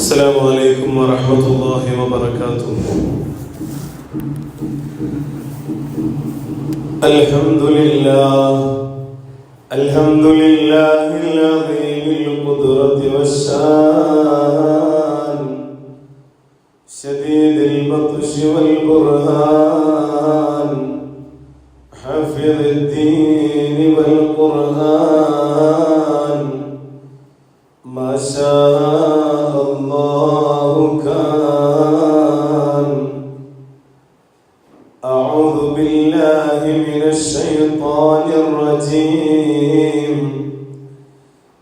السلام عليكم ورحمة الله وبركاته. الحمد لله العظيم القدرة والشان شديد البطش والبرهان حافظ الدين والقرآن ما شاء الله كان. أعوذ بالله من الشيطان الرجيم.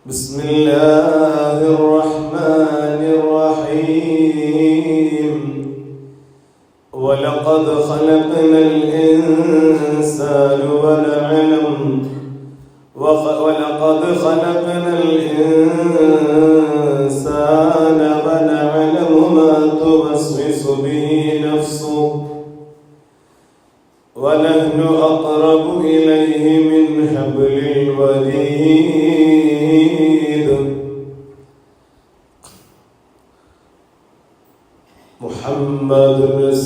بسم الله الرحمن الرحيم. ولقد خلقنا الإنسان ونعلم ولقد خلقنا الإنسان ونعلم ما توسوس به نفسه ونحن أقرب إليه من حبل الوريد. محمد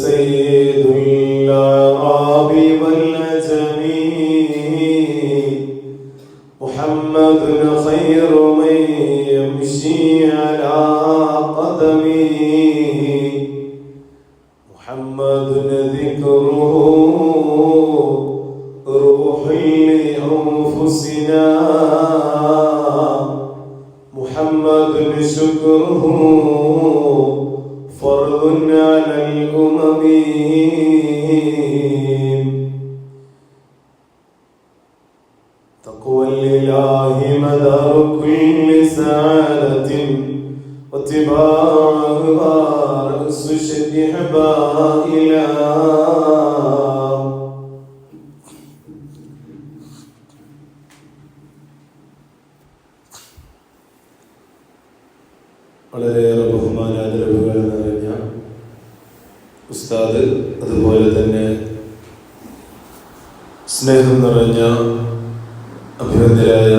سيد الأعراب والعجم محمد خير من يمشي على قدمه محمد ذكره روح لأنفسنا محمد شكره فرض على الأمم. تقوى لله مدار كل سعادة واتباعها رأس شبيحها إلى വളരെയേറെ ബഹുമാനാദരവുകൾ നിറഞ്ഞ ഉസ്താദ്, അതുപോലെ തന്നെ സ്നേഹം നിറഞ്ഞ അഭിനന്ദരായ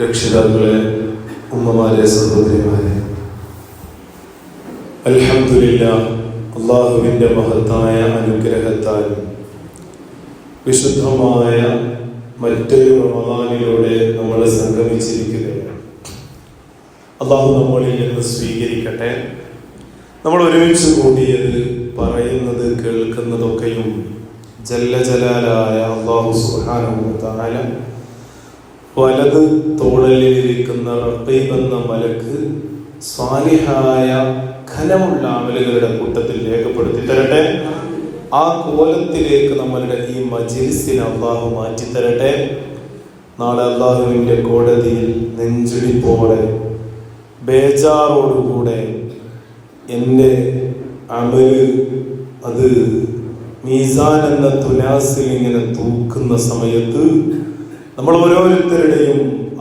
രക്ഷിതാക്കളെ, ഉമ്മമാരെ, സഹോദരിമാരെ, അൽഹംദുലില്ലാഹ്, അല്ലാഹുവിൻ്റെ മഹത്തായ അനുഗ്രഹത്താൽ വിശുദ്ധമായ മറ്റൊരു റമദാനിലൂടെ നമ്മൾ സംഗമിച്ചിരിക്കുകയാണ്. അല്ലാഹു നമ്മളിൽ നിന്ന് സ്വീകരിക്കട്ടെ. നമ്മൾ ഒരുമിച്ച് കൂടിയത്, പറയുന്നത്, കേൾക്കുന്നതൊക്കെയും ജല്ല ജലാലായ അല്ലാഹു സുബ്ഹാനഹു വ തആല വലത് തോളലിലിരിക്കുന്ന റഖീബ് എന്ന മലക്ക് സ്വാലിഹായ ഘനമുള്ള അമലുകളുടെ കൂട്ടത്തിൽ രേഖപ്പെടുത്തി തരട്ടെ. ആ കോലത്തിലേക്ക് നമ്മളുടെ ഈ മജ്‌ലിസിനെ അല്ലാഹു മാറ്റി തരട്ടെ. നാളെ അല്ലാഹുവിൻ്റെ കോടതിയിൽ നെഞ്ചിടിപ്പോടെ ബേജാറോടുകൂടെ എൻ്റെ അമല് അത് മീസാൻ എന്ന തുലാസിൽ ഇങ്ങനെ തൂക്കുന്ന സമയത്ത് നമ്മൾ ഓരോരുത്തരുടെയും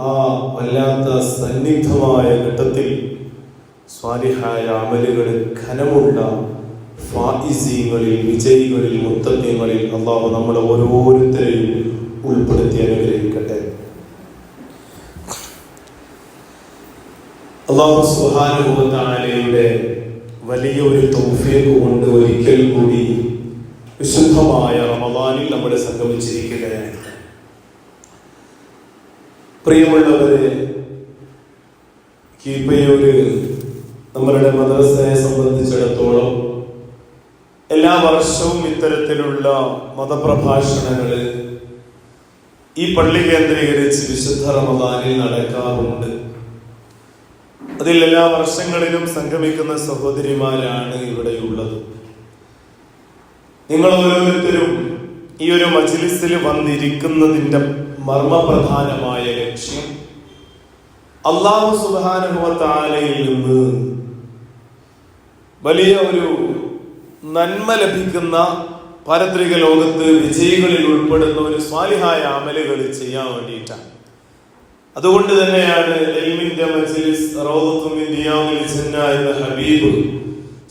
ആ വല്ലാത്ത സന്നിഗ്ധമായ ഘട്ടത്തിൽ സ്വാലിഹായ അമലുകളിൽ ഘനമുള്ള ഫായിസീങ്ങളിൽ, വിജയികളിൽ, മുത്തഖീങ്ങളിൽ അല്ലാഹു നമ്മളെ ഓരോരുത്തരെയും ഉൾപ്പെടുത്തി അനുഗ്രഹിക്കട്ടെ. അല്ലാഹു സുബ്ഹാനഹു വ തആലയുടെ വലിയ ഒരു തൗഫീഖ് കൊണ്ട് ഒരിക്കൽ കൂടി വിശുദ്ധമായ റമദാനിൽ നമ്മൾ സംഗമിച്ചിരിക്കുകയാണ്. പ്രിയമുള്ളവരെ, കീപ്പയൂര് നമ്മളുടെ മദ്രസയെ സംബന്ധിച്ചിടത്തോളം എല്ലാ വർഷവും ഇത്തരത്തിലുള്ള മതപ്രഭാഷണങ്ങള് ഈ പള്ളി കേന്ദ്രീകരിച്ച് വിശുദ്ധ റമദാനിൽ നടക്കാറുണ്ട്. അതിൽ എല്ലാ വർഷങ്ങളിലും സംഗമിക്കുന്ന സഹോദരിമാരാണ് ഇവിടെയുള്ളത്. നിങ്ങൾ ഓരോരുത്തരും ഈ ഒരു മജ്‌ലിസിൽ വന്നിരിക്കുന്നതിന്റെ മർമ്മപ്രധാനമായ ലക്ഷ്യം അല്ലാഹു സുബ്ഹാനഹു വ തആലയിൽ നിന്ന് വലിയ ഒരു നന്മ ലഭിക്കുന്ന പാരത്രിക ലോകത്ത് വിജയികളിൽ ഉൾപ്പെടുന്ന ഒരു സ്വാലിഹായ അമലുകൾ ചെയ്യാൻ വേണ്ടിയിട്ടാണ്. അതുകൊണ്ട് തന്നെയാണ് ഇൽമിന്റെ മജ്‌ലിസ് റൗദത്തും മിൻ റിയാദിൽ ജന്ന എന്ന ഹബീബ്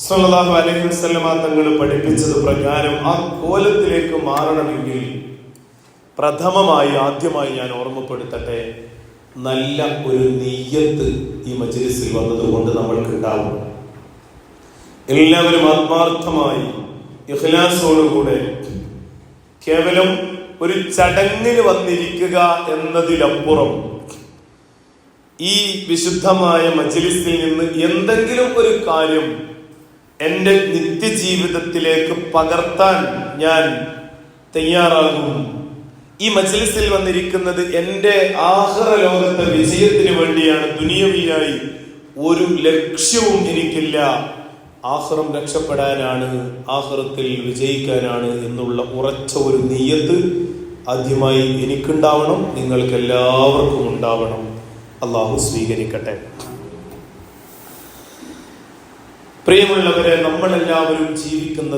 സല്ലല്ലാഹു അലൈഹി വസല്ലമ തങ്ങൾ പഠിപ്പിച്ചത് പ്രകാരം ആ കോലത്തിലേക്ക് മാറണമെങ്കിൽ ആദ്യമായി ഞാൻ ഓർമ്മപ്പെടുത്തട്ടെ, നല്ല ഒരു നിയ്യത്ത് ഈ മജ്‌ലിസിൽ വന്നതുകൊണ്ട് നമ്മൾക്ക് ഉണ്ടാവും. എല്ലാവരും ആത്മാർത്ഥമായി ഇഖ്ലാസോടുകൂടെ കേവലം ഒരു ചടങ്ങിന് വന്നിരിക്കുക എന്നതിലപ്പുറം ഈ വിശുദ്ധമായ മജ്‌ലിസിൽ നിന്ന് എന്തെങ്കിലും ഒരു കാര്യം എൻ്റെ നിത്യജീവിതത്തിലേക്ക് പകർത്താൻ ഞാൻ തയ്യാറാകും. ഈ മജ്‌ലിസിൽ വന്നിരിക്കുന്നത് എൻ്റെ ആഖിറ ലോകത്തെ വിജയത്തിന് വേണ്ടിയാണ്. ദുനിയവിയായി ഒരു ലക്ഷ്യവും എനിക്കില്ല. ആഖിറം രക്ഷപ്പെടാനാണ്, ആഖിറത്തിൽ വിജയിക്കാനാണ് എന്നുള്ള ഉറച്ച ഒരു നിയ്യത്ത് ആദ്യമായി എനിക്കുണ്ടാവണം, നിങ്ങൾക്ക് എല്ലാവർക്കും ഉണ്ടാവണം. അള്ളാഹു സ്വീകരിക്കട്ടെ. പ്രിയമുള്ളവരെ, നമ്മളെല്ലാവരും ജീവിക്കുന്ന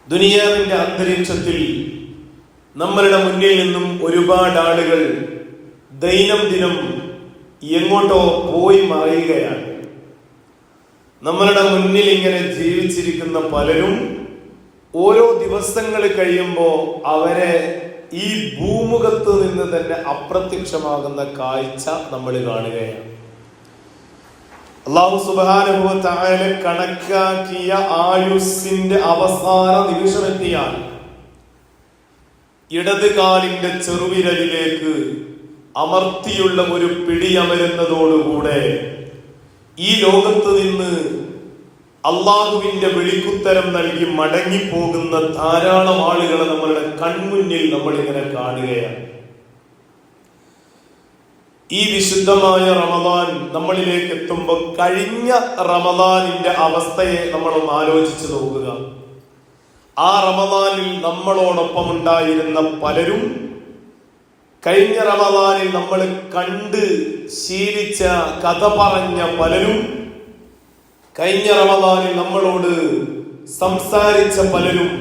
ദുനിയാവിന്റെ അന്തരീക്ഷത്തിൽ നമ്മളുടെ മുന്നിൽ നിന്നും ഒരുപാട് ആളുകൾ ദൈനംദിനം എങ്ങോട്ടോ പോയി മറയുകയാണ്. നമ്മളുടെ മുന്നിൽ ഇങ്ങനെ ജീവിച്ചിരിക്കുന്ന പലരും ഓരോ ദിവസങ്ങൾ കഴിയുമ്പോൾ അവരെ ഈ ഭൂമുഖത്ത് നിന്ന് തന്നെ അപ്രത്യക്ഷമാകുന്ന കാഴ്ച നമ്മൾ കാണുകയാണ്. അല്ലാഹു സുബ്ഹാനഹു വ തആല കണക്കാക്കിയ ആയുസ്സിന്റെ അവസാന നിമിഷമെത്തിയാൽ ഇടത് കാലിന്റെ ചെറുവിരലിലേക്ക് അമർത്തിയുള്ള ഒരു പിടിയമരുന്നതോടുകൂടെ ഈ ലോകത്ത് നിന്ന് അള്ളാഹുവിന്റെ വിളിക്കുത്തരം നൽകി മടങ്ങിപ്പോകുന്ന ധാരാളം ആളുകളെ നമ്മളുടെ കൺമുന്നിൽ നമ്മളിങ്ങനെ കാണുകയാണ്. ഈ വിശുദ്ധമായ റമദാൻ നമ്മളിലേക്ക് എത്തുമ്പോൾ കഴിഞ്ഞ റമദാനിന്റെ അവസ്ഥയെ നമ്മളൊന്ന് ആലോചിച്ച് നോക്കുക. ആ റമദാനിൽ നമ്മളോടൊപ്പം ഉണ്ടായിരുന്ന പലരും കഴിഞ്ഞ റമദാനിൽ നമ്മൾ കണ്ട് ശീലിച്ച കഥ പറഞ്ഞ പലരും കഴിഞ്ഞ റമദാനിൽ നമ്മളോട് സംസാരിച്ച പലരും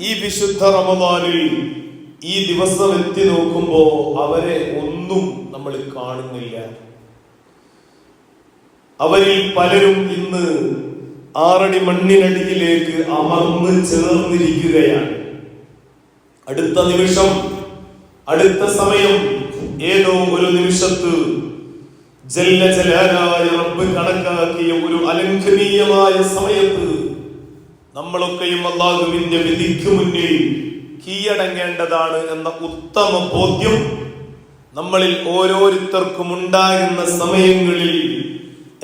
ഈ വിശുദ്ധ റമദാനിൽ ഈ ദിവസം എത്തി നോക്കുമ്പോ അവരെ ഒന്നും നമ്മൾ കാണുന്നില്ല. അവരിൽ പലരും ഇന്ന് 6 അടി മണ്ണിനടിയിലേക്ക് അമർന്ന് ചേർന്നിരിക്കുകയാണ്. അടുത്ത നിമിഷം, അടുത്ത സമയം, ഏതോ ഒരു നിമിഷത്ത് ജല്ല ജലാലായ റബ്ബ് കണക്കാക്കിയ ഒരു അലംഘനീയമായ സമയത്ത് നമ്മളൊക്കെയും അല്ലാഹുവിന്റെ വിധിക്ക് മുന്നിൽ കീഴടങ്ങേണ്ടതാണ് എന്ന ഉത്തമ ബോധ്യം നമ്മളിൽ ഓരോരുത്തർക്കും ഉണ്ടാകുന്ന സമയങ്ങളിൽ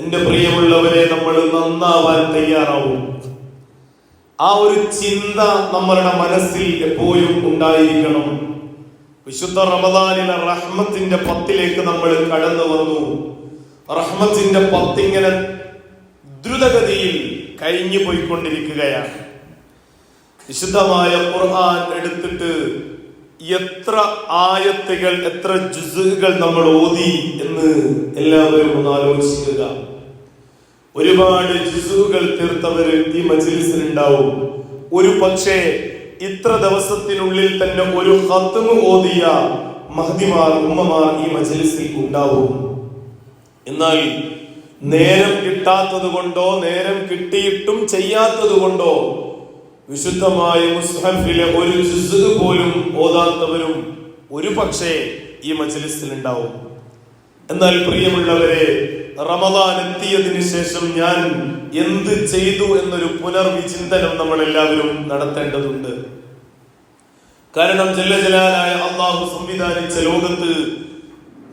എന്റെ പ്രിയമുള്ളവരെ നമ്മൾ നന്നാവാൻ തയ്യാറാവും. ആ ഒരു ചിന്ത നമ്മളുടെ മനസ്സിൽ എപ്പോഴും ഉണ്ടായിരിക്കണം. വിശുദ്ധ റമദാനിലെ റഹ്മത്തിന്റെ 10ലേക്ക് നമ്മൾ കടന്നു വന്നു. റഹ്മത്തിന്റെ 10 ഇങ്ങനെ ദ്രുതഗതിയിൽ കഴിഞ്ഞു പോയിക്കൊണ്ടിരിക്കുകയാണ്. വിശുദ്ധമായ ഖുർആൻ എടുത്തിട്ട് എത്ര ആയത്തുകൾ, എത്ര ജുസുകൾ നമ്മൾ ഓതി എന്ന് എല്ലാവരും ഒന്ന് ആലോചിക്കുക. ഒരുപാട് ജുസുകൾ തീർത്തവര് ഈ മജ്‌ലിസിൽ ഉണ്ടാവും. ഒരു പക്ഷേ ഇത്ര ദിവസത്തിനുള്ളിൽ തന്നെ ഒരു ഖത്മ് ഓതിയ മഹദിമാർ, ഉമ്മമാർ ഈ മജ്‌ലിസിൽ ഉണ്ടാവും. എന്നാൽ നേരം കിട്ടാത്തത് കൊണ്ടോ നേരം കിട്ടിയിട്ടും ചെയ്യാത്തത് കൊണ്ടോ വിശുദ്ധമായ മുസ്ഹഫിലെ ഒരു ജുസ് പോലും ഓതാത്തവരും ഒരു പക്ഷേ ഈ മജ്‌ലിസിൽ ഉണ്ടാവും. എന്നാൽ പ്രിയമുള്ളവരെ, റമദാൻ എത്തിയതിനു ശേഷം ഞാൻ എന്ത് ചെയ്തു എന്നൊരു പുനർവിചിന്തനം നമ്മൾ എല്ലാവരും നടത്തേണ്ടതുണ്ട്. കാരണം ജല്ല ജലാലായ അല്ലാഹു സംവിധാനിച്ച ലോകത്ത്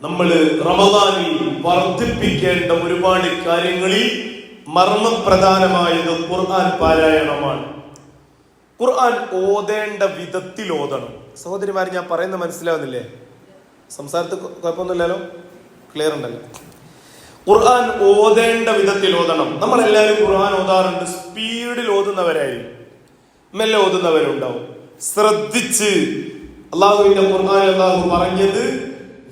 നമ്മൾ റമദാനിൽ വർദ്ധിപ്പിക്കേണ്ട ഒരുപാട് കാര്യങ്ങളിൽ മർമ്മപ്രധാനമായത് ഖുർആൻ പാരായണമാണ്. ഖുർആൻ ഓതേണ്ട വിധത്തിൽ ഓതണം. സഹോദരിമാർ, ഞാൻ പറയുന്നത് മനസ്സിലാവുന്നില്ലേ? സംസാരത്തിൽ കുഴപ്പമൊന്നുമില്ലല്ലോ? ക്ലിയർ ഉണ്ടല്ലോ? ഖുർആൻ ഓതേണ്ട വിധത്തിൽ ഓതണം. നമ്മളെല്ലാവരും ഖുർആൻ ഓതാറുണ്ട്. സ്പീഡിൽ ഓതുന്നവരായി, മെല്ലെ ഓതുന്നവരുണ്ടാവും. ശ്രദ്ധിച്ച് അല്ലാഹുവിന്റെ ഖുർആൻ അല്ലാഹു പറഞ്ഞത്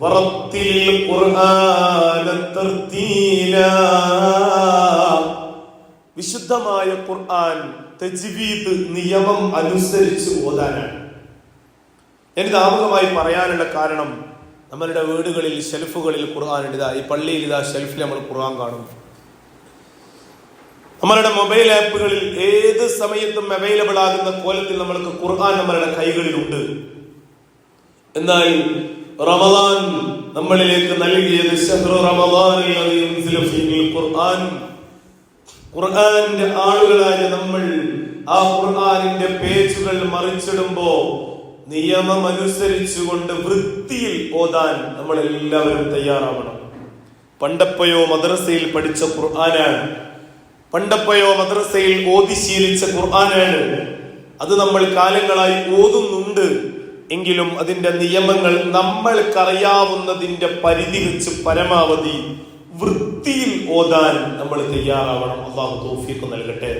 വറത്തിൽ ഖുർആന തർതീലാ, വിശുദ്ധമായ ഖുർആൻ തജ്വീദ് നിയമം അനുസരിച്ച് ഓതാനാണ്. എനിക്ക് ആമുഖമായി പറയാനുള്ള കാരണം, നമ്മളുടെ വീടുകളിൽ ഷെൽഫുകളിൽ ഖുർആൻ ഉണ്ട്. ഈ പള്ളിയിൽ ഇതാ ഷെൽഫിൽ നമ്മൾ ഖുർആൻ കാണും. നമ്മളുടെ മൊബൈൽ ആപ്പുകളിൽ ഏത് സമയത്തും അവൈലബിൾ ആകുന്ന കോലത്തിൽ നമ്മൾക്ക് ഖുർആൻ നമ്മളുടെ കൈകളിലുണ്ട്. എന്നാൽ റമദാൻ നമ്മളിലേക്ക് നൽകിയത് ശഹ്റു റമദാനിൽ അല്ലദീ ഉൻസില ഫീഹിൽ ഖുർആൻ. ഖുർആന്റെ ആളുകളായ നമ്മൾ ആ ഖുർആനിന്റെ പേജുകൾ മറിച്ചിടുമ്പോ നിയമമനുസരിച്ചുകൊണ്ട് വൃത്തിയിൽ ഓതാൻ നമ്മൾ എല്ലാവരും തയ്യാറാവണം. പണ്ടപ്പോയോ മദ്രസയിൽ പഠിച്ച ഖുർആനാണ്, പണ്ടപ്പോയോ മദ്രസയിൽ ഓതി ശീലിച്ച ഖുർആനാണ്. അത് നമ്മൾ കാലങ്ങളായി ഓതുന്നുണ്ട് എങ്കിലും അതിന്റെ നിയമങ്ങൾ നമ്മൾക്കറിയാവുന്നതിന്റെ പരിധി വെച്ച് പരമാവധി വൃത്തിയിൽ ഓതാൻ നമ്മൾ തയ്യാറാവണം. അല്ലാഹു തൗഫീഖ് നൽകട്ടെ.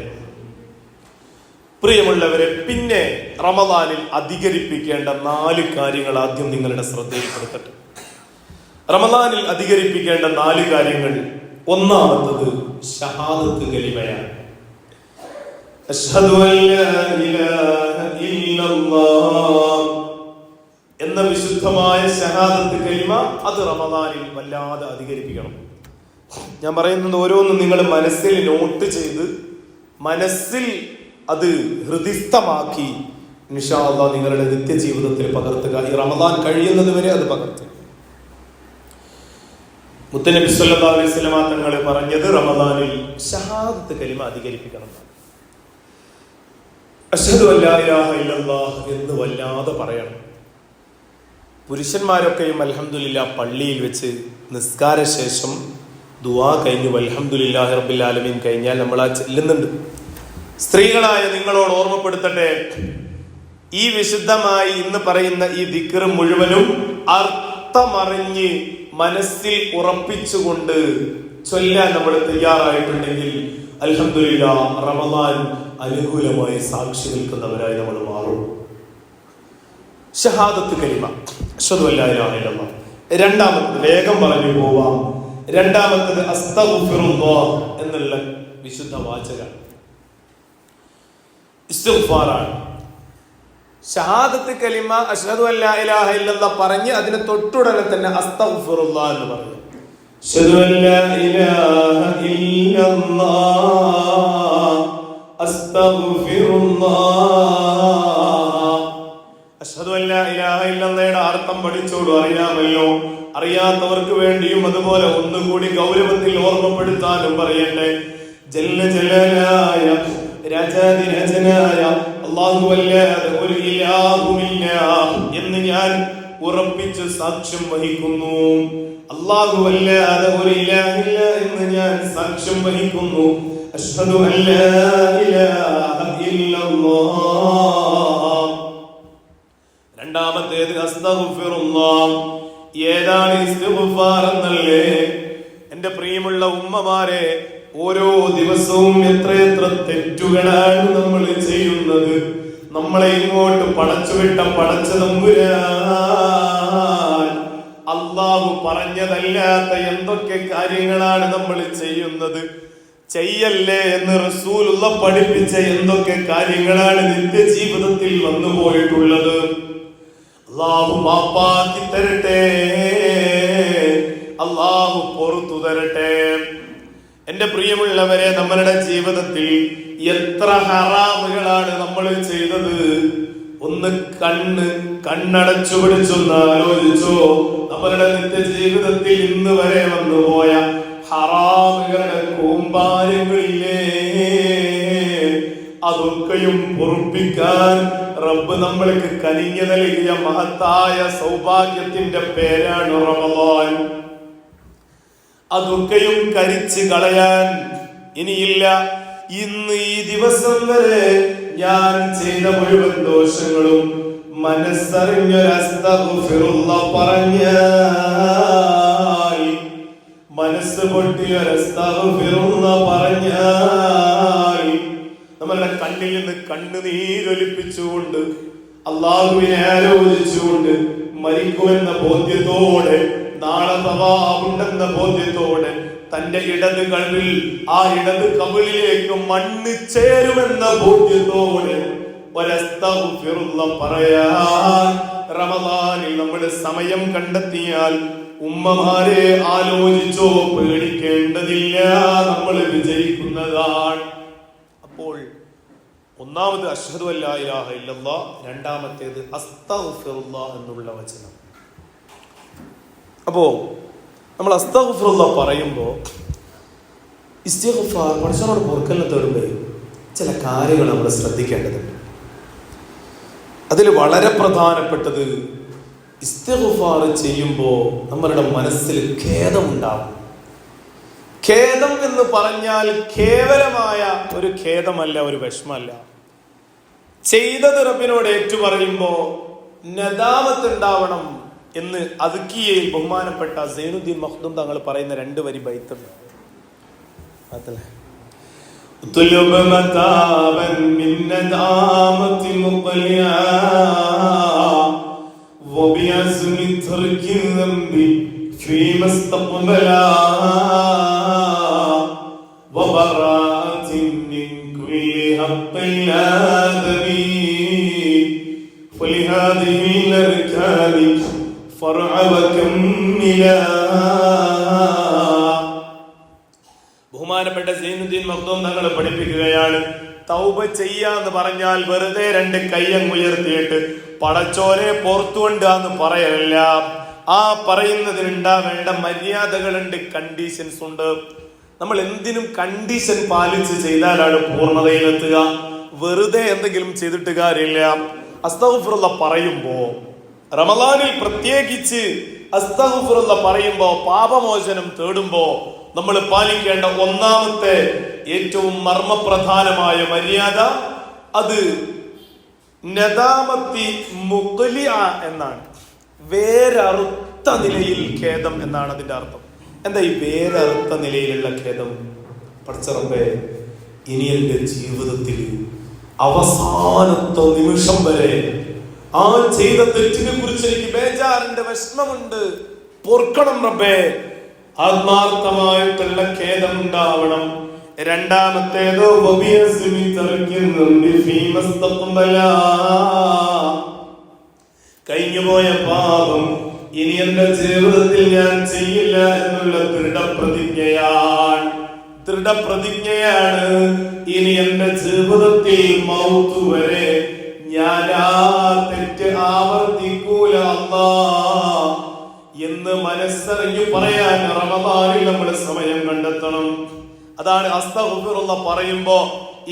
പ്രിയമുള്ളവരെ, പിന്നെ റമദാനിൽ അധികരിപ്പിക്കേണ്ട 4 കാര്യങ്ങൾ ആദ്യം നിങ്ങളുടെ ശ്രദ്ധയിൽപ്പെടുത്തട്ടെ. റമദാനിൽ അധികരിപ്പിക്കേണ്ട 4 കാര്യങ്ങൾ. ഒന്നാമത്തത് ഷഹാദത്ത് കലിമയാണ്. അശ്ഹദു അല്ലാ ഇലാഹ ഇല്ലല്ലാഹ് എന്ന വിശുദ്ധമായ ഷഹാദത്ത് കലിമ അത് റമദാനിൽ വല്ലാതെ അധികരിപ്പിക്കണം. ഞാൻ പറയുന്നത് ഓരോന്നും നിങ്ങൾ മനസ്സിൽ നോട്ട് ചെയ്ത് മനസ്സിൽ അത് ഹൃദിസ്ഥമാക്കി ഇൻഷാ അല്ലാഹ് നിങ്ങളുടെ നിത്യജീവിതത്തിൽ പകർത്തുക. ഈ റമദാൻ കഴിയുന്നത് വരെ അത് പകർത്തുക. മുത്തനബി സല്ലല്ലാഹു അലൈഹി വസല്ലം തങ്ങൾ പറഞ്ഞത് റമദാനിൽ ഷഹാദത്ത് കലിമ അധികരിപ്പിക്കണം. അശ്ഹദു അല്ലാ ഇലാഹ ഇല്ലല്ലാഹ് എന്ന് വല്ലാതെ പറയണം. പുരുഷന്മാരൊക്കെയും അൽഹംദുലില്ലാഹ് പള്ളിയിൽ വെച്ച് നിസ്കാര ശേഷം ദുആ കഴിഞ്ഞു അൽഹംദുലില്ലാഹി റബ്ബിൽ ആലമീൻ കഴിഞ്ഞാൽ നമ്മൾ ആ ചെല്ലുന്നുണ്ട്. സ്ത്രീകളായ നിങ്ങളോട് ഓർമ്മപ്പെടുത്തട്ടെ, ഈ വിശുദ്ധമായി ഇന്ന് പറയുന്ന ഈ ദിക്ർ മുഴുവനും അർത്ഥമറിഞ്ഞ് മനസ്സിൽ ഉറപ്പിച്ചുകൊണ്ട് ചൊല്ലാൻ നമ്മൾ തയ്യാറായിട്ടുണ്ടെങ്കിൽ അൽഹംദുലില്ലാഹ് റമദാൻ അനുകൂലമായി സാക്ഷി നിൽക്കുന്നവരായി നമ്മൾ മാറും. ഷഹാദത്ത് കലിമ അശ്ഹദു അല്ലാ ഇലാഹ ഇല്ലല്ലാഹ്. രണ്ടാമത് വേഗം പറഞ്ഞു പോവാം. രണ്ടാമത്തത് അസ്തഗ്ഫിറുല്ലാഹ് എന്നുള്ള വിശുദ്ധ വാചകം ഇസ്തിഗ്ഫാറാണ്. ഷഹാദത്ത് കലിമ അശ്ഹദു അല്ലാ ഇലാഹ ഇല്ലല്ലാഹ് പറഞ്ഞ് അതിന് തൊട്ടുടനെ തന്നെ അസ്തഗ്ഫിറുല്ലാഹ് എന്ന് പറയും. അശ്ഹദു അല്ലാ ഇലാഹ ഇല്ലല്ലാഹ് അസ്തഗ്ഫിറുല്ലാഹ്. അശ്ഹദു അല്ലാ ഇലാഹ ഇല്ലല്ലാഹയുടെ അർത്ഥം പഠിച്ചോളൂ, അറിയാമല്ലോ. അറിയാത്തവർക്ക് വേണ്ടിയും അതുപോലെ ഒന്നുകൂടി ഗൗരവത്തിൽ ഓർമ്മപ്പെടുത്താനും പറയട്ടെ. ജല്ല ജലാലായ രാജാതിരാജനായ അല്ലാഹു അല്ലാതെ ഒരു ഇലാഹുമില്ല എന്ന് ഞാൻ ഉറപ്പിച്ച് സാക്ഷ്യം വഹിക്കുന്നു. അല്ലാഹു അല്ലാതെ ഒരു ഇലാഹില്ല എന്ന് ഞാൻ സാക്ഷ്യം വഹിക്കുന്നു. അശ്ഹദു അല്ലാ ഇലാഹ ഇല്ലല്ലാഹ്. രണ്ടാമത്തേത് അസ്തഗ്ഫിറുല്ലാഹ്. ഏതാണ് ഇസ്തിഗ്ഫാർ എന്നല്ലേ? എന്റെ പ്രിയമുള്ള ഉമ്മമാരെ, ഓരോ ദിവസവും എത്രയെത്ര തെറ്റുകളാണ് നമ്മൾ ചെയ്യുന്നത്. നമ്മളെ ഇങ്ങോട്ട് പടച്ചുവിട്ട പടച്ച തമ്പുരാൻ അല്ലാഹു പറഞ്ഞതല്ലാത്ത എന്തൊക്കെ കാര്യങ്ങളാണ് നമ്മൾ ചെയ്യുന്നത്. ചെയ്യല്ലേ എന്ന് റസൂലുള്ള പഠിപ്പിച്ച എന്തൊക്കെ കാര്യങ്ങളാണ് നിത്യജീവിതത്തിൽ വന്നു പോയിട്ടുള്ളത്. അല്ലാഹു മാപ്പാക്കി തരട്ടെ, അല്ലാഹു പൊറുത്തു തരട്ടെ. എന്റെ പ്രിയമുള്ളവരെ, നമ്മളുടെ ജീവിതത്തിൽ എത്ര ഹറാമുകളാണ് നമ്മൾ ചെയ്തത്. ഒന്ന് കണ്ണടച്ചു പിടിച്ചൊന്ന് ആലോചിച്ചോ. നമ്മളുടെ നിത്യജീവിതത്തിൽ ഇന്ന് വരെ വന്നുപോയ ഹറാമുകളുടെ കൂമ്പാരങ്ങളില്ലേ, അതൊക്കെയും പൊറുപ്പിക്കാൻ റബ്ബ് നമ്മൾക്ക് കനിഞ്ഞു നൽകിയ മഹത്തായ സൗഭാഗ്യത്തിന്റെ പേരാണ് റമദാൻ. അതൊക്കെയും കരിച്ച് കളയാൻ ഇനിയില്ല. ഇന്ന് ഈ ദിവസം വരെ ഞാൻ ചെയ്ത മുഴുവൻ ദോഷങ്ങളും മനസ്സറിഞ്ഞൊരസ്തഗ്ഫിറുല്ലാഹ് പറഞ്ഞാൽ, മനസ്സ് പൊട്ടിയൊരസ്തഗ്ഫിറുല്ലാഹ് പറഞ്ഞാൽ, നമ്മളുടെ കണ്ണിൽ നിന്ന് കണ്ണുനീരൊലിപ്പിച്ചുകൊണ്ട് അല്ലാഹുവിനെ ആലോചിച്ചുകൊണ്ട് മരിക്കുമെന്ന ബോധ്യത്തോടെ, നാളെ സവാബുണ്ടെന്ന ബോധ്യത്തോടെ, തന്റെ ഇടത് കവിളിൽ ആ ഇടത് കവിളിലേക്ക് മണ്ണ് ചേരുമെന്ന ബോധ്യത്തോടെ ഒരസ്തഗ്ഫിറുല്ലാഹ് പറയാൻ റമദാനിൽ നമ്മൾ സമയം കണ്ടെത്തിയാൽ, ഉമ്മമാരെ ആലോചിച്ചോ, പേടിക്കേണ്ടതില്ല, നമ്മൾ വിജയിക്കുന്നതാണ്. അപ്പോൾ ഒന്നാമത് അശ്ഹദു അല്ലാ ഇലാഹ ഇല്ലല്ലാഹ്, രണ്ടാമത്തേത് അസ്തഗ്ഫിറുല്ലാഹ് എന്നുള്ള വചനം. അപ്പോൾ നമ്മൾ അസ്തഗ്ഫിറുല്ലാഹ് പറയുമ്പോൾ ഇസ്തിഗ്ഫാർ പടച്ചവനോട് പൊറുക്കലിനെ തേടുമ്പോൾ ചില കാര്യങ്ങൾ നമ്മൾ ശ്രദ്ധിക്കേണ്ടതുണ്ട്. അതിൽ വളരെ പ്രധാനപ്പെട്ടത് ഇസ്തിഗ്ഫാർ ചെയ്യുമ്പോൾ നമ്മളുടെ മനസ്സിൽ ഖേദമുണ്ടാവും. ഖേദം എന്ന് പറഞ്ഞാൽ കേവലമായ ഒരു ഖേദമല്ല, ഒരു വിഷമല്ല. ചെയ്തത് റബ്ബിനോട് ഏറ്റു പറയുമ്പോൾ നദാമത്ത് ഉണ്ടാവണം എന്ന് അദ്കിയയിൽ ബഹുമാനപ്പെട്ട സൈനുദ്ദീൻ മഖ്ദൂം തങ്ങൾ പറയുന്ന 2 വരി ബൈത്തുണ്ട്. اطلب متابا من ندامة مقلعا وبعزم ترك الذنب فيما استقبلا وبراءة من كل حق الآدمي فلهذه الأركان فرع وكملا. ബഹുമാനപ്പെട്ട സൈനുദ്ദീൻ മഖ്ദൂം തങ്ങൾ പഠിപ്പിക്കുകയാണ്, തൗബ ചെയ്യാന്ന് പറഞ്ഞാൽ വെറുതെ 2 കയ്യങ്ങ് ഉയർത്തിയിട്ട് പടച്ചോനെ പുറത്തുകൊണ്ടാന്ന് പറയല്ല. ആ പറയുന്നതിനുണ്ടാവേണ്ട മര്യാദകളുണ്ട്, കണ്ടീഷൻസ് ഉണ്ട്. നമ്മൾ എന്തിനും കണ്ടീഷൻ പാലിച്ച് ചെയ്താലാണ് പൂർണ്ണതയിലെത്തുക. വെറുതെ എന്തെങ്കിലും ചെയ്തിട്ട് കാര്യമില്ല. അസ്തഗ്ഫിറുല്ലാഹ് പറയുമ്പോ, റമളാനിൽ പ്രത്യേകിച്ച് അസ്തഗ്ഫിറുല്ലാഹ് പറയുമ്പോ, പാപമോചനം തേടുമ്പോ നമ്മൾ പാലിക്കേണ്ട ഒന്നാമത്തെ ഏറ്റവും മർമ്മപ്രധാനമായ മര്യാദ അത് നദാമത്തി മുഖ്ലിഅ എന്നാണ്. വേരറുത്ത നിലയിൽ ഖേദം എന്നാണ് അതിന്റെ അർത്ഥം. എന്താ ഈ വേരറുത്ത നിലയിലുള്ള ഖേദം? പടച്ച റബ്ബേ, ഇനി എന്റെ ജീവിതത്തിൽ അവസാനത്തെ നിമിഷം വരെ ആ ചെയ്ത തെറ്റിനെ കുറിച്ച് എനിക്ക് ബേജാറിന്റെ വിഷമമുണ്ട്, പൊറുക്കണം റബ്ബേ. ആത്മാർത്ഥമായിട്ടുള്ള ഖേദം ഉണ്ടാവണം. രണ്ടാമത്തേതോ കഴിഞ്ഞുപോയ പാപം ഇനി എന്റെ ജീവിതത്തിൽ ഞാൻ ചെയ്യില്ല എന്നുള്ള ദൃഢപ്രതിജ്ഞയാണ്. ഇനി എന്റെ ജീവിതത്തിൽ മൗത്ത് വരെ ഞാൻ ആ തെറ്റ് ആവർത്തിക്കൂല അല്ലാഹ് എന്ന് മനസ്സറിഞ്ഞു പറയാൻ റമദാനിൽ നമ്മൾ സമയം കണ്ടെത്തണം. അതാണ് അസ്തഗ്ഫിറുല്ലാഹ് പറയുമ്പോ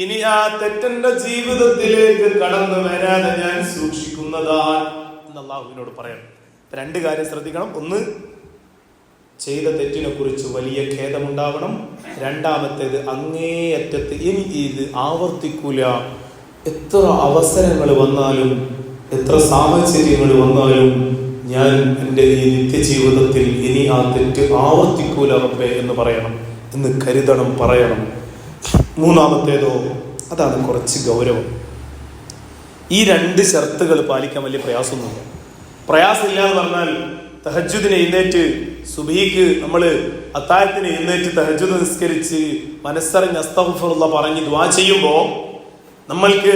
ഇനി ആ തെറ്റെന്റെ ജീവിതത്തിലേക്ക് കടന്നു വരാതെ ഞാൻ സൂക്ഷിക്കുന്നതാണ് എന്ന് അല്ലാഹുവിനോട് പറയണം. 2 കാര്യം ശ്രദ്ധിക്കണം. ഒന്ന്, ചെയ്ത തെറ്റിനെ കുറിച്ച് വലിയ ഖേദമുണ്ടാവണം. രണ്ടാമത്തേത്, അങ്ങേയറ്റത്ത് ഇനി ഇത് ആവർത്തിക്കൂല. എത്ര അവസരങ്ങൾ വന്നാലും എത്ര സാഹചര്യങ്ങൾ വന്നാലും ഞാൻ എൻ്റെ ഈ നിത്യജീവിതത്തിൽ ഇനി ആ തെറ്റ് ആവർത്തിക്കൂല റബ്ബേ എന്ന് പറയണം, എന്ന് കരുതണം, പറയണം. മൂന്നാമത്തേതോ, അതാണ് കുറച്ച് ഗൗരവം. ഈ 2 ഷർത്തുകൾ പാലിക്കാൻ വലിയ പ്രയാസമൊന്നുമില്ല. പ്രയാസമില്ല എന്ന് പറഞ്ഞാൽ തഹജ്ജുദിന് എഴുന്നേറ്റ് സുബഹിക്ക് നമ്മൾ അത്താഴത്തിന് എഴുന്നേറ്റ് തഹജ്ജുദ് നിസ്കരിച്ച് മനസ്സറിഞ്ഞ് അസ്തഗ്ഫിറുല്ലാഹ് പറഞ്ഞ് ദുആ ചെയ്യുമ്പോ, നമ്മൾക്ക്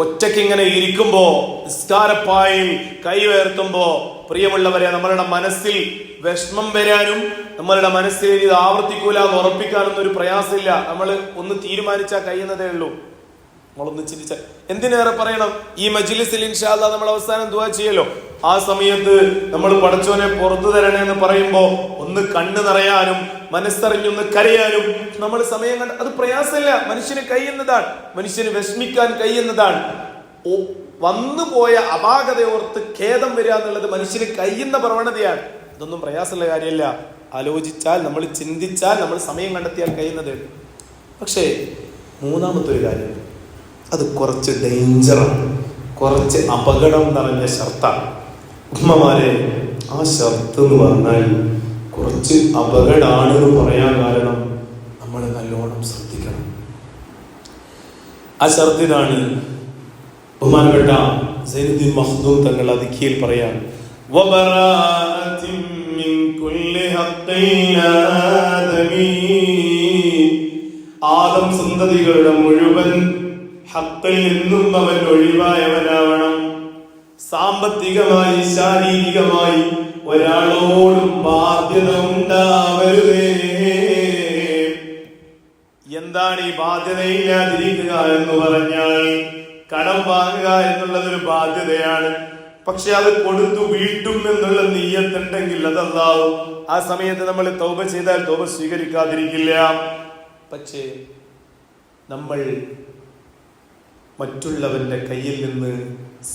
ഒറ്റയ്ക്ക് ഇങ്ങനെ ഇരിക്കുമ്പോ നിസ്കാരപ്പായിൽ കൈ ഉയർത്തുമ്പോ, പ്രിയമുള്ളവരെ, നമ്മളുടെ മനസ്സിൽ വിഷമം വരാനും നമ്മളുടെ മനസ്സിൽ ഇത് ആവർത്തിക്കൂല എന്ന് ഉറപ്പിക്കാനൊന്നും ഒരു പ്രയാസമില്ല. നമ്മൾ ഒന്ന് തീരുമാനിച്ചാൽ കഴിയുന്നതേ ഉള്ളൂ. നമ്മളൊന്ന് ചിന്തിച്ച, എന്തിനേറെ പറയണം, ഈ മജ്ലിസിൽ ഇൻഷാ അല്ലാഹ് നമ്മൾ അവസാനം ദുആ ചെയ്യല്ലോ. ആ സമയത്ത് നമ്മൾ പടച്ചോനെ പുറത്തു തരണേ എന്ന് പറയുമ്പോ ഒന്ന് കണ്ണ് നിറയാനും മനസ്സറിഞ്ഞൊന്ന് കരയാനും നമ്മൾ സമയം കണ്ട്, അത് പ്രയാസമില്ല. മനുഷ്യന് കഴിയുന്നതാണ്, മനുഷ്യന് വിഷമിക്കാൻ കഴിയുന്നതാണ്. വന്നുപോയ അപാകതയോർത്ത് ഖേദം വരിക എന്നുള്ളത് മനുഷ്യന് കഴിയുന്ന പ്രവണതയാണ്. ഇതൊന്നും പ്രയാസമുള്ള കാര്യമല്ല. ആലോചിച്ചാൽ, നമ്മൾ ചിന്തിച്ചാൽ, നമ്മൾ സമയം കണ്ടെത്തിയാൽ കഴിയുന്നത്. പക്ഷേ മൂന്നാമത്തെ ഒരു കാര്യം, അത് കുറച്ച് ഡേഞ്ചറാണ്, കുറച്ച് അപകടം നിറഞ്ഞ ഷർത്താണ്. ഉമ്മമാരെ, ആ ഷർത്ത് എന്ന് പറഞ്ഞാൽ കുറച്ച് അപകടമാണെന്ന് പറയാൻ കാരണം നമ്മൾ നല്ലോണം ശ്രദ്ധിക്കണം. ആ ഷർത്തിനാണ് ബഹുമാനപ്പെട്ട സൈനുദ്ദീൻ മഖ്ദൂം തങ്ങൾ അദ്കിയയിൽ പറയാൻ, ആദം സന്തതികളുടെ മുഴുവൻ ഹഖിൽ നിന്നും അവൻ ഒഴിവായവനാവണം. സാമ്പത്തികമായി ശാരീരികമായി ഒരാളോടും ബാധ്യത ഉണ്ടാവരുതേ. എന്താണ് ഈ ബാധ്യതയില്ലാതിരിക്കുക എന്ന് പറഞ്ഞാൽ, കടം വാങ്ങുക എന്നുള്ളതൊരു ബാധ്യതയാണ്. പക്ഷെ അത് കൊടുത്തു വീട്ടും എന്നുള്ള നിയ്യത്തുണ്ടെങ്കിൽ അതല്ലാവും. ആ സമയത്ത് നമ്മൾ തൗബ ചെയ്താൽ തൗബ സ്വീകരിക്കാതിരിക്കില്ല. പക്ഷേ നമ്മൾ മറ്റുള്ളവന്റെ കയ്യിൽ നിന്ന്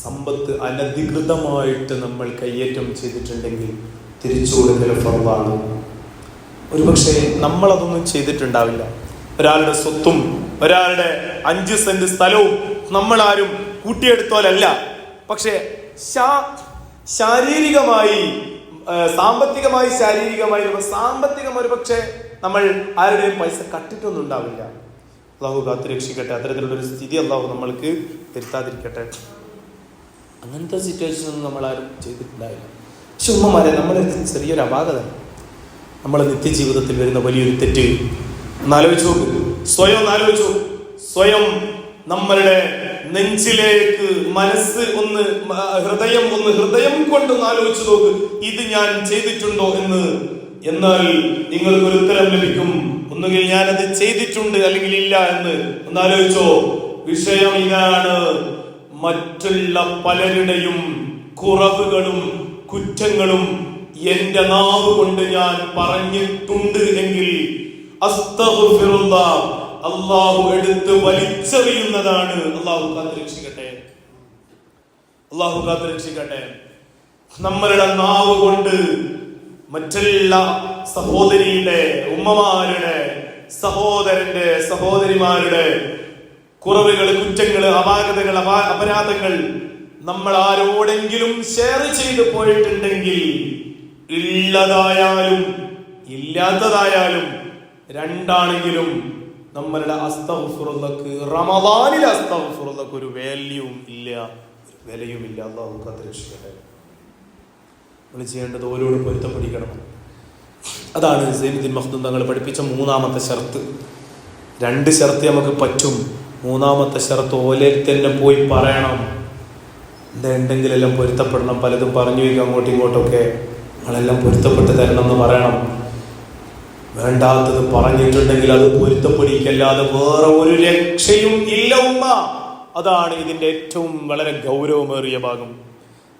സമ്പത്ത് അനധികൃതമായിട്ട് നമ്മൾ കയ്യേറ്റം ചെയ്തിട്ടുണ്ടെങ്കിൽ തിരിച്ചു കൊടുക്കൽ ഫർദാണ്. ഒരുപക്ഷെ നമ്മളതൊന്നും ചെയ്തിട്ടുണ്ടാവില്ല. ഒരാളുടെ സ്വത്തും ഒരാളുടെ 5 സെന്റ് സ്ഥലവും നമ്മളാരും കൂട്ടിയെടുത്തോലല്ല. പക്ഷെ ശാരീരികമായി സാമ്പത്തികമായി സാമ്പത്തികം ഒരു പക്ഷെ നമ്മൾ ആരുടെയും പൈസ കട്ടിട്ടൊന്നും ഉണ്ടാവില്ല. അള്ളാഹു കാത്തുരക്ഷിക്കട്ടെ. അത്തരത്തിലുള്ളൊരു സ്ഥിതി അള്ളാഹു നമ്മൾക്ക് വരുത്താതിരിക്കട്ടെ. അങ്ങനത്തെ സിറ്റുവേഷൻ ഒന്നും നമ്മളാരും ചെയ്തിട്ടുണ്ടാവില്ല. പക്ഷെ ഉമ്മമാരെ, നമ്മുടെ ചെറിയൊരു അപാകത, നമ്മളെ നിത്യജീവിതത്തിൽ വരുന്ന വലിയൊരു തെറ്റ് ഒന്നാലോചിച്ചു നോക്ക്. സ്വയം നമ്മളുടെ നെഞ്ചിലേക്ക് മനസ്സ് ഹൃദയം കൊണ്ട് ആലോചിച്ചു നോക്ക്, ഇത് ഞാൻ ചെയ്തിട്ടുണ്ടോ എന്ന്. എന്നാൽ നിങ്ങൾക്കൊരു ഉത്തരം ലഭിക്കും. ഒന്നുകിൽ ഞാനത് ചെയ്തിട്ടുണ്ട് അല്ലെങ്കിൽ ഇല്ല എന്ന്. ഒന്നാലോചിച്ചോ. വിഷയം ഇതാണ്. മറ്റുള്ള പലരുടെയും കുറവുകളും കുറ്റങ്ങളും എന്റെ നാവ് കൊണ്ട് ഞാൻ പറഞ്ഞിട്ടുണ്ട് എങ്കിൽ അസ്തഗ്ഫിറുല്ലാഹ്, അള്ളാഹു എടുത്ത് വലിച്ചെറിയുന്നതാണ്. അള്ളാഹു കാത്തുരക്ഷിക്കട്ടെ. നമ്മളുടെ നാവ് കൊണ്ട് മറ്റുള്ള സഹോദരിയുടെ, ഉമ്മമാരുടെ, സഹോദരന്റെ, സഹോദരിമാരുടെ കുറവുകൾ, കുറ്റങ്ങൾ, അപാകതകൾ, അപരാധങ്ങൾ നമ്മൾ ആരോടെങ്കിലും ഷെയർ ചെയ്തു പോയിട്ടുണ്ടെങ്കിൽ, ഉള്ളതായാലും ഇല്ലാത്തതായാലും രണ്ടാണെങ്കിലും നമ്മളുടെ അസ്തഗ്ഫിറുല്ലാഹ്, റമദാനിലെ അസ്തഗ്ഫിറുല്ലാഹ് ഒരു വിലയുമില്ല. അല്ലാഹു കാത്തുരക്ഷിക്കട്ടെ. നമ്മൾ ചെയ്യേണ്ടത് ഓരോടും പൊരുത്തപ്പെടിക്കണം. അതാണ് സൈനുദ്ദീൻ മഖ്ദൂം തങ്ങൾ പഠിപ്പിച്ച 3ാമത്തെ ഷർത്ത്. 2 ഷർത്ത് നമുക്ക് പറ്റും. 3ാമത്തെ ഷർത്ത് ഓലെ തന്നെ പോയി പറയണം. എന്തെങ്കിലെല്ലാം പൊരുത്തപ്പെടണം. പലതും പറഞ്ഞു വയ്ക്കും അങ്ങോട്ടും ഇങ്ങോട്ടൊക്കെ. നമ്മളെല്ലാം പൊരുത്തപ്പെട്ട് തരണം എന്ന് പറയണം. വേണ്ടാത്തത് പറഞ്ഞിട്ടുണ്ടെങ്കിൽ അത് പൊരുത്തപ്പെടിക്കല്ലാതെ വേറെ ഒരു രക്ഷയും ഇല്ല ഉമ്മ. അതാണ് ഇതിന്റെ ഏറ്റവും വളരെ ഗൗരവമേറിയ ഭാഗം.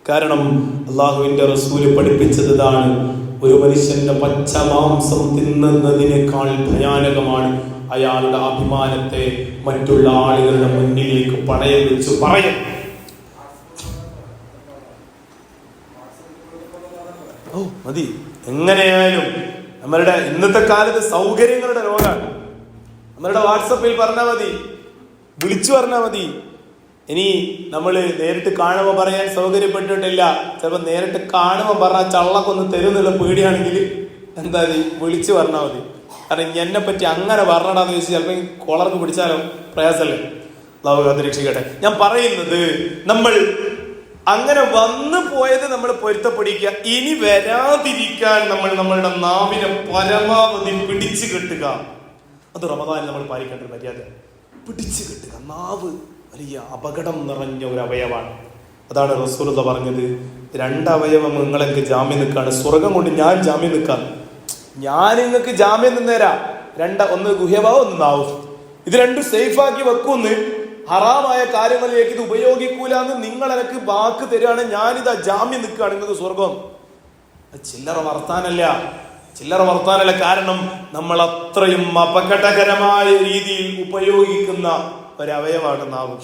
കാരണം അള്ളാഹുവിന്റെ റസൂല് പഠിപ്പിച്ചത് ഇതാണ്. ഒരു മനുഷ്യന്റെ പച്ച മാംസം തിന്നുന്നതിനേക്കാൾ ഭയാനകമാണ് അയാളുടെ അഭിമാനത്തെ മറ്റുള്ള ആളുകളുടെ മുന്നിലേക്ക് പണയം വെച്ച് പറയും. മതി. എങ്ങനെയായാലും നമ്മളുടെ ഇന്നത്തെ കാലത്ത് സൗകര്യങ്ങളുടെ ലോകമാണ്. നമ്മളുടെ വാട്സപ്പിൽ പറഞ്ഞാൽ മതി, വിളിച്ചു പറഞ്ഞാൽ മതി. ഇനി നമ്മൾ നേരിട്ട് കാണുമ്പോൾ പറയാൻ സൗകര്യപ്പെട്ടിട്ടില്ല, ചിലപ്പോൾ നേരിട്ട് കാണുമ്പോൾ പറഞ്ഞാൽ ചള്ളക്കൊന്ന് തരുന്നുള്ള പേടിയാണെങ്കിൽ എന്താ വിളിച്ചു പറഞ്ഞാൽ മതി. കാരണം എന്നെ പറ്റി അങ്ങനെ പറഞ്ഞടാന്ന് ചോദിച്ചാൽ ചിലപ്പോൾ കോളർക്ക് പിടിച്ചാലോ പ്രയാസമല്ലേ. അല്ലാഹു കാത്തുരക്ഷിക്കട്ടെ. ഞാൻ പറയുന്നത്, നമ്മൾ അങ്ങനെ വന്നു പോയത് നമ്മൾ പൊരുത്തപ്പെടിക്കുക. ഇനി വരാതിരിക്കാൻ നമ്മൾ നമ്മളുടെ നാവിനെ പരമാവധി പിടിച്ചു കെട്ടുക. അത് റമദാനിൽ നമ്മൾ പാലിക്കേണ്ട ഒരു മര്യാദ. പിടിച്ചു കെട്ടുക. നാവ് വലിയ അപകടം നിറഞ്ഞ ഒരു അവയവമാണ്. അതാണ് റസൂലുള്ളാഹി പറഞ്ഞത്, 2 അവയവം നിങ്ങൾക്ക് ജാമ്യം നിൽക്കാണ്. സ്വർഗം കൊണ്ട് ഞാൻ ജാമ്യം നിൽക്കാം. ഞാൻ നിങ്ങൾക്ക് ജാമ്യം നിന്നേരാ. ഒന്ന് ഗുഹ്യഭാവം, ഒന്ന് നാവും. ഇത് 2 സേഫാക്കി വെക്കുന്ന്. ഹറാമായ കാര്യങ്ങളിലേക്ക് ഇത് ഉപയോഗിക്കൂലെന്ന് നിങ്ങൾ എനിക്ക് വാക്ക് തരികയാണ്. ഞാനിതാ ജാമ്യം നിൽക്കുകയാണ് നിങ്ങൾക്ക് സ്വർഗം. ചില്ലറ വർത്താനല്ല. കാരണം നമ്മൾ അത്രയും അപകടകരമായ രീതിയിൽ ഉപയോഗിക്കുന്ന ഒരവയവമാണ് നാവ്.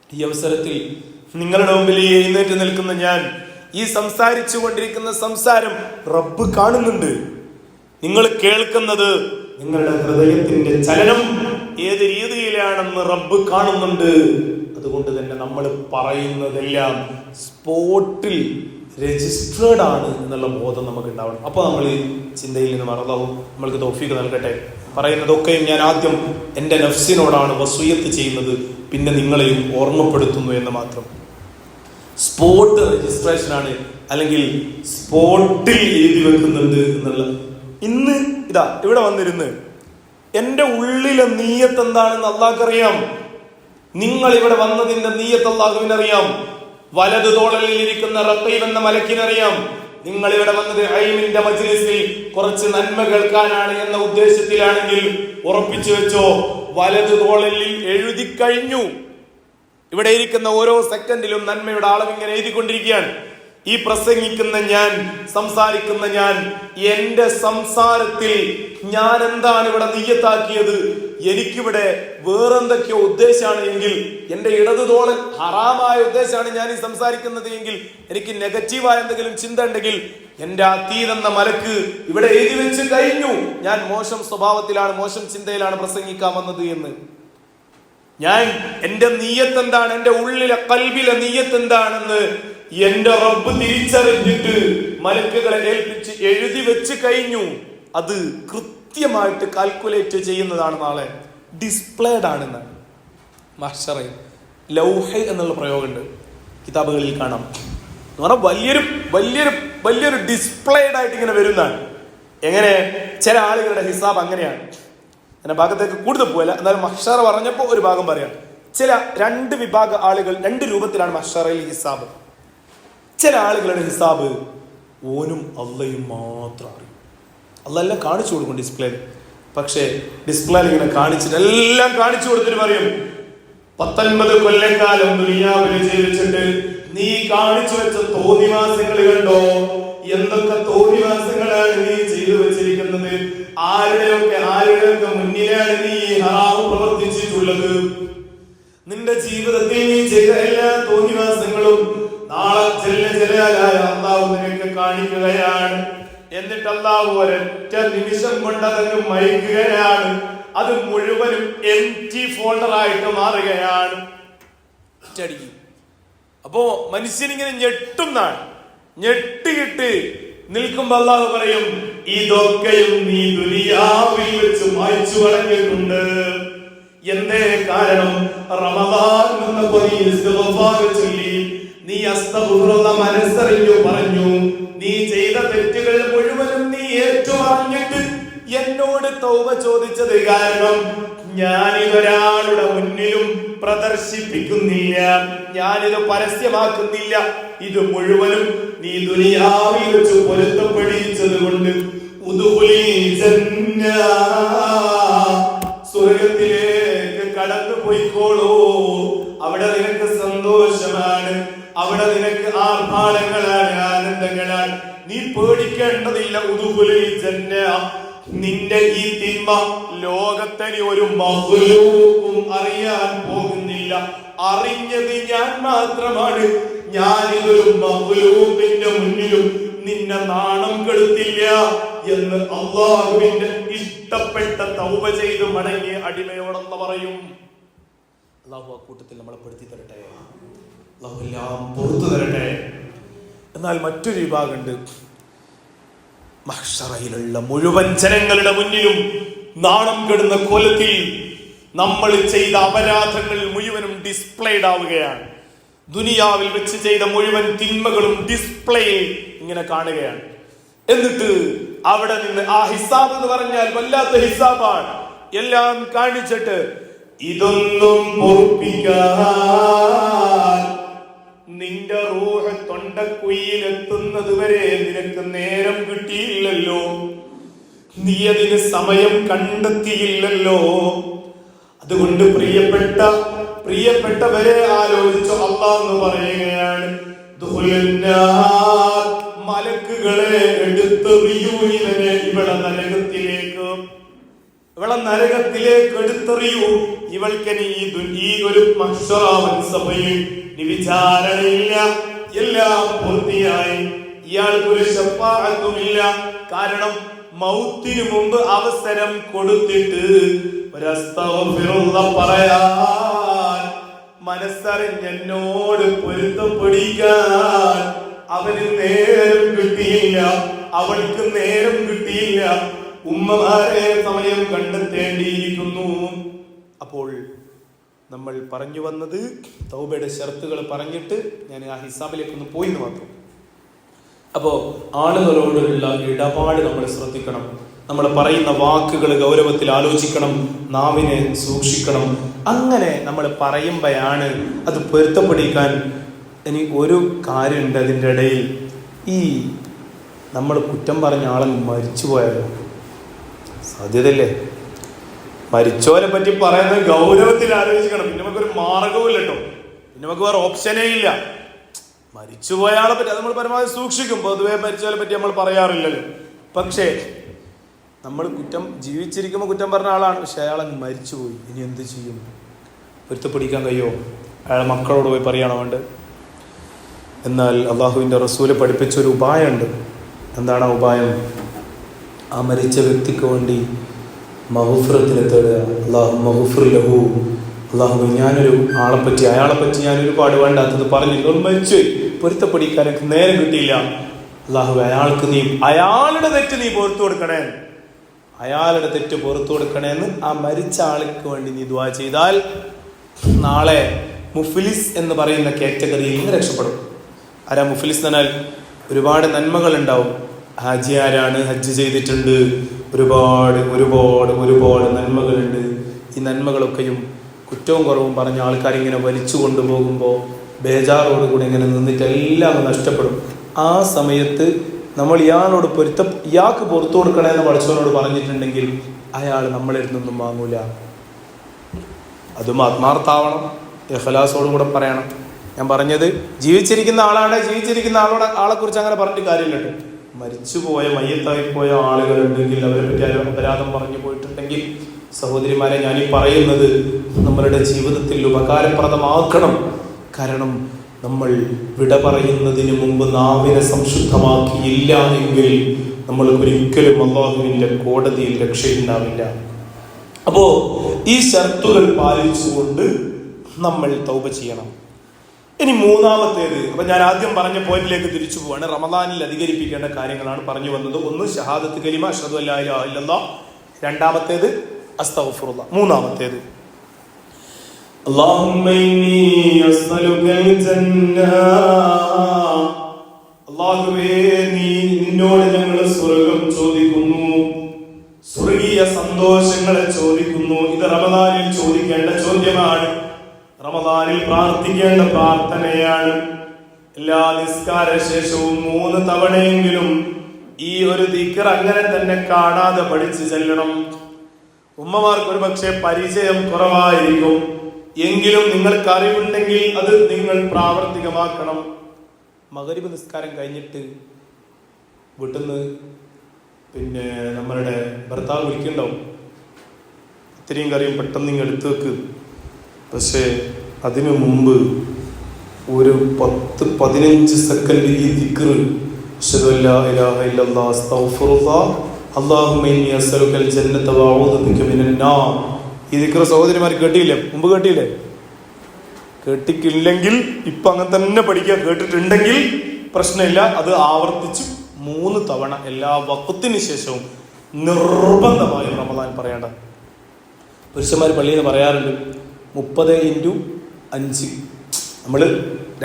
ഈ അവസരത്തിൽ നിങ്ങളുടെ മുമ്പിൽ എഴുന്നേറ്റ് നിൽക്കുന്ന ഞാൻ, ഈ സംസാരിച്ചു കൊണ്ടിരിക്കുന്ന സംസാരം റബ്ബ് കാണുന്നുണ്ട്. നിങ്ങൾ കേൾക്കുന്നത്, നിങ്ങളുടെ ഹൃദയത്തിന്റെ ചലനം ഏത് രീതിയിലാണെന്ന് റബ്ബ് കാണുന്നുണ്ട്. അതുകൊണ്ട് തന്നെ നമ്മൾ പറയുന്നതെല്ലാം സ്പോട്ടിൽ രജിസ്റ്റേർഡ് ആണ് എന്നുള്ള ബോധം നമുക്ക് ഉണ്ടാവണം. അപ്പോൾ നമ്മൾ ചിന്തയിൽ നിന്ന് അല്ലാഹു നമ്മൾക്ക് തൗഫീഖ് നൽകട്ടെ. പറയുന്നതൊക്കെയും ഞാൻ ആദ്യം എൻ്റെ നഫ്സിനോടാണ് വസിയത്ത് ചെയ്യുന്നത്, പിന്നെ നിങ്ങളെയും ഓർമ്മപ്പെടുത്തുന്നു എന്ന് മാത്രം. സ്പോട്ട് രജിസ്ട്രേഷൻ ആണ്, അല്ലെങ്കിൽ സ്പോട്ടിൽ എഴുതി വെക്കുന്നുണ്ട് എന്നുള്ള. ഇന്ന് ഇതാ ഇവിടെ വന്നിരുന്ന് എന്റെ ഉള്ളിലെ നീയത്ത് എന്താണെന്ന് അള്ളാഹ്ക്കറിയാം. നിങ്ങൾ ഇവിടെ വന്നതിന്റെ നീയത്ത് അള്ളാഹുവിനറിയാം. വലതു തോളലിൽ ഇരിക്കുന്ന റഖീബ് എന്ന മലക്കിനറിയാം. നിങ്ങൾ ഇവിടെ വന്നത് ഇൽമിന്റെ മജ്ലിസിൽ കുറച്ച് നന്മ കേൾക്കാനാണ് എന്ന ഉദ്ദേശത്തിലാണെങ്കിൽ ഉറപ്പിച്ചു വെച്ചോ, വലതു തോളലിൽ എഴുതി കഴിഞ്ഞു. ഇവിടെ ഇരിക്കുന്ന ഓരോ സെക്കൻഡിലും നന്മയുടെ അളവ് ഇങ്ങനെ എഴുതിക്കൊണ്ടിരിക്കുകയാണ്. ഈ പ്രസംഗിക്കുന്ന ഞാൻ, സംസാരിക്കുന്ന ഞാൻ, എന്റെ സംസാരത്തിൽ ഞാൻ എന്താണ് ഇവിടെ നിയ്യത്താക്കിയത്, എനിക്കിവിടെ വേറെന്തൊക്കെയോ ഉദ്ദേശമാണ് എങ്കിൽ, എന്റെ ഇടതു തോളൻ ഹറാമായ ഉദ്ദേശമാണ് ഞാൻ ഈ സംസാരിക്കുന്നത് എങ്കിൽ, എനിക്ക് നെഗറ്റീവായ എന്തെങ്കിലും ചിന്ത ഉണ്ടെങ്കിൽ, എന്റെ അതീതെന്ന മലക്ക് ഇവിടെ എഴുതി വെച്ച് കഴിഞ്ഞു ഞാൻ മോശം സ്വഭാവത്തിലാണ്, മോശം ചിന്തയിലാണ് പ്രസംഗിക്കാൻ വന്നത് എന്ന്. ഞാൻ എന്റെ നീയത്ത് എന്താണ്, എന്റെ ഉള്ളിലെ കൽബിലെ നീയത്ത് എന്താണെന്ന് എന്റെ റബ്ബ് തിരിച്ചറിഞ്ഞിട്ട് മലക്കുകളെ ഏൽപ്പിച്ച് എഴുതി വെച്ച് കഴിഞ്ഞു. അത് കൃത്യമായിട്ട് കാൽക്കുലേറ്റ് ചെയ്യുന്നതാണ്. നാളെ ഡിസ്പ്ലേഡ് ആണെന്ന് മഹ്ശറയിൽ ലൗഹ എന്നുള്ള പ്രയോഗമുണ്ട്, കിതാബുകളിൽ കാണാം. എന്ന് പറഞ്ഞാൽ വലിയൊരു ഡിസ്പ്ലേഡ് ആയിട്ട് ഇങ്ങനെ വരുന്നതാണ്. എങ്ങനെ? ചില ആളുകളുടെ ഹിസാബ് അങ്ങനെയാണ്. എന്നെ ഭാഗത്തേക്ക് കൂടുതൽ പോയല്ല, എന്നാലും മഹ്ശറ പറഞ്ഞപ്പോൾ ഒരു ഭാഗം പറയാം. ചില രണ്ട് വിഭാഗ ആളുകൾ രണ്ട് രൂപത്തിലാണ് മഹ്ശറയിൽ ഹിസാബ്. ചില ആളുകളുടെ ഹിസാബ് ഓനും അള്ളയും മാത്രം അറിയും. അള്ളെല്ലാം കാണിച്ചു കൊടുക്കും ഡിസ്പ്ലേയിൽ. പക്ഷേ ഡിസ്പ്ലേയിൽ ഇങ്ങനെ കാണിച്ചിട്ട് എല്ലാം കാണിച്ചു കൊടുത്തിട്ട് പറയും, 19 കൊല്ലക്കാലം ദുനിയാവിൽ ജീവിച്ചിട്ട് നീ കാണിച്ചു വെച്ച തോന്നിവാസങ്ങൾ കണ്ടോ, എന്തൊക്കെ തോന്നിവാസങ്ങളാണ് നീ ചെയ്തു വെച്ചിരിക്കുന്നത്, ആരുടെയൊക്കെ മുന്നിലാണ് നീ ഹറാം പ്രവർത്തിച്ചിട്ടുള്ളത്. നിന്റെ ജീവിതത്തിൽ നീ ചെയ്ത എല്ലാ തോന്നിവാസങ്ങളും നാളെ ജലാലായ അള്ളാഹു നിനക്ക് കാണിക്കുകയാണ്. എന്നിട്ട് അള്ളാഹു ഒരൊറ്റ നിമിഷം കൊണ്ട് അതങ്ങ് മയക്കുകയാണ്. അത് മുഴുവനും എംപ്റ്റി ഫോൾഡറായിട്ട് മാറുകയാണ്. അപ്പോ മനുഷ്യനിങ്ങനെ ഞെട്ടിയിട്ട് നിൽക്കുമ്പോ അള്ളാഹു പറയും, ഇതൊക്കെയും നീ ദുനിയാവിൽ വെച്ച് മായ്ച്ചു കളഞ്ഞിട്ടുണ്ട്. എന്തേ കാരണം? റമദാൻ വന്നപ്പോ നീ ഇസ്തിഗ്ഫാർ ചൊല്ലി, നീ അസ്തഗ്ഫിറുല്ലാഹ് മനസ്സറിഞ്ഞു പറഞ്ഞു, നീ ചെയ്ത തെറ്റുകൾ മുഴുവനും നീ ഏറ്റുപറഞ്ഞിട്ട് എന്നോട് തൗബ ചോദിച്ചത് കാരണം ഞാനിതൊരാളുടെ മുന്നിലും പ്രദർശിപ്പിക്കുന്നില്ല, ഞാനിത് പരസ്യമാക്കുന്നില്ല, ഇത് മുഴുവനും നീ ദുനിയാവിൽ വെച്ച് പൊരുത്തപ്പെടിച്ചത് കൊണ്ട് സ്വർഗത്തിലേക്ക് കടന്നു പോയിക്കോളൂ. അവിടെ നിനക്ക് സന്തോഷമാണ്, അവിടെ നിനക്ക് ആർഭാടങ്ങളാണ്, ആനന്ദങ്ങളാണ്. നീ പേടിക്കേണ്ടതില്ല. ഉദുഖുലിൽ ജന്ന. നിന്റെ ഈ തിന്മ ലോകത്തിന് ഒരു മഖ്ലൂഖും അറിയാൻ പോകുന്നില്ല. അറിഞ്ഞത് ഞാൻ മാത്രമാണ്. ഞാനിതൊരു മഖ്ലൂഖിന്റെ മുന്നിലും നിന്നെ നാണം കെടുത്തില്ല എന്ന് അല്ലാഹുവിന്റെ ഇഷ്ടപ്പെട്ട തൗബ ചെയ്ത് മടങ്ങിയ അടിമയോടെന്ന് പറയും. അല്ലാഹു ആ കൂട്ടത്തിൽ നമ്മളെ പെടുത്തി തരട്ടെ, അല്ലാഹു എല്ലാം പുറത്തു തരട്ടെ. എന്നാൽ മറ്റൊരു വിഭാഗമുണ്ട്, മഹ്ശറയിലുള്ള മുഴുവൻ ജനങ്ങളുടെ മുന്നിലും നാണം കെടുന്ന കോലത്തിൽ നമ്മൾ ചെയ്ത അപരാധങ്ങൾ മുഴുവനും ഡിസ്പ്ലേഡ് ആവുകയാണ്. ദുനിയാവിൽ വെച്ച് ചെയ്ത മുഴുവൻ തിന്മകളും ഡിസ്പ്ലേയിൽ ഇങ്ങനെ കാണുകയാണ്. എന്നിട്ട് അവിടെ നിന്ന് ആ ഹിസാബ് എന്ന് പറഞ്ഞാൽ വല്ലാത്ത ഹിസാബാണ്. എല്ലാം കാണിച്ചിട്ട് ഇതൊന്നും പൊറുപ്പിക്കാൻ നിന്റെ റൂഹ് തൊണ്ടക്കുയിലെത്തുന്നത് വരെ നിനക്ക് നേരം കിട്ടിയില്ലല്ലോ, നീ അതിന് സമയം കണ്ടെത്തിയില്ലല്ലോ. അതുകൊണ്ട് പ്രിയപ്പെട്ടവരെ ആലോചിച്ചു അല്ലാഹു എന്ന് പറയുകയാണ്, മലക്കുകളെ എടുത്തെറിയൂ ഇവനെ ഇവിടെ നരകത്തിലേക്ക് എടുത്തെറിയൂ. ഇവൾക്കനി ഈ ഒരു മഹ്ശറ സഭയിൽ വിചാരണയില്ല, എല്ലാം പൂർത്തിയായി. ഇയാൾക്കൊരു ശഫാഅത്തുമില്ല. കാരണം മൗത്തിന് മുമ്പ് അവസരം കൊടുത്തിട്ട് പറയാൻ മനസ്സറിഞ്ഞെന്നോട് പൊരുത്തപ്പെടിക്കാൻ അവന് നേരം കിട്ടിയില്ല, അവൾക്ക് നേരം കിട്ടിയില്ല. ഉമ്മമാരെ സമയം കണ്ടെത്തേണ്ടിയിരിക്കുന്നു. അപ്പോൾ നമ്മൾ പറഞ്ഞു വന്നത് തൗബയുടെ ഷർത്തുകൾ പറഞ്ഞിട്ട് ഞാൻ ആ ഹിസാബിലേക്കൊന്ന് പോയിന്ന് മാത്രം. അപ്പോൾ ആളുകളോടുള്ള ഇടപാട് നമ്മൾ ശ്രദ്ധിക്കണം, നമ്മൾ പറയുന്ന വാക്കുകൾ ഗൗരവത്തിൽ ആലോചിക്കണം, നാവിനെ സൂക്ഷിക്കണം. അങ്ങനെ നമ്മൾ പറയുമ്പോഴാണ് അത് പൊരുത്തപ്പെടിക്കാൻ. ഇനി ഒരു കാര്യമുണ്ട് അതിൻ്റെ ഇടയിൽ, ഈ നമ്മൾ കുറ്റം പറഞ്ഞ ആളെ മരിച്ചു പോയാലോ? സാധ്യതയല്ലേ? മരിച്ചവരെ പറ്റി പറയുന്നത് ഗൗരവത്തിൽ ആലോചിക്കണം. പിന്നെ നമുക്കൊരു മാർഗവും ഇല്ല കേട്ടോ. പിന്നെ നമുക്ക് വേറെ ഓപ്ഷനേ ഇല്ല. മരിച്ചുപോയ ആളെ പറ്റി അത് നമ്മൾ പരമാവധി സൂക്ഷിക്കും. പൊതുവെ മരിച്ചവരെ പറ്റി നമ്മൾ പറയാറില്ലല്ലോ. പക്ഷേ നമ്മൾ ജീവിച്ചിരിക്കുമ്പോൾ കുറ്റം പറഞ്ഞ ആളാണ്, പക്ഷെ അയാളങ്ങ് മരിച്ചുപോയി, ഇനി എന്ത് ചെയ്യും? പൊരുത്തപ്പെടിക്കാൻ കഴിയുമോ? അയാളെ മക്കളോട് പോയി പറയണോ വേണ്ട? എന്നാൽ അള്ളാഹുവിൻ്റെ റസൂല് പഠിപ്പിച്ചൊരു ഉപായമുണ്ട്. എന്താണ് ആ ഉപായം? ആ മരിച്ച വ്യക്തിക്ക് വേണ്ടി മഗ്ഫിറത്തിനെ തേടുക. അല്ലാഹു മഗ്ഫിർ ലഹു, അള്ളാഹു അയാളെപ്പറ്റി ഞാൻ ഒരുപാട് വേണ്ടാത്തത് പറഞ്ഞില്ല, മരിച്ചു, പൊരുത്തപ്പെടിക്കാൻ എനിക്ക് നേരം കിട്ടിയില്ല. അള്ളാഹു അയാളുടെ തെറ്റ് നീ പുറത്തു കൊടുക്കണേ, അയാളുടെ തെറ്റ് പുറത്തു കൊടുക്കണേന്ന് ആ മരിച്ച ആൾക്ക് വേണ്ടി നീ ദുആ ചെയ്താൽ നാളെ മുഫ്ലിസ് എന്ന് പറയുന്ന കാറ്റഗറിയിൽ നിന്ന് രക്ഷപ്പെടും. ആരാ മുഫ്ലിസ് എന്ന് പറഞ്ഞാൽ? ഒരുപാട് നന്മകൾ ഉണ്ടാവും. ഹാജിയാരാണ്, ഹജ്ജ് ചെയ്തിട്ടുണ്ട്, ഒരുപാട് ഒരുപാട് ഒരുപാട് നന്മകളുണ്ട്. ഈ നന്മകളൊക്കെയും കുറ്റവും കുറവും പറഞ്ഞ ആൾക്കാരിങ്ങനെ വലിച്ചു കൊണ്ടുപോകുമ്പോൾ ബേജാറോടുകൂടി ഇങ്ങനെ നിന്നിട്ട് എല്ലാം നഷ്ടപ്പെടും. ആ സമയത്ത് നമ്മൾ ഇയാൾക്ക് പുറത്തു കൊടുക്കണമെന്ന് പഠിച്ചവനോട് പറഞ്ഞിട്ടുണ്ടെങ്കിൽ അയാൾ നമ്മളിൽ നിന്നൊന്നും വാങ്ങൂല. അതും ആത്മാർത്ഥാവണം, ഇഖ്ലാസോടും കൂടെ പറയണം. ഞാൻ പറഞ്ഞത് ജീവിച്ചിരിക്കുന്ന ആളെ കുറിച്ച് അങ്ങനെ പറഞ്ഞിട്ട് കാര്യമില്ല കേട്ടോ. മരിച്ചുപോയ മയ്യത്തായി പോയ ആളുകളുണ്ടെങ്കിൽ, അവരെ പറ്റി അപരാധം പറഞ്ഞു പോയിട്ടുണ്ടെങ്കിൽ, സഹോദരിമാരെ, ഞാനീ പറയുന്നത് നമ്മളുടെ ജീവിതത്തിൽ ഉപകാരപ്രദമാക്കണം. കാരണം നമ്മൾ വിട പറയുന്നതിന് മുമ്പ് നാവിനെ സംശുദ്ധമാക്കിയില്ല എങ്കിൽ നമ്മൾക്കൊരിക്കലും അല്ലാഹുവിൻ്റെ കോടതിയിൽ രക്ഷയുണ്ടാവില്ല. അപ്പോ ഈ ഷർത്തുകൾ പാലിച്ചുകൊണ്ട് നമ്മൾ തൗബ ചെയ്യണം. ഇനി മൂന്നാമത്തേത്, അപ്പൊ ഞാൻ ആദ്യം പറഞ്ഞ പോയിന്റിലേക്ക് തിരിച്ചു പോവാണ്. റമദാനിൽ അധികരിപ്പിക്കേണ്ട കാര്യങ്ങളാണ് പറഞ്ഞു വന്നത്. ഒന്ന് ഷഹാദത്ത് കലിമ, അഷ്ഹദു അല്ലാ ഇലാഹ ഇല്ലല്ലാഹ്. രണ്ടാമത്തേത് അസ്തഗ്ഫിറുല്ലാഹ്. മൂന്നാമത്തേത് അല്ലാഹുമ്മ ഇന്നി അസ്അലുകൽ ജന്ന. അല്ലാഹുവേ, നിന്നോട് ഞങ്ങൾ സ്വർഗ്ഗം ചോദിക്കുന്നു, സ്വർഗീയ സന്തോഷങ്ങളെ ചോദിക്കുന്നു. ഇത് റമദാനിൽ ചോദിക്കേണ്ട ചോദ്യമാണ്, റമദാനിൽ പ്രാർത്ഥിക്കേണ്ട പ്രാർത്ഥനയാണ്. എല്ലാ നിസ്കാര ശേഷവും 3 തവണയെങ്കിലും ഈ ഒരു ദിക്ർ അങ്ങനെ തന്നെ കാണാതെ പഠിച്ചു ചെല്ലണം. ഉമ്മമാർക്ക് ഒരു പക്ഷേ പരിചയം കുറവായിരിക്കും, എങ്കിലും നിങ്ങൾക്ക് അറിവുണ്ടെങ്കിൽ അത് നിങ്ങൾ പ്രാവർത്തികമാക്കണം. മഗ്രിബ് നിസ്കാരം കഴിഞ്ഞിട്ട് വീട്ടിൽ നിന്ന് പിന്നെ നമ്മളുടെ ഭർത്താവ് വിളിക്കുന്നുണ്ടാവും, ഇത്രയും കറിയും പെട്ടെന്ന് നിങ്ങൾ എടുത്തു വെക്ക്. പക്ഷേ അതിനു മുമ്പ് ഒരു 10-15 സെക്കൻഡ് ഈ ദിക്ർ, അഷ്ഹദു അല്ലാ ഇലാഹ ഇല്ലല്ലാഹ് അസ്തഗ്ഫിറുല്ലാഹ് അല്ലാഹുമ്മ ഇന്നി അസ്അലുകൽ ജന്നത വഅഊദു ബിക മിനൻ നാർ. ഈ ദിക്ർ സഹോദരിമാർ കേട്ടില്ലേ? മുമ്പ് കേട്ടില്ലേ? കേട്ടിട്ടില്ലെങ്കിൽ ഇപ്പൊ അങ്ങനെ തന്നെ പഠിക്കുക. കേട്ടിട്ടുണ്ടെങ്കിൽ പ്രശ്നമില്ല. അത് ആവർത്തിച്ച് 3 തവണ എല്ലാ വഖത്തിന് ശേഷവും നിർബന്ധമായും റമദാൻ പറയേണ്ട. പുരുഷന്മാർ പള്ളിയിൽ നിന്ന് പറയാറുണ്ട് 30x5. നമ്മൾ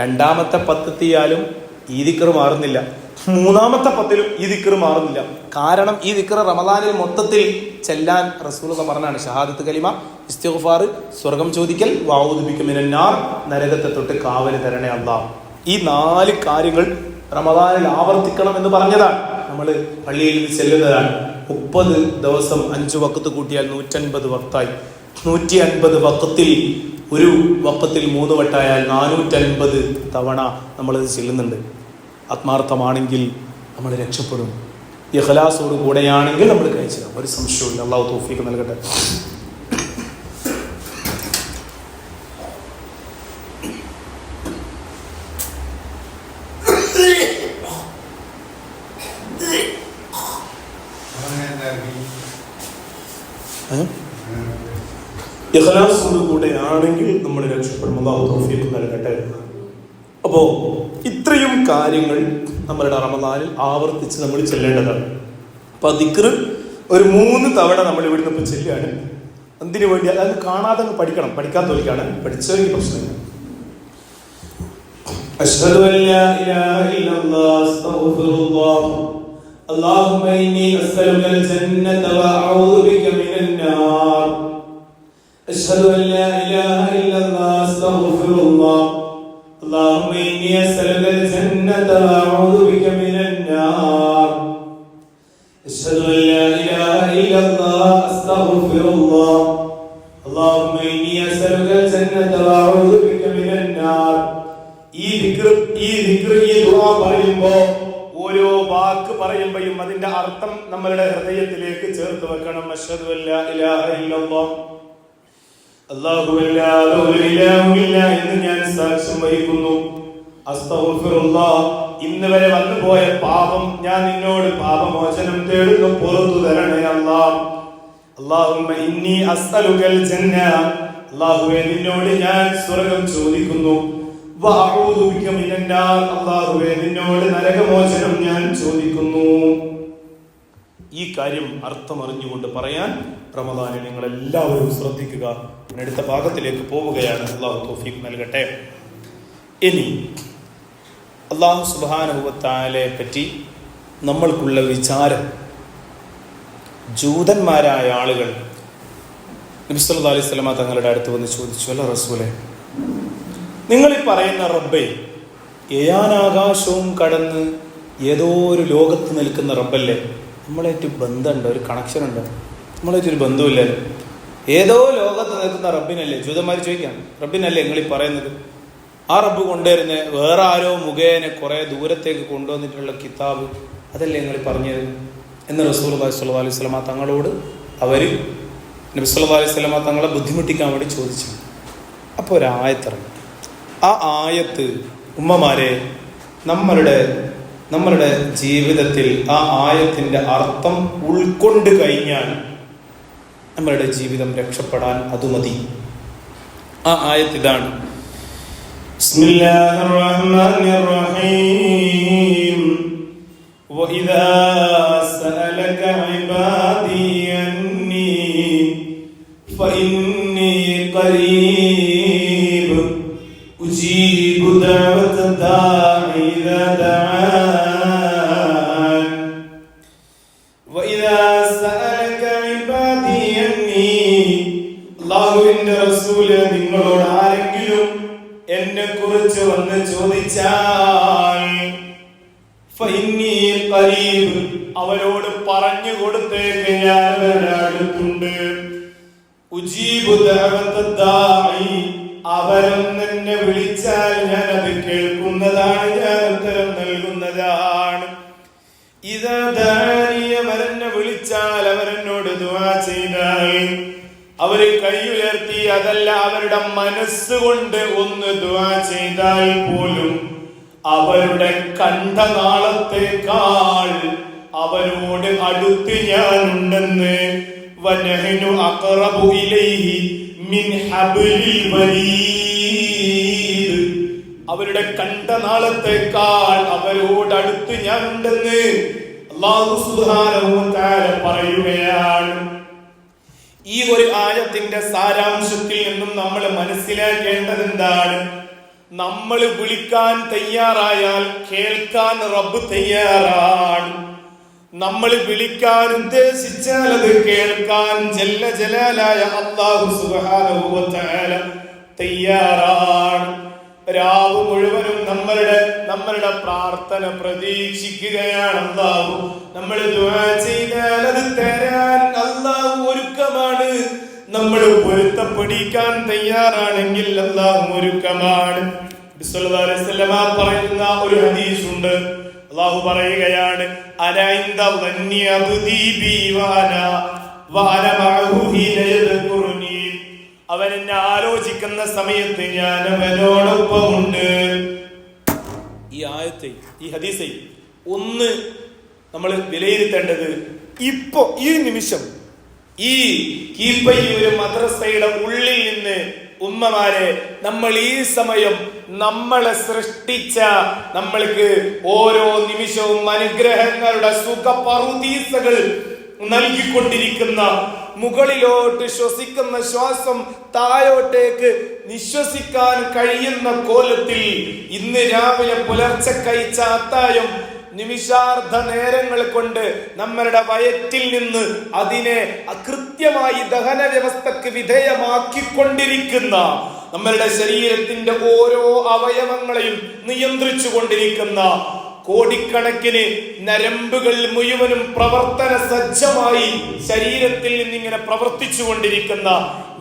രണ്ടാമത്തെ 10 എത്തിയാലും ഈ ദിക്ർ മാറുന്നില്ല, മൂന്നാമത്തെ 10ലും ഈ ദിക്ർ മാറുന്നില്ല. കാരണം ഈ ദിക്ർ റമദാനിൽ മൊത്തത്തിൽ ചെല്ലാൻ റസൂലുള്ളാഹി പറഞ്ഞാണ്. ഷഹാദത്ത് കലിമ, ഇസ്തിഗ്ഫാർ, സ്വർഗം ചോദിക്കൽ, വഅഊദു ബിക മിനൻ നാർ, നരകത്തെ തൊട്ട് കാവല് തരണേ അല്ലാഹ്. ഈ 4 കാര്യങ്ങൾ റമദാനിൽ ആവർത്തിക്കണം എന്ന് പറഞ്ഞതാണ്. നമ്മൾ പള്ളിയിൽ നിന്ന് ചെല്ലുന്നതാണ്. 30 ദിവസം 5 വഖത്ത് കൂട്ടിയാൽ 150 വഖത്തായി. 150 വഖത്തിൽ ഒരു വഖത്തിൽ 3 വട്ടായാൽ 450 തവണ നമ്മളിത് ചെല്ലുന്നുണ്ട്. ആത്മാർത്ഥമാണെങ്കിൽ നമ്മൾ രക്ഷപ്പെടും. ഇഖ്ലാസോട് കൂടെയാണെങ്കിൽ നമ്മൾ കഴിച്ചു, ഒരു സംശയമില്ല. അല്ലാഹു തൗഫീഖ് നൽകട്ടെ. ഇഖ്ലാസോട് കൂടെയാണെങ്കിൽ നമ്മൾ രക്ഷപ്പെടും. അല്ലാഹു തൗഫീഖ് നൽകട്ടെ. അപ്പോ ഇത്രയും കാര്യങ്ങൾ നമ്മളുടെ റമദാനിൽ ആവർത്തിച്ച് നമ്മൾ ചെല്ലേണ്ടതാണ്. അപ്പൊ ദിക്ർ ഒരു 3 തവണ നമ്മൾ ഇവിടുന്ന് ഇപ്പൊ ചെല്ലുകയാണ്. എന്തിനു വേണ്ടി? അത് കാണാതെ പഠിക്കണം. പഠിക്കാത്തവർക്കാണ്, പഠിച്ചവർക്ക് പ്രശ്നമില്ല. അഷ്ഹദു അല്ലാ ഇലാഹ ഇല്ലല്ലാഹ് അസ്തഗ്ഫിറുല്ലാഹ് അല്ലാഹുമ്മ ഇന്നി അസ്അലുകൽ ജന്നത വഅഊദു ബിക മിനൻ നാർ. അഷ്ഹദു അല്ലാ ഇലാഹ ഇല്ലല്ലാഹ് അസ്തഗ്ഫിറുല്ലാഹ് اللهم إني أسألك الجنة وأعوذ بك من النار. أشهد أن لا إله إلا الله أستغفر الله اللهم إني أسألك الجنة وأعوذ بك من النار. ഈ ദിക്ർ, ഈ ദുആ പറയുമ്പോ ഓരോ വാക്ക് പറയുമ്പോഴും അതിന്റെ അർത്ഥം നമ്മളുടെ ഹൃദയത്തിലേക്ക് ചേർത്ത് വെക്കണം. അശ്ഹദു അല്ലാ ഇലാഹ ഇല്ലല്ലാഹ്, അല്ലാഹുവല്ലാതെ ഒരു ഇലാഹുമില്ല എന്ന് ഞാൻ സാക്ഷ്യം വഹിക്കുന്നു. അസ്തഗ്ഫിറുല്ലാഹ്, ഇന്ന് വരെ വന്നുപോയ പാപം ഞാൻ നിന്നോട് പാപമോചനം തേടുന്നു, പുറത്തു തരണേ അല്ലാഹ്. അല്ലാഹുമ്മ ഇന്നി അസ്അലുകൽ ജന്ന, അല്ലാഹുവേ നിന്നോട് ഞാൻ സ്വർഗ്ഗം ചോദിക്കുന്നു. വഅഊദു ബിക മിനൻ നാർ, അല്ലാഹുവേ നിന്നോട് നരകമോചനം ഞാൻ ചോദിക്കുന്നു. ഈ കാര്യം അർത്ഥമറിഞ്ഞുകൊണ്ട് പറയാൻ റമദാനിൽ നിങ്ങൾ എല്ലാവരും ശ്രദ്ധിക്കുക. അടുത്ത ഭാഗത്തിലേക്ക് പോവുകയാണ്. അല്ലാഹു തൗഫീഖ് നൽകട്ടെ. ഇനി അല്ലാഹു സുബ്ഹാനഹു വ തആലയെ പറ്റി നമ്മൾക്കുള്ള വിചാരം, ജൂതന്മാരായ ആളുകൾ നബി സല്ലല്ലാഹു അലൈഹി വസല്ലം തങ്ങളുടെ അടുത്ത് വന്ന് ചോദിച്ചു, അല്ല റസൂലേ, നിങ്ങൾ ഈ പറയുന്ന റബ്ബേ ഏഴാനാകാശവും കടന്ന് ഏതോ ഒരു ലോകത്ത് നിൽക്കുന്ന റബ്ബല്ലേ? നമ്മളായിട്ട് ബന്ധമുണ്ടോ? ഒരു കണക്ഷൻ ഉണ്ടോ? നമ്മളായിട്ടൊരു ബന്ധമില്ലല്ലോ. ഏതോ ലോകത്ത് നിൽക്കുന്ന റബ്ബിനല്ലേ? ജൂതന്മാർ ചോദിക്കാം, റബ്ബിനല്ലേ നിങ്ങൾ ഈ പറയുന്നത്? ആ റബ്ബ് കൊണ്ടുവരുന്ന വേറെ ആരോ മുഖേന കുറെ ദൂരത്തേക്ക് കൊണ്ടുവന്നിട്ടുള്ള കിതാബ് അതല്ലേ നിങ്ങൾ പറഞ്ഞത് എന്ന് റസൂലുള്ളാഹി സ്വല്ലല്ലാഹു അലൈഹി വസല്ലം തങ്ങളോട് അവര് നബി സല്ലല്ലാഹു അലൈഹി വസല്ലം തങ്ങളെ ബുദ്ധിമുട്ടിക്കാൻ വേണ്ടി ചോദിച്ചു. അപ്പോൾ ഒരു ആയത്തിറങ്ങി. ആ ആയത്ത് ഉമ്മമാരെ നമ്മളുടെ ജീവിതത്തിൽ ആ ആയത്തിന്റെ അർത്ഥം ഉൾക്കൊണ്ട് കഴിഞ്ഞാൽ നമ്മളുടെ ജീവിതം രക്ഷപ്പെടാൻ അത് മതി. ആ ആയത്ത് ഇതാണ്: ബിസ്മില്ലാഹിർ റഹ്മാനിർ റഹീം വഇദാ സഅലക ഇബാദി അന്നി ഫഇന്നി ഖരീബ് ഉജീബു ദഅവത ദാഇ ഇദാ ദഅാൻ വഇദാ സഅലക ഇബാദി അന്നി. അല്ലാഹുവിന്റെ റസൂലേ, നിങ്ങളോട് ആരെങ്കിലും എന്നെ കുറിച്ച് വന്ന് ചോദിച്ചാൽ ഫഇന്നി ഖരീബ്, അവരോട് പറഞ്ഞു കൊടുത്തേക്ക് ഞാൻ അവരുടെ അടുത്തുണ്ട്. ഉജീബു ദഅവത ദാഇ, അവരെന്നെ വിളിച്ചാൽ ഞാൻ അത് കേൾക്കുന്നതാണ്, ഞാൻ ഉത്തരം നൽകുന്നതാണ്. ഇദാ ദഅാനി, അവരെന്നെ വിളിച്ചാൽ, അവരെന്നോട് ദുആ ചെയ്താൽ, അവര് കൈ ഉയർത്തി അതല്ല അവരുടെ മനസ്സുകൊണ്ട് ഒന്ന് ദുആ ചെയ്താൽ പോലും അവരുടെ കണ്ഠനാളത്തേക്കാൾ അവരോട് അടുത്ത് ഞാനുണ്ടെന്ന് വനഹ്നു അഖറബു ഇലൈഹി മിൻ ഹബ്ലിൽ വരീദ്, അവരുടെ കണ്ഠനാളത്തേക്കാൾ അവരോട് അടുത്ത് ഞാനുണ്ടെന്ന് അല്ലാഹു സുബ്ഹാനഹു വ തആല പറയുകയാണ്. ഈ ഒരു ആയത്തിന്റെ സാരാംശത്തിൽ നിന്നും നമ്മൾ മനസ്സിലാക്കേണ്ടത് എന്താണ്? നമ്മൾ വിളിക്കാൻ തയ്യാറായാൽ കേൾക്കാൻ റബ്ബ് തയ്യാറാണ്. നമ്മൾ വിളിക്കാൻ ഉദ്ദേശിച്ചാൽ അത് കേൾക്കാൻ ജല്ല ജലാലായ അല്ലാഹു സുബ്ഹാനഹു വ തആല തയ്യാറാണ്. രാവ് മുഴുവനും നമ്മളുടെ പ്രാർത്ഥന പ്രതീക്ഷിക്കുകയാണ് അല്ലാഹു. നമ്മൾ ദുആ ചെയ്താൽ അത് തരാൻ അല്ലാഹു ഒരുക്കമാണ്. നമ്മൾ പൊരുത്തപ്പെടിക്കാൻ തയ്യാറാണെങ്കിൽ അല്ലാഹു ഒരുക്കമാണ്. സല്ലല്ലാഹു അലൈഹി വസല്ലം പറയുന്ന ഒരു ഹദീസ് ഉണ്ട്. അല്ലാഹു പറയുകയാണ്, അനാ ഇൻദ വന്നി അബ്ദി ബി വഅന മഅഹു ഹീന യദ്കുറുനി, അവൻ എന്നെ ആലോചിക്കുന്ന സമയത്ത് ഞാൻ അവനോടൊപ്പമുണ്ട്. ഈ ആയത്തെ, ഈ ഹദീസെ ഒന്ന് നമ്മൾ വിലയിരുത്തേണ്ടത്, ഇപ്പോ ഈ നിമിഷം ഈ കീപ്പയ്യൂര് മദ്രസയുടെ ഉള്ളിൽ നിന്ന് ഉമ്മമാരെ, നമ്മൾ ഈ സമയം നമ്മളെ സൃഷ്ടിച്ച, നമ്മൾക്ക് ഓരോ നിമിഷവും അനുഗ്രഹങ്ങളുടെ സുഖപറുദീസകൾ നൽകിക്കൊണ്ടിരിക്കുന്ന, മുകളിലോട്ട് ശ്വസിക്കുന്ന ശ്വാസം താഴോട്ടേക്ക് നിശ്വസിക്കാൻ കഴിയുന്ന കോലത്തിൽ ഇന്ന് രാവിലെ പുലർച്ചെ കഴിച്ച അത്താഴം നിമിഷാർദ്ധ നേരങ്ങൾ കൊണ്ട് നമ്മളുടെ വയറ്റിൽ നിന്ന് അതിനെ കൃത്യമായി ദഹന വ്യവസ്ഥക്ക് വിധേയമാക്കിക്കൊണ്ടിരിക്കുന്ന, നമ്മളുടെ ശരീരത്തിന്റെ ഓരോ അവയവങ്ങളെയും നിയന്ത്രിച്ചു കൊണ്ടിരിക്കുന്ന കോടിക്കണക്കിന് നരമ്പുകൾ മുഴുവനും പ്രവർത്തന സജ്ജമായി ശരീരത്തിൽ നിന്നിങ്ങനെ പ്രവർത്തിച്ചു കൊണ്ടിരിക്കുന്ന,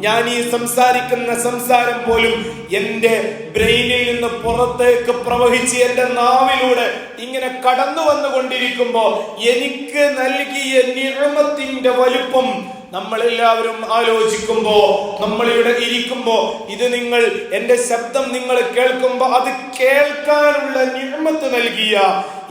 ഞാൻ ഈ സംസാരിക്കുന്ന സംസാരം പോലും എന്റെ ബ്രെയിനിൽ നിന്ന് പുറത്തേക്ക് പ്രവഹിച്ച് എന്റെ നാവിലൂടെ ഇങ്ങനെ കടന്നു വന്നുകൊണ്ടിരിക്കുമ്പോ എനിക്ക് നൽകിയ നിഅമത്തിന്റെ വലുപ്പം നമ്മളെല്ലാവരും ആലോചിക്കുമ്പോ, നമ്മളിവിടെ ഇരിക്കുമ്പോ, ഇത് നിങ്ങൾ എന്റെ ശബ്ദം നിങ്ങൾ കേൾക്കുമ്പോ അത് കേൾക്കാനുള്ള നിഅമത്ത് നൽകിയ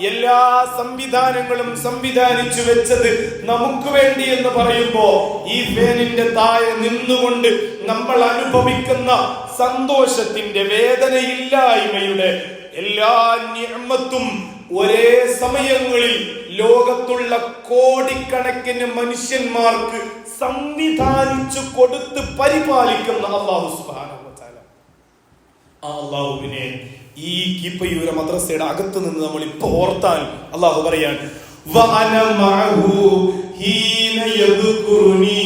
എല്ലാ സംവിധാനങ്ങളും സംവിധാനിച്ചു വെച്ചത് നമുക്ക് വേണ്ടി എന്ന് പറയുമ്പോ, ഈ ഫാനിന്റെ താഴെ നിന്നുകൊണ്ട് നമ്മൾ അനുഭവിക്കുന്ന സന്തോഷത്തിന്റെ, വേദനയില്ലായ്മയുടെ എല്ലാ നിഅമത്തും ഒരേ സമയങ്ങളിൽ ലോകത്തുള്ള കോടിക്കണക്കിന് മനുഷ്യന്മാർക്ക് സംവിധാനിച്ചു കൊടുത്ത് പരിപാലിക്കുന്ന അല്ലാഹു സുബ്ഹാനഹു വ തആല, ആ അല്ലാഹുവിനെ ഈ കിപ്പയൂര മദ്രസയുടെ അകത്ത് നിന്ന് നമ്മൾ ഇപ്പൊ ഓർത്താൽ അല്ലാഹു പറയാണ്, വഅന മഅഹു ഹീന യദ്കുറുനി,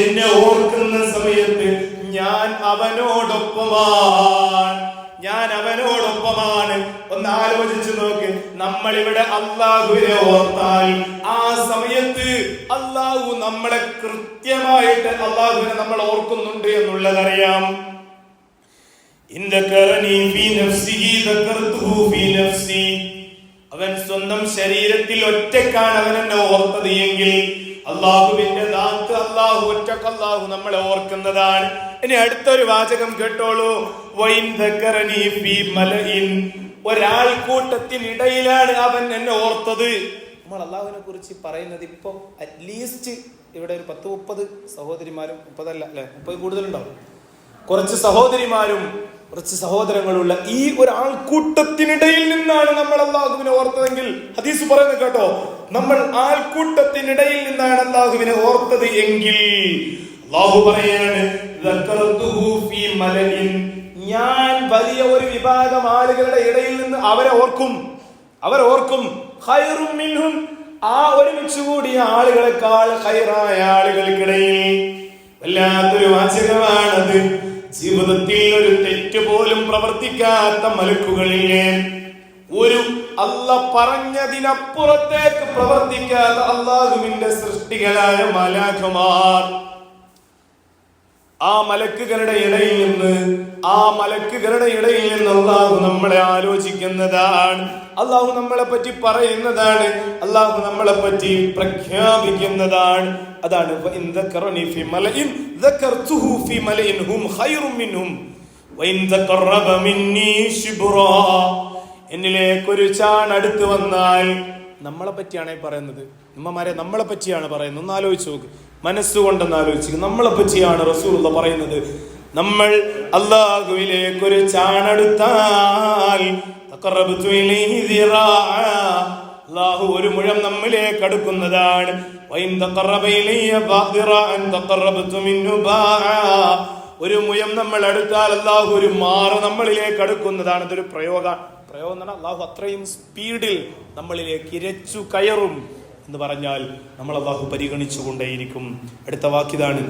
എന്നെ ഓർക്കുന്ന സമയത്ത് ഞാൻ അവനോടൊപ്പമാണ്, ഞാൻ അവനോടൊപ്പമാണ്. ഒന്ന് ആലോചിച്ചു നോക്ക്, നമ്മളിവിടെ അല്ലാഹുവിനെ ഓർത്താൽ ആ സമയത്ത് അല്ലാഹു നമ്മളെ കൃത്യമായിട്ട് അല്ലാഹുവിനെ നമ്മൾ ഓർക്കുന്നുണ്ട് എന്നുള്ളതറിയാം. അവൻ സ്വന്തം ശരീരത്തിൽ ഒറ്റക്കാണ് അവൻ എന്നെ ഓർത്തത് എങ്കിൽ അള്ളാഹുവിന്റെ ദാത്ത് അള്ളാഹു ഒറ്റക്ക് അള്ളാഹു നമ്മളെ ഓർക്കുന്നതാണ്. ഇനി അടുത്തൊരു വാചകം കേട്ടോളൂ, ഒരാൾക്കൂട്ടത്തിനിടയിലാണ് അവൻ എന്നെ ഓർത്തത്. നമ്മൾ അള്ളാഹുവിനെ കുറിച്ച് പറയുന്നത് ഇപ്പൊ അറ്റ്ലീസ്റ്റ് ഇവിടെ ഒരു 10-30 സഹോദരിമാരും, 30 അല്ല അല്ലെ 30 കൂടുതലുണ്ടാവും, കുറച്ച് സഹോദരിമാരും കുറച്ച് സഹോദരങ്ങളുള്ള ഈ ഒരു ആൾക്കൂട്ടത്തിനിടയിൽ നിന്നാണ് നമ്മൾ അള്ളാഹുവിനെ ഓർത്തതെങ്കിൽ, ഹദീസ് പറയുന്നത് കേട്ടോ, നമ്മൾ ആൾക്കൂട്ടത്തിനിടയിൽ നിന്നാണ് അള്ളാഹുവിനെ ഓർത്തത് എങ്കിൽ അള്ളാഹു പറയാണ്, ഞാൻ വലിയ ഒരു വിഭാഗം ആളുകളുടെ ഇടയിൽ നിന്ന് അവരെ ഓർക്കും. ഖൈറും മിൻഹും, ആ ഒരുമിച്ച് കൂടിയ ആളുകളെക്കാൾ ഖൈറായ ആളുകൾക്കിടയിൽ. വല്ലാത്തൊരു വാചകമാണത്. ജീവിതത്തിൽ ഒരു തെറ്റ് പോലും പ്രവർത്തിക്കാത്ത മലക്കുകളിലെ, ഒരു അല്ല പറഞ്ഞതിനപ്പുറത്തേക്ക് പ്രവർത്തിക്കാത്ത അല്ലാഹുവിന്റെ സൃഷ്ടികളായ മലാഖമാർ, ആ മലക്കുകളുടെ ഇടയിൽ നിന്ന് അല്ലാഹു നമ്മളെ ആലോചിക്കുന്നതാണ്, അല്ലാഹു നമ്മളെ പറ്റി പറയുന്നതാണ്, അല്ലാഹു നമ്മളെ പറ്റി പ്രഖ്യാപിക്കുന്നതാണ്. അതാണ് എന്നിലേക്കൊരു ചാൺ അടുത്ത് വന്നാൽ, നമ്മളെ പറ്റിയാണ് പറയുന്നത്, ഉമ്മമാരെ നമ്മളെ പറ്റിയാണ് പറയുന്നത്. ഒന്ന് ആലോചിച്ച് നോക്ക്, മനസ്സുകൊണ്ടെന്ന് ആലോചിക്കുക, നമ്മളെ പറ്റിയാണ് റസൂലുള്ളാഹി പറയുന്നത്. നമ്മൾ അല്ലാഹുവിലേക്കൊരു ചാണെടുത്താൽ അല്ലാഹു ഒരു മുഴം നമ്മിലേക്ക് അടുക്കുന്നതാണ്. ഒരു മുയം നമ്മൾ അടുത്താൽ അല്ലാഹു ഒരു മാറ് നമ്മളിലേക്ക് അടുക്കുന്നതാണ്. ഇതൊരു പ്രയോഗം എന്ന് പറഞ്ഞാൽ അല്ലാഹു അത്രയും സ്പീഡിൽ നമ്മളിലേക്ക് ഇരച്ചു കയറും എന്ന് പറഞ്ഞാൽ നമ്മൾ അല്ലാഹു പരിഗണിച്ചു കൊണ്ടേയിരിക്കും. അടുത്ത വാക്കിതാണ്,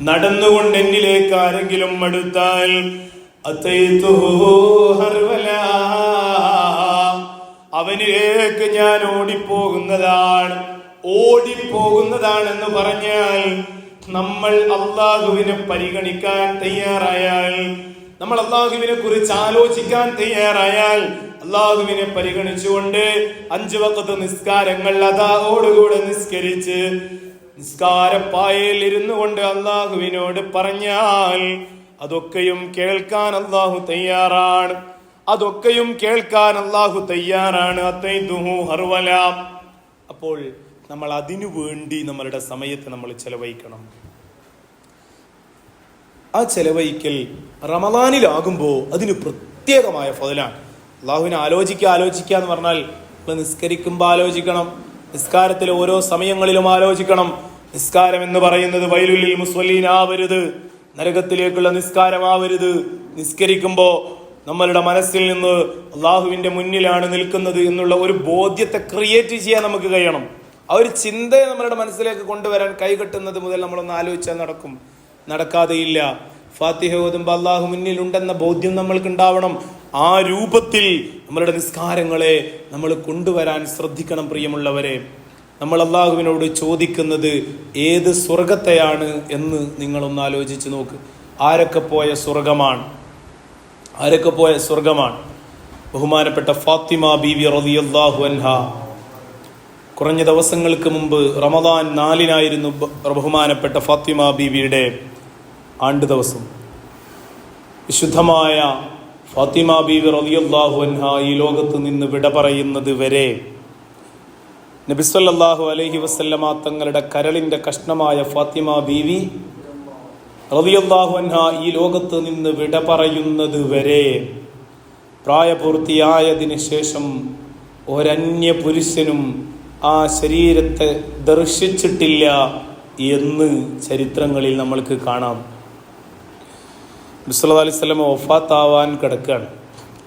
നടന്നുകൊണ്ട് എന്നിലേക്ക് ആരെങ്കിലും അടുത്താൽ അവനിലേക്ക് ഞാൻ ഓടിപ്പോകുന്നതാണെന്ന് പറഞ്ഞാൽ, നമ്മൾ അല്ലാഹുവിനെ പരിഗണിക്കാൻ തയ്യാറായാൽ, നമ്മൾ അല്ലാഹുവിനെ കുറിച്ച് ആലോചിക്കാൻ തയ്യാറായാൽ, അല്ലാഹുവിനെ പരിഗണിച്ചുകൊണ്ട് 5 വഖത്ത് നിസ്കാരങ്ങൾ അതാഓടുകൂടെ നിസ്കരിച്ച് നിസ്കാരപ്പായയിൽ ഇരുന്നു കൊണ്ട് അല്ലാഹുവിനോട് പറഞ്ഞാൽ അതൊക്കെയും കേൾക്കാൻ അല്ലാഹു തയ്യാറാണ്. അപ്പോൾ നമ്മൾ അതിനു വേണ്ടി നമ്മളുടെ സമയത്ത് നമ്മൾ ചെലവഴിക്കണം. ആ ചെലവഴിക്കൽ റമദാനിലാകുമ്പോൾ അതിന് പ്രത്യേകമായ ഫضലാണ്. അള്ളാഹുവിനെ ആലോചിക്കുക എന്ന് പറഞ്ഞാൽ നമ്മൾ നിസ്കരിക്കുമ്പോൾ ആലോചിക്കണം, നിസ്കാരത്തിലെ ഓരോ സമയങ്ങളിലും ആലോചിക്കണം. നിസ്കാരം എന്ന് പറയുന്നത് വൈലുലിൽ മുസ്വല്ലീൻ ആവരുത്, നരകത്തിലേക്കുള്ള നിസ്കാരമാവരുത്. നിസ്കരിക്കുമ്പോൾ നമ്മളുടെ മനസ്സിൽ നിന്ന് അള്ളാഹുവിന്റെ മുന്നിലാണ് നിൽക്കുന്നത് എന്നുള്ള ഒരു ബോധ്യത്തെ ക്രിയേറ്റ് ചെയ്യാൻ നമുക്ക് കഴിയണം. ആ ഒരു ചിന്തയെ നമ്മളുടെ മനസ്സിലേക്ക് കൊണ്ടുവരാൻ കൈകെട്ടുന്നത് മുതൽ നമ്മളൊന്ന് ആലോചിച്ചാൽ നടക്കാതെയില്ല. ഫാത്തിഹ ഓതുമ്പോൾ അള്ളാഹു മുന്നിലുണ്ടെന്ന ബോധ്യം നമ്മൾക്ക് ഉണ്ടാവണം. ആ രൂപത്തിൽ നമ്മളുടെ നിസ്കാരങ്ങളെ നമ്മൾ കൊണ്ടുവരാൻ ശ്രദ്ധിക്കണം. പ്രിയമുള്ളവരെ, നമ്മൾ അള്ളാഹുവിനോട് ചോദിക്കുന്നത് ഏത് സ്വർഗത്തെയാണ് എന്ന് നിങ്ങളൊന്ന് ആലോചിച്ച് നോക്ക്. ആരൊക്കെ പോയ സ്വർഗമാണ്? ബഹുമാനപ്പെട്ട ഫാത്തിമ ബീവി റളിയല്ലാഹു അൻഹ കുറഞ്ഞ ദിവസങ്ങൾക്ക് മുമ്പ് റമദാൻ 4-നായിരുന്നു ബഹുമാനപ്പെട്ട ഫാത്തിമ ബീവിയുടെ ആണ്ട് ദിവസം. വിശുദ്ധമായ ഫാത്തിമ ബീവി റളിയല്ലാഹു അൻഹ ഈ ലോകത്ത് നിന്ന് വിട പറയുന്നത് വരെ നബി സല്ലല്ലാഹു അലൈഹി വസല്ലമ തങ്ങളുടെ കരളിന്റെ കഷ്ണമായ ഫാത്തിമ ബീവി റളിയല്ലാഹു അൻഹ ഈ ലോകത്ത് നിന്ന് വിട പറയുന്നത് വരെ പ്രായപൂർത്തിയായതിനു ശേഷം ഒരന്യ പുരുഷനും ആ ശരീരത്തെ ദർശിച്ചിട്ടില്ല എന്ന് ചരിത്രങ്ങളിൽ നമ്മൾക്ക് കാണാം. നബി സല്ലല്ലാഹു അലൈഹി വസല്ലം വഫാത്താവാൻ കിടക്കുകയാണ്.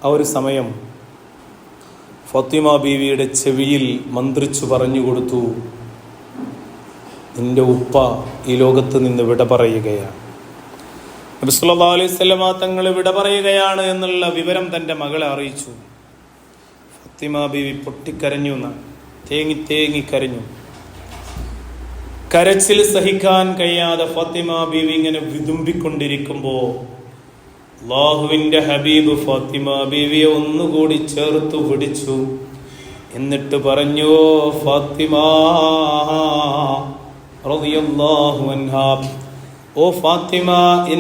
ആ ഒരു സമയം ഫാത്തിമ ബീവിയുടെ ചെവിയിൽ മന്ത്രിച്ചു പറഞ്ഞു കൊടുത്തു, നിന്റെ ഉപ്പ ഈ ലോകത്ത് നിന്ന് വിട പറയുകയാണ്. നബി സല്ലല്ലാഹു അലൈഹി വസല്ലം തങ്ങൾ വിട പറയുകയാണ് എന്നുള്ള വിവരം തൻ്റെ മകളെ അറിയിച്ചു. ഫാത്തിമ ബീവി പൊട്ടിക്കരഞ്ഞു, തേങ്ങി കരഞ്ഞു. കരച്ചിൽ സഹിക്കാൻ കഴിയാതെ ഫാത്തിമ ബീവി ഇങ്ങനെ വിതുമ്പിക്കൊണ്ടിരിക്കുമ്പോൾ അല്ലാഹുവിന്റെ ഹബീബ് ഫാത്തിമ ബീവിയെ ഒന്നുകൂടി ചേർത്തു പിടിച്ചു. എന്നിട്ട് പറഞ്ഞു, ഫാത്തിമ റളിയല്ലാഹു അൻഹാ, ഓ ഫാത്തിമ,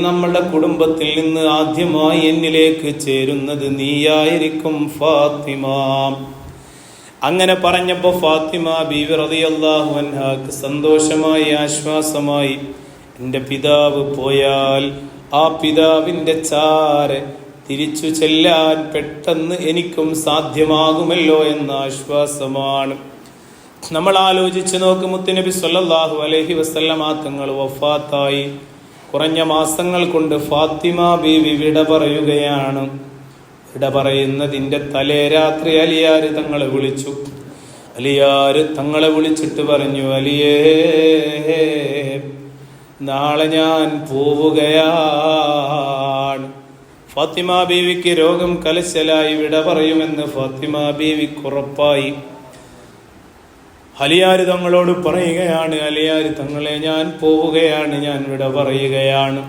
നമ്മുടെ കുടുംബത്തിൽ നിന്ന് ആദ്യമായി എന്നിലേക്ക് ചേരുന്നത് നീയായിരിക്കും ഫാത്തിമ. അങ്ങനെ പറഞ്ഞപ്പോൾ ഫാത്തിമ ബീവി റളിയല്ലാഹു അൻഹാക്ക് സന്തോഷമായി, ആശ്വാസമായി. എൻ്റെ പിതാവ് പോയാൽ ആ പിതാവിൻ്റെ ചാരെ തിരിച്ചു ചെല്ലാൻ പെട്ടെന്ന് എനിക്കും സാധ്യമാകുമല്ലോ എന്ന ആശ്വാസമാണ്. നമ്മൾ ആലോചിച്ച് നോക്ക്, മുത്തുനബി സല്ലല്ലാഹു അലൈഹി വസല്ലമ തങ്ങൾ വഫാത്തായി കുറഞ്ഞ മാസങ്ങൾ കൊണ്ട് ഫാത്തിമ ബീവി വിട പറയുകയാണ്. വിട പറയുന്നതിൻ്റെ തലേ രാത്രി അലിയാര് തങ്ങളെ വിളിച്ചു. അലിയാര് തങ്ങളെ വിളിച്ചിട്ട് പറഞ്ഞു, അലിയേ, നാളെ ഞാൻ പോവുകയാണ്. ഫാത്തിമ ബീവിക്ക് രോഗം കലശലായി, വിട പറയുമെന്ന് ഫാത്തിമ ബീവിക്ക് ഉറപ്പായി. അലിയാര് തങ്ങളോട് പറയുകയാണ്, അലിയാര് തങ്ങളെ, ഞാൻ പോവുകയാണ്, ഞാൻ വിട പറയുകയാണ്.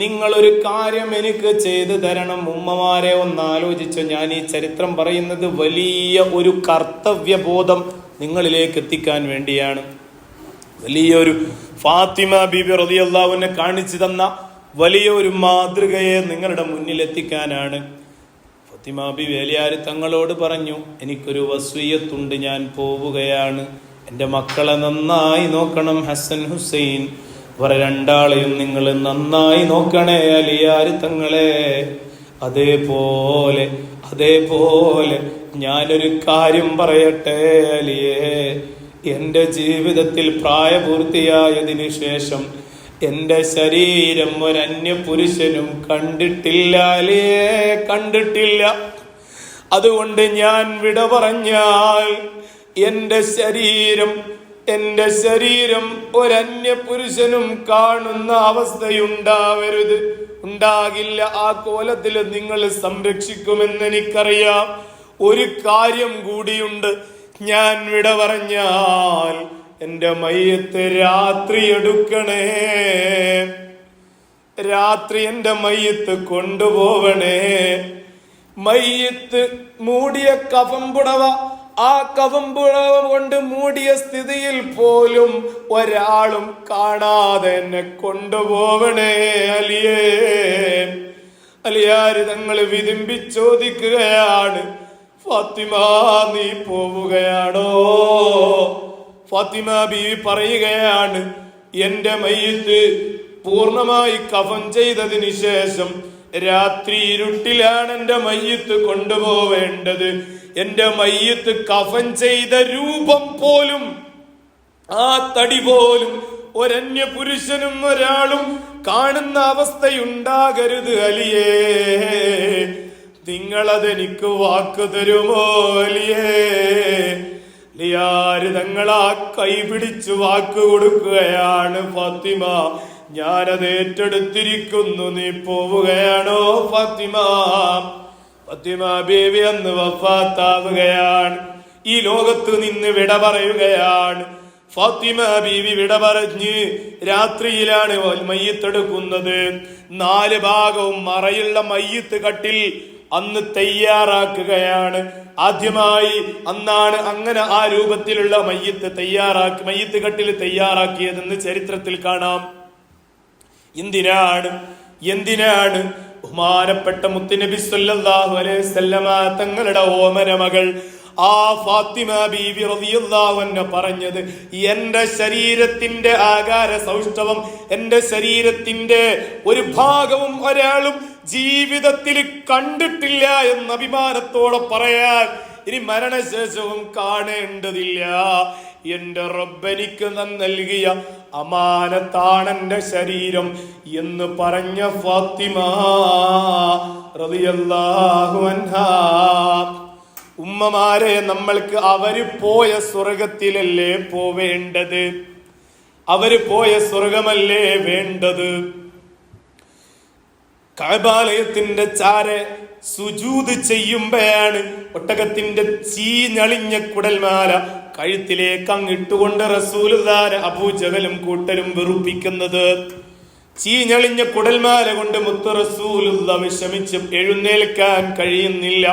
നിങ്ങളൊരു കാര്യം എനിക്ക് ചെയ്തു തരണം. ഉമ്മമാരെ ഒന്നാലോചിച്ചു. ഞാൻ ഈ ചരിത്രം പറയുന്നത് വലിയ ഒരു കർത്തവ്യബോധം നിങ്ങളിലേക്ക് എത്തിക്കാൻ വേണ്ടിയാണ്. വലിയൊരു ഫാത്തിമ ബീബി റളിയല്ലാഹു അൻഹ കാണിച്ചു തന്ന വലിയൊരു മാതൃകയെ നിങ്ങളുടെ മുന്നിൽ എത്തിക്കാനാണ്. ഫാത്തിമ ബീബി അലിയാർ തങ്ങളോട് പറഞ്ഞു, എനിക്കൊരു വസിയ്യത്തുണ്ട്, ഞാൻ പോവുകയാണ്. എൻ്റെ മക്കളെ നന്നായി നോക്കണം, ഹസൻ ഹുസൈൻ, അവരെ രണ്ടാളെയും നിങ്ങൾ നന്നായി നോക്കണേ അലിയാർ തങ്ങളെ. അതേപോലെ ഞാനൊരു കാര്യം പറയട്ടെ അലിയേ, എൻ്റെ ജീവിതത്തിൽ പ്രായപൂർത്തിയായതിനു ശേഷം എൻ്റെ ശരീരം ഒരന്യ പുരുഷനും കണ്ടിട്ടില്ല അലിയേ, കണ്ടിട്ടില്ല. അതുകൊണ്ട് ഞാൻ വിട പറഞ്ഞാൽ എൻ്റെ ശരീരം ഒരന്യ പുരുഷനും കാണുന്ന ഉണ്ടാകില്ല. ആ കോലത്തിൽ നിങ്ങൾ സംരക്ഷിക്കുമെന്ന് എനിക്കറിയാം. ഒരു കാര്യം കൂടിയുണ്ട്, ഞാൻ വിട പറഞ്ഞാൽ എൻ്റെ മയ്യത്ത് രാത്രി എടുക്കണേ, രാത്രി എൻ്റെ മയ്യത്ത് കൊണ്ടുപോവണേ. മയ്യത്ത് മൂടിയ കഫംപുടവ, ആ കഫംപുടവ കൊണ്ട് മൂടിയ സ്ഥിതിയിൽ പോലും ഒരാളും കാണാതെ എന്നെ കൊണ്ടുപോവണേ അലിയേ. അലിയാര് തങ്ങൾ വിതുമ്പി ചോദിക്കുകയാണ്, ഫാത്തിമ നീ പോവുകയാണോ? ഫാത്തിമ ബീവി പറയുകയാണ്, എൻ്റെ മയ്യത്ത് പൂർണ്ണമായി കഫൻ ചെയ്തതിന് ശേഷം രാത്രി ഇരുട്ടിലാണ് എൻ്റെ മയ്യത്ത് കൊണ്ടുപോവേണ്ടത്. എൻ്റെ മയ്യത്ത് കഫൻ ചെയ്ത രൂപം പോലും, ആ തടി പോലും ഒരന്യ പുരുഷനും ഒരാളും കാണുന്ന അവസ്ഥയുണ്ടാകരുത് അലിയേ. നിങ്ങളതെനിക്ക് വാക്ക് തരുമോ അലിയേ? ലിയാര് തങ്ങളാ കൈപിടിച്ചു വാക്ക് കൊടുക്കുകയാണ്, ഫാത്തിമ ഞാനത് ഏറ്റെടുത്തിരിക്കുന്നു, നീ പോവുകയാണോ ഫാത്തിമ? ഫാത്തിമ ബീവി അന്ന് വഫാത്താവുകയാണ്, ഈ ലോകത്ത് നിന്ന് വിട പറയുകയാണ്. ഫാത്തിമ ബീവി വിട പറഞ്ഞ് രാത്രിയിലാണ് മയ്യിത്തെടുക്കുന്നത്. 4 ഭാഗവും മറയുള്ള മയ്യിത്ത് കട്ടിൽ അന്ന് തയ്യാറാക്കുകയാണ്. ആദ്യമായി അന്നാണ് അങ്ങനെ ആ രൂപത്തിലുള്ള മയ്യിത്ത് കട്ടിൽ തയ്യാറാക്കിയതെന്ന് ചരിത്രത്തിൽ കാണാം. എന്തിനാണ് ബഹുമാനപ്പെട്ട മുത്തുനബി സല്ലല്ലാഹു അലൈഹി വസല്ലമ തങ്ങളുടെ ഓമന മകൾ ആ ഫാത്തിമ ബീവി റളിയല്ലാഹു അൻഹ പറഞ്ഞത്, എന്റെ ശരീരത്തിന്റെ ആകാര സൗഷ്ഠവം, എന്റെ ശരീരത്തിന്റെ ഒരു ഭാഗവും ഒരാളും ജീവിതത്തിൽ കണ്ടിട്ടില്ല എന്ന അഭിമാനത്തോടെ പറയാൻ ഇനി മരണശേഷവും കാണേണ്ടതില്ല. എന്റെ റബ്ബനിക്ക് നൽകിയ അമാനത്താണ് എന്റെ ശരീരം എന്ന് പറഞ്ഞ ഫാത്തിമ റളിയല്ലാഹു അൻഹാ. ഉമ്മമാരെ, നമ്മൾക്ക് അവര് പോയ സ്വർഗത്തിലല്ലേ പോവേണ്ടത്? അവര് പോയ സ്വർഗമല്ലേ വേണ്ടത്? കഅബാലയത്തിന്റെ ചാരെ സുജൂദ് ചെയ്യുമ്പോഴാണ് ഒട്ടകത്തിന്റെ ചീഞ്ഞളിഞ്ഞ കുടൽമാല കഴുത്തിലേക്ക് അങ്ങിട്ടുകൊണ്ട് റസൂലുള്ളാഹിനെ അബൂജഹലും കൂട്ടരും വെറുപ്പിക്കുന്നത്. ചീഞ്ഞളിഞ്ഞ കുടൽമാല കൊണ്ട് മുത്ത് റസൂലുള്ളാഹി വിഷമിച്ച് എഴുന്നേൽക്കാൻ കഴിയുന്നില്ല.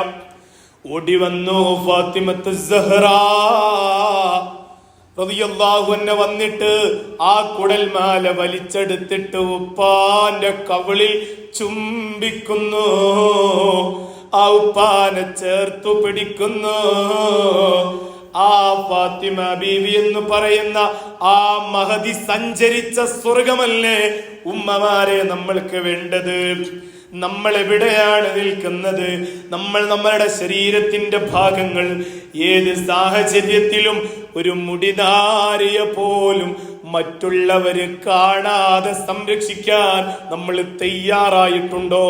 ഓടി വന്നു ഫാത്തിമത്ത് സഹ്റാ റളിയല്ലാഹു അൻഹ വന്നിട്ട് ആ കുടൽമാല വലിച്ചെടുത്തിട്ട് ഉപ്പാന്റെ കവിളിൽ ചുംബിക്കുന്നു, ആ ഉപ്പാനെ ചേർത്തു പിടിക്കുന്നു. ആ ഫാത്തിമ ബീവി എന്ന് പറയുന്ന ആ മഹദി സഞ്ചരിച്ച സ്വർഗമല്ലേ ഉമ്മമാരെ നമ്മൾക്ക് വേണ്ടത്? നമ്മൾ എവിടെയാണ് നിൽക്കുന്നത്? നമ്മളുടെ ശരീരത്തിന്റെ ഭാഗങ്ങൾ ഏത് സാഹചര്യത്തിലും ഒരു മുടിനാരിയ പോലും മറ്റുള്ളവര് കാണാതെ സംരക്ഷിക്കാൻ നമ്മൾ തയ്യാറായിട്ടുണ്ടോ?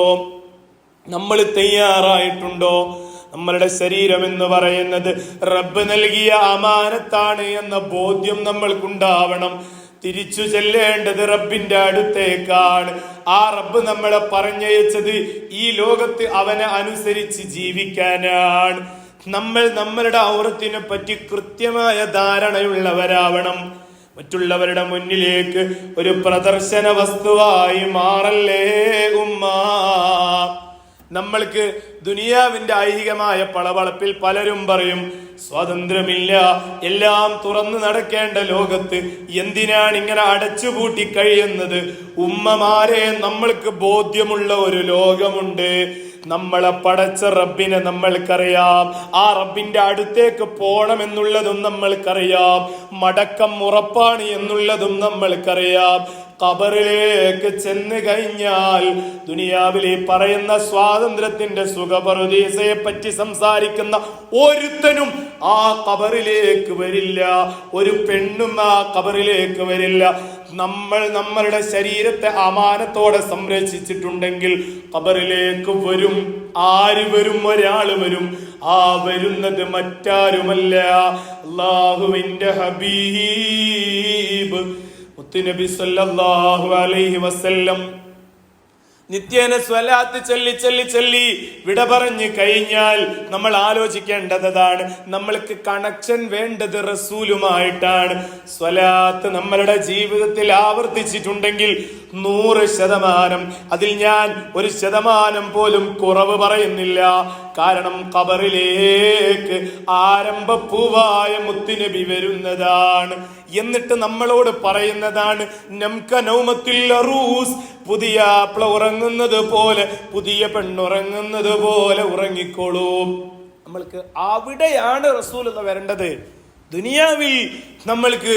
നമ്മളുടെ ശരീരം എന്ന് പറയുന്നത് റബ്ബ് നൽകിയ അമാനത്താണ് എന്ന ബോധ്യം നമ്മൾക്കുണ്ടാവണം. തിരിച്ചു ചെല്ലേണ്ടത് റബ്ബിന്റെ അടുത്തേക്കാണ്. ആ റബ്ബ് നമ്മളെ പറഞ്ഞയച്ചത് ഈ ലോകത്ത് അവനെ അനുസരിച്ച് ജീവിക്കാനാണ്. നമ്മളുടെ ഔറത്തിനെ പറ്റി കൃത്യമായ ധാരണയുള്ളവരാവണം. മറ്റുള്ളവരുടെ മുന്നിലേക്ക് ഒരു പ്രദർശന വസ്തുവായി മാറല്ലേ ഉമ്മ. നമ്മൾക്ക് ദുനിയാവിന്റെ ഐഹികമായ പളവളപ്പിൽ പലരും പറയും, സ്വാതന്ത്ര്യമില്ല, എല്ലാം തുറന്നു നടക്കേണ്ട ലോകത്ത് എന്തിനാണ് ഇങ്ങനെ അടച്ചുപൂട്ടി കഴിയുന്നത്? ഉമ്മമാരെ, നമ്മൾക്ക് ബോധ്യമുള്ള ഒരു ലോകമുണ്ട്. നമ്മളെ പടച്ച റബ്ബിനെ നമ്മൾക്കറിയാം. ആ റബ്ബിന്റെ അടുത്തേക്ക് പോണമെന്നുള്ളതും നമ്മൾക്കറിയാം. മടക്കം ഉറപ്പാണ് എന്നുള്ളതും നമ്മൾക്കറിയാം. ഖബറിലേക്ക് ചെന്ന് കഴിഞ്ഞാൽ ദുനിയാവിലെ പറയുന്ന സ്വാതന്ത്ര്യത്തിന്റെ സുഖപറുദീസയെ പറ്റി സംസാരിക്കുന്ന ഒരുത്തനും ആ ഖബറിലേക്ക് വരില്ല. ഒരു പെണ്ണും ആ ഖബറിലേക്ക് വരില്ല. നമ്മളുടെ ശരീരത്തെ അമാനത്തോടെ സംരക്ഷിച്ചിട്ടുണ്ടെങ്കിൽ ഖബറിലേക്ക് വരും. ആര് വരും? ഒരാൾ വരും. ആ വരുന്നത് മറ്റാരുമല്ല, അല്ലാഹുവിന്റെ ഹബീബ് മുത്തുനബി സല്ലല്ലാഹു അലൈഹി വസല്ലം. നിത്യേന സ്വലാത്ത് ചൊല്ലി വിട പറഞ്ഞു കഴിഞ്ഞാൽ നമ്മൾ ആലോചിക്കേണ്ടതാണ്, നമ്മൾക്ക് കണക്ഷൻ വേണ്ടത് റസൂലുമായിട്ടാണ്. സ്വലാത്ത് നമ്മളുടെ ജീവിതത്തിൽ ആവർത്തിച്ചിട്ടുണ്ടെങ്കിൽ 100%, അതിൽ ഞാൻ 1% പോലും കുറവ് പറയുന്നില്ല. കാരണം ഖബറിലേക്ക് ആരംഭപ്പൂവായ മുത്തുനബി വരുന്നതാണ്. എന്നിട്ട് നമ്മളോട് പറയുന്നതാണ്, നംക നൗമത്തുൽ അറൂസ്, പുതിയ ആപ്ല ഉറങ്ങുന്നത് പോലെ, പുതിയ പെണ്ണുറങ്ങുന്നത് പോലെ ഉറങ്ങിക്കോളൂ. നമ്മൾക്ക് അവിടെയാണ് റസൂലുള്ളാഹി വരേണ്ടത്. ദുനിയാവിൽ നമ്മൾക്ക്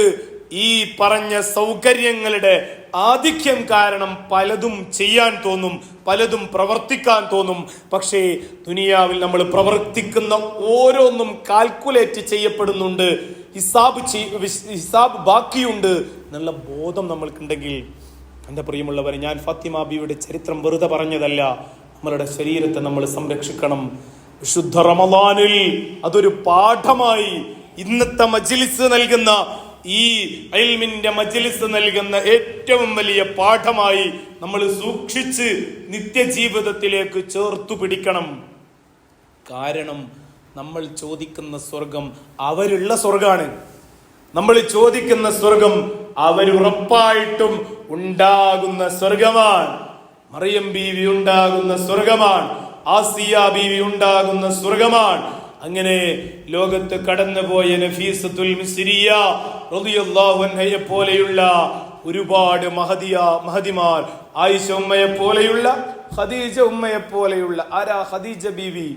ഈ പറഞ്ഞ സൗകര്യങ്ങളുടെ ആധിക്യം കാരണം പലതും ചെയ്യാൻ തോന്നും, പലതും പ്രവർത്തിക്കാൻ തോന്നും. പക്ഷേ ദുനിയാവിൽ നമ്മൾ പ്രവർത്തിക്കുന്ന ഓരോന്നും കാൽക്കുലേറ്റ് ചെയ്യപ്പെടുന്നുണ്ട്, ഹിസാബ് ബാക്കിയുണ്ട് എന്നുള്ള ബോധം നമ്മൾക്കുണ്ടെങ്കിൽ, എൻ്റെ പ്രിയമുള്ളവരെ, ഞാൻ ഫാത്തിമ ബീവിയുടെ ചരിത്രം വെറുതെ പറഞ്ഞതല്ല. നമ്മളുടെ ശരീരത്തെ നമ്മൾ സംരക്ഷിക്കണം. വിശുദ്ധ റമളാനിൽ അതൊരു പാഠമായി ഇന്നത്തെ മജ്ലിസ് നൽകുന്ന ഈ ഇൽമിന്റെ മജ്‌ലിസ് നൽകുന്ന ഏറ്റവും വലിയ പാഠമായി നമ്മൾ സൂക്ഷിച്ച് നിത്യജീവിതത്തിലേക്ക് ചേർത്തു പിടിക്കണം. കാരണം നമ്മൾ ചോദിക്കുന്ന സ്വർഗം അവരുള്ള സ്വർഗാണ്. നമ്മൾ ചോദിക്കുന്ന സ്വർഗം അവരുറപ്പായിട്ടും ഉണ്ടാകുന്ന സ്വർഗമാണ്. മറിയം ബീവി ഉണ്ടാകുന്ന സ്വർഗമാണ്. ആസിയ ബീവി ഉണ്ടാകുന്ന സ്വർഗമാണ്. അങ്ങനെ ലോകത്ത് കടന്നുപോയ നഫീസത്തുൽ മിസ്രിയ റളിയല്ലാഹു അൻഹയെ പോലെയുള്ള ഒരുപാട് മഹദിമാർ, ആയിഷ ഉമ്മയെ പോലെയുള്ള, ഖദീജ ഉമ്മയെ പോലെയുള്ള. ആരാ ഖദീജ ബീവി?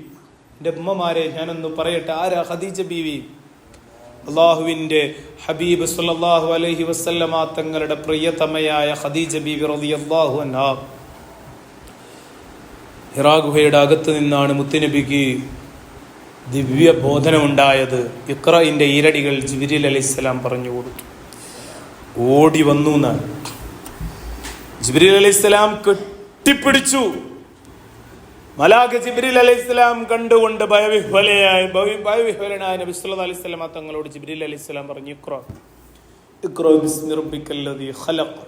എന്റെ ഉമ്മമാരെ ഞാനൊന്ന് പറയട്ടെ, ആരാ ഖദീജ ബീവി? അള്ളാഹുവിന്റെ ഹബീബ് സല്ലല്ലാഹു അലൈഹി വസല്ലമ തങ്ങളുടെ പ്രിയതമയായ ഖദീജ ബീവി റളിയല്ലാഹു അൻഹാ. ഹിറാ ഗുഹയുടെ അകത്ത് നിന്നാണ് മുത്തുനബിക്ക് ദിവ്യ ബോധനമുണ്ടായത്. ഇഖ്റഇന്റെ ഈരടികൾ ജിബ്രീൽ അലൈഹിസ്സലാം പറഞ്ഞു കൊടുത്തു. ഓടി വന്നു എന്നാണ്. ജിബ്രീൽ അലൈഹിസ്സലാം കെട്ടിപ്പിടിച്ചു. മലാക്ക് ജിബ്രീൽ അലൈഹിസ്സലാം കണ്ടുകൊണ്ട് ഭയവിഹ്വലനായ നബി സല്ലല്ലാഹു അലൈഹി വസല്ലം തങ്ങളോട് ജിബ്രീൽ അലൈഹിസ്സലാം പറഞ്ഞു, ഇഖ്റ ബിസ്മി റബ്ബിക്കല്ലദീ ഖലഖ്.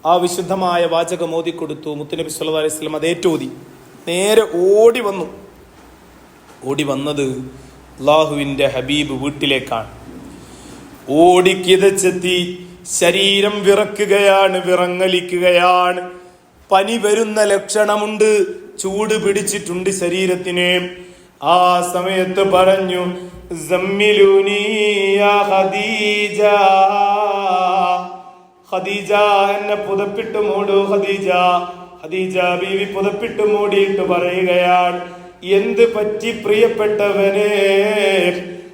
ആ വിശുദ്ധമായ വാചകം ഓതിക്കൊടുത്തു. മുത്തുനബി സല്ലല്ലാഹു അലൈഹി വസല്ലം അതേറ്റോതി നേരെ ഓടി വന്നു. ഓടി വന്നത് അള്ളാഹുവിന്റെ ഹബീബ് വീട്ടിലേക്കാണ്. ഓടി കിതച്ചെത്തി. ശരീരം വിറക്കുകയാണ്, വിറങ്ങലിക്കുകയാണ്. പനി വരുന്ന ലക്ഷണമുണ്ട്, ചൂട് പിടിച്ചിട്ടുണ്ട് ശരീരത്തിന്. ആ സമയത്ത് പറഞ്ഞു, സമ്മിലൂനി യാ ഖദീജ, ഖദീജ എന്നെ പുതപ്പിട്ട് മൂടൂ ഖദീജ. ഖദീജ ബീവി പുതപ്പിട്ട് മൂടിയിട്ട് പറയുകയാണ്, എന്ത് പറ്റി പ്രിയപ്പെട്ടവനെ?